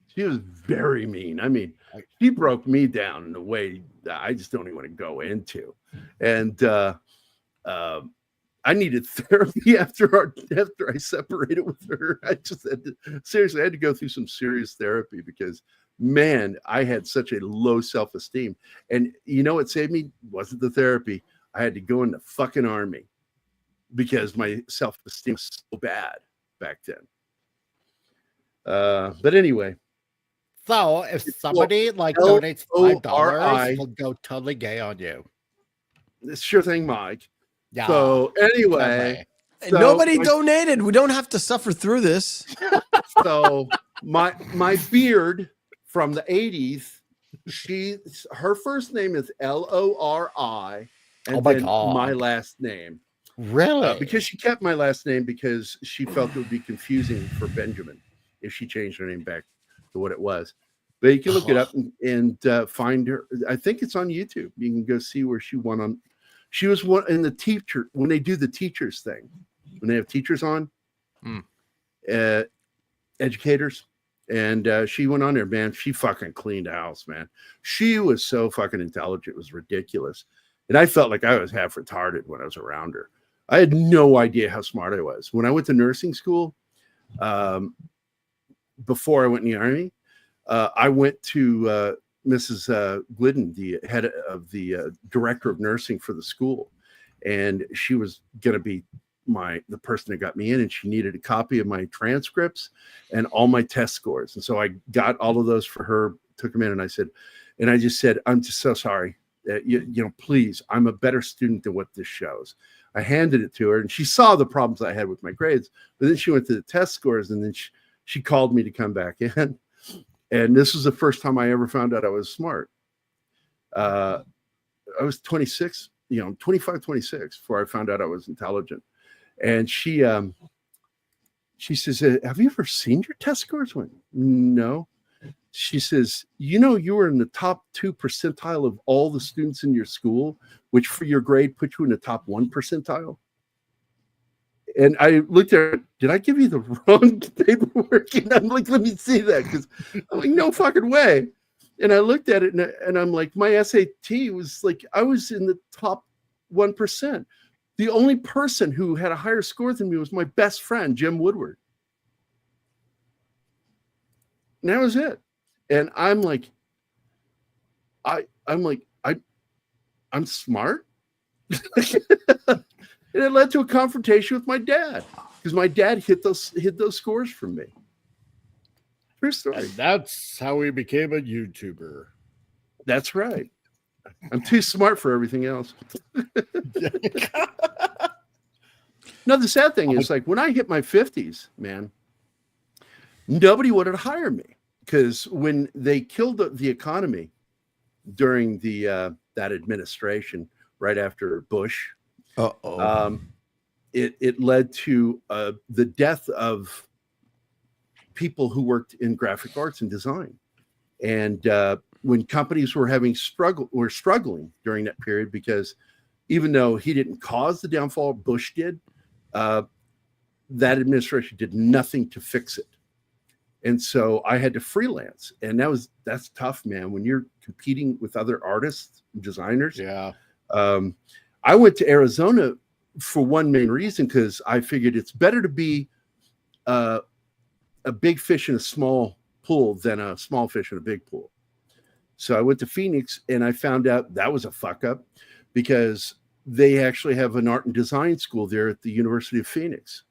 She was very mean. I mean, she broke me down in a way that I just don't even want to go into. And I needed therapy after I separated with her. I had to go through some serious therapy because, man, I had such a low self-esteem. And you know what saved me? Wasn't the therapy. I had to go in the fucking army because my self-esteem was so bad back then. But anyway. So if somebody donates $5, we'll go totally gay on you. Sure thing, Mike. Yeah. So anyway, nobody donated. We don't have to suffer through this. So my beard from the 80s, her first name is Lori, and then my last name. Really? Because she kept my last name because she felt it would be confusing for Benjamin if she changed her name back to what it was. But you can look it up and find her. I think it's on YouTube. You can go see where she won on. She was one in the teacher when they do the teachers thing, when they have teachers on, educators, and she went on there, man. She fucking cleaned house, man. She was so fucking intelligent, it was ridiculous, and I felt like I was half retarded when I was around her. I had no idea how smart I was when I went to nursing school. Before I went in the army, I went to Mrs. Glidden, the head of the director of nursing for the school. And she was going to be the person that got me in, and she needed a copy of my transcripts and all my test scores. And so I got all of those for her, took them in, and I just said, "I'm just so sorry. You know, please, I'm a better student than what this shows." I handed it to her, and she saw the problems I had with my grades, but then she went to the test scores, and then she called me to come back in. And this was the first time I ever found out I was smart. I was 26, 25, 26 before I found out I was intelligent. And she says, "Have you ever seen your test scores?" I went, "No." She says, "You were in the top 2 percentile of all the students in your school, which for your grade put you in the top 1 percentile. And I looked at her, "Did I give you the wrong paperwork?" And I'm like, "Let me see that." Because I'm like, "No fucking way." And I looked at it and I'm like, my SAT was like, I was in the top 1%. The only person who had a higher score than me was my best friend, Jim Woodward. And that was it. And I'm like, I'm smart. And it led to a confrontation with my dad because my dad hid those scores from me. True story. And that's how he became a YouTuber. That's right. I'm too smart for everything else. No, the sad thing is, like, when I hit my 50s, man, nobody wanted to hire me because when they killed the economy during that administration right after Bush, it led to the death of people who worked in graphic arts and design. And when companies were struggling during that period, because even though he didn't cause the downfall, Bush did, that administration did nothing to fix it. And so I had to freelance, and that's tough, man. When you're competing with other artists and designers. Yeah. I went to Arizona for one main reason, because I figured it's better to be a big fish in a small pool than a small fish in a big pool. So I went to Phoenix, and I found out that was a fuck up, because they actually have an art and design school there at the University of Phoenix.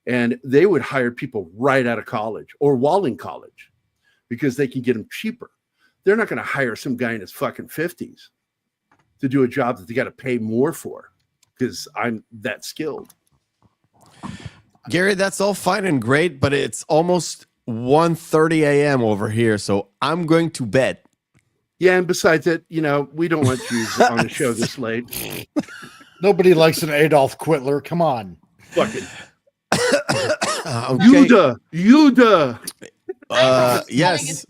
And they would hire people right out of college or while in college because they can get them cheaper. They're not going to hire some guy in his fucking 50s to do a job that they got to pay more for because I'm that skilled. Gary, that's all fine and great, but it's almost 1:30 a.m. over here, so I'm going to bed. Yeah, and besides that, we don't want Jews on the show this late. Nobody likes an Adolf Quitler. Come on. Fucking okay. Yuda. Yes.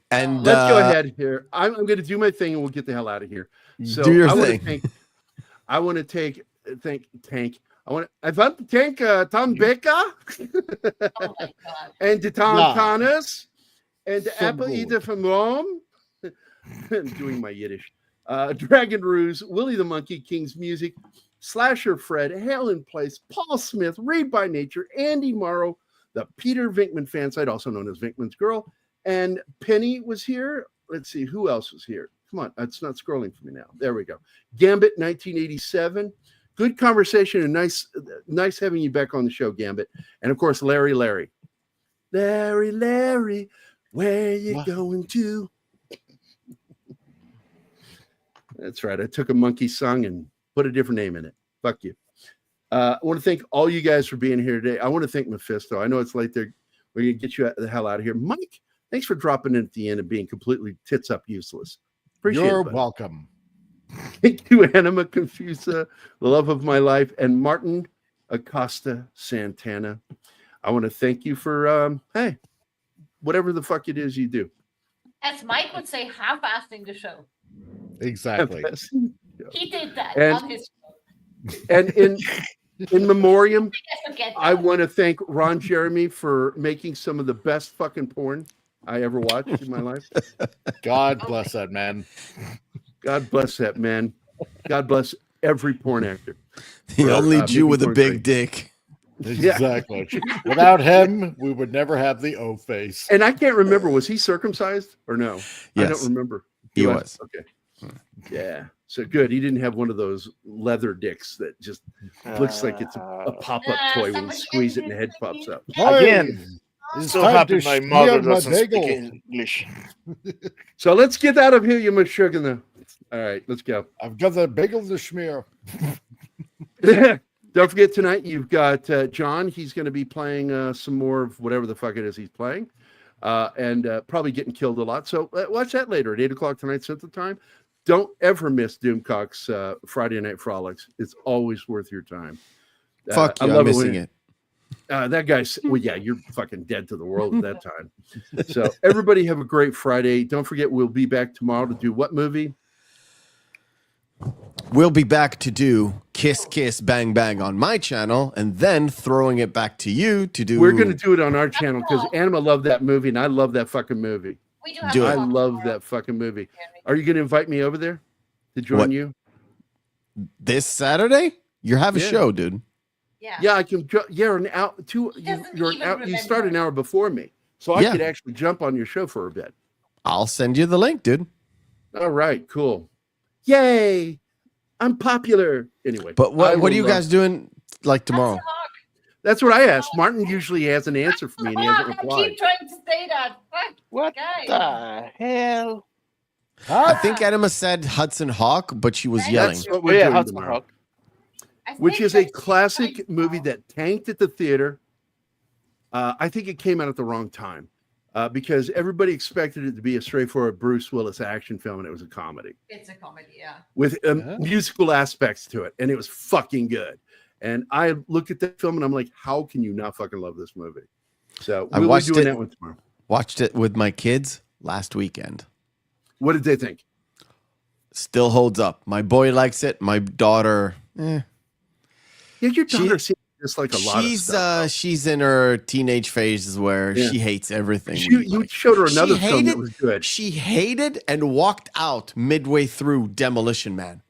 And let's go ahead here. I'm going to do my thing, and we'll get the hell out of here. So do your thing. I want to thank. I want to thank Tom Baker Oh my God. and the Tom Connors and the So Apple good. Eater from Rome. I'm doing my Yiddish. Dragon Ruse, Willie the Monkey, King's Music, Slasher Fred, Helen Place, Paul Smith, Read by Nature, Andy Morrow, the Peter Vinkman fan site, also known as Vinkman's Girl, and Penny was here. Let's see, who else was here? Come on, it's not scrolling for me now. There we go. Gambit, 1987. Good conversation and nice having you back on the show, Gambit. And of course, Larry, where you going to? That's right. I took a monkey song and put a different name in it. Fuck you. I want to thank all you guys for being here today. I want to thank Mephisto. I know it's late there. We're going to get you the hell out of here. Mike, thanks for dropping in at the end and being completely tits up useless. Appreciate You're it. welcome. Thank you, Anima Confusa, the love of my life, and Martin Acosta Santana. I want to thank you for, hey, whatever the fuck it is you do. As Mike would say, half-assing the show. Exactly. He did that And- on his show. And in memoriam, I forget I that. want to thank Ron Jeremy for making some of the best fucking porn I ever watched in my life. God bless that man. God bless that man. God bless every porn actor. The only Jew making with a porn big great. dick. Exactly. Without him, we would never have the O face. And I can't remember, was he circumcised or no? I Yes. don't remember. He was. Okay. Yeah. So good. He didn't have one of those leather dicks that just looks like it's a pop-up toy when you somebody squeeze it and the get head his pops up. Again, It's so time happy to my steal mother my doesn't speak bagel. English. So let's get out of here, you mashugana. All right, let's go. I've got the bagel to smear. Don't forget tonight you've got John. He's going to be playing some more of whatever the fuck it is he's playing, and probably getting killed a lot. So watch that later at 8:00 tonight Central Time. Don't ever miss Doomcock's Friday Night Frolics. It's always worth your time. Fuck you, I I'm love it missing when- it. That guy's, well, yeah, you're fucking dead to the world at that time. So everybody have a great Friday. Don't forget, we'll be back tomorrow to do what movie? We'll be back to do Kiss Kiss Bang Bang on my channel, and then throwing it back to you to do. We're going to do it on our channel because Anima loved that movie, and I love that fucking movie. We do have Do to it. I talk love tomorrow. that fucking movie. Are you going to invite me over there to join What? you? this Saturday. You have a Yeah. show, dude. Yeah. Yeah, I can. Yeah, an hour. He doesn't You're an even hour. You start an remember. hour before me, so I Yeah. could actually jump on your show for a bit. I'll send you the link, dude. All right, cool. Yay! I'm popular. Anyway, But I what are will, you guys doing like tomorrow? That's what I asked. Martin usually has an answer for me, and he hasn't I replied. keep trying to say that. Fuck, What guys. the hell? I think Anima said Hudson Hawk, but she was yelling. That's what Oh, we're yeah, doing Hudson tomorrow. Hawk. I Which think is a that's classic right movie now. that tanked at the theater. I think it came out at the wrong time. because everybody expected it to be a straightforward Bruce Willis action film, and it was a comedy. It's a comedy, yeah. With musical aspects to it, and it was fucking good. And I looked at that film, and I'm like, how can you not fucking love this movie? So we'll be doing that one tomorrow. Watched it with my kids last weekend. What did they think? Still holds up. My boy likes it. My daughter, Yeah, your daughter seems just like a lot of stuff. She's in her teenage phases where she hates everything. You showed her another film that was good. She hated and walked out midway through Demolition Man.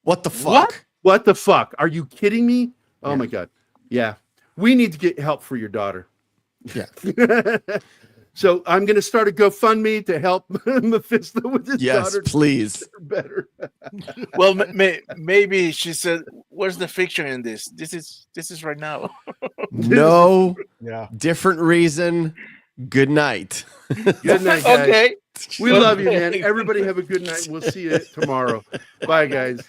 What the fuck? What the fuck? Are you kidding me? Oh my God. Yeah. We need to get help for your daughter. Yeah. So I'm going to start a GoFundMe to help Mephisto with his daughter. Yes, please. Better. Well, maybe she said, "Where's the fiction in this? This is right now." No. Yeah. Different reason. Good night. Good night, guys. Okay. We love you, man. Everybody have a good night. We'll see you tomorrow. Bye, guys.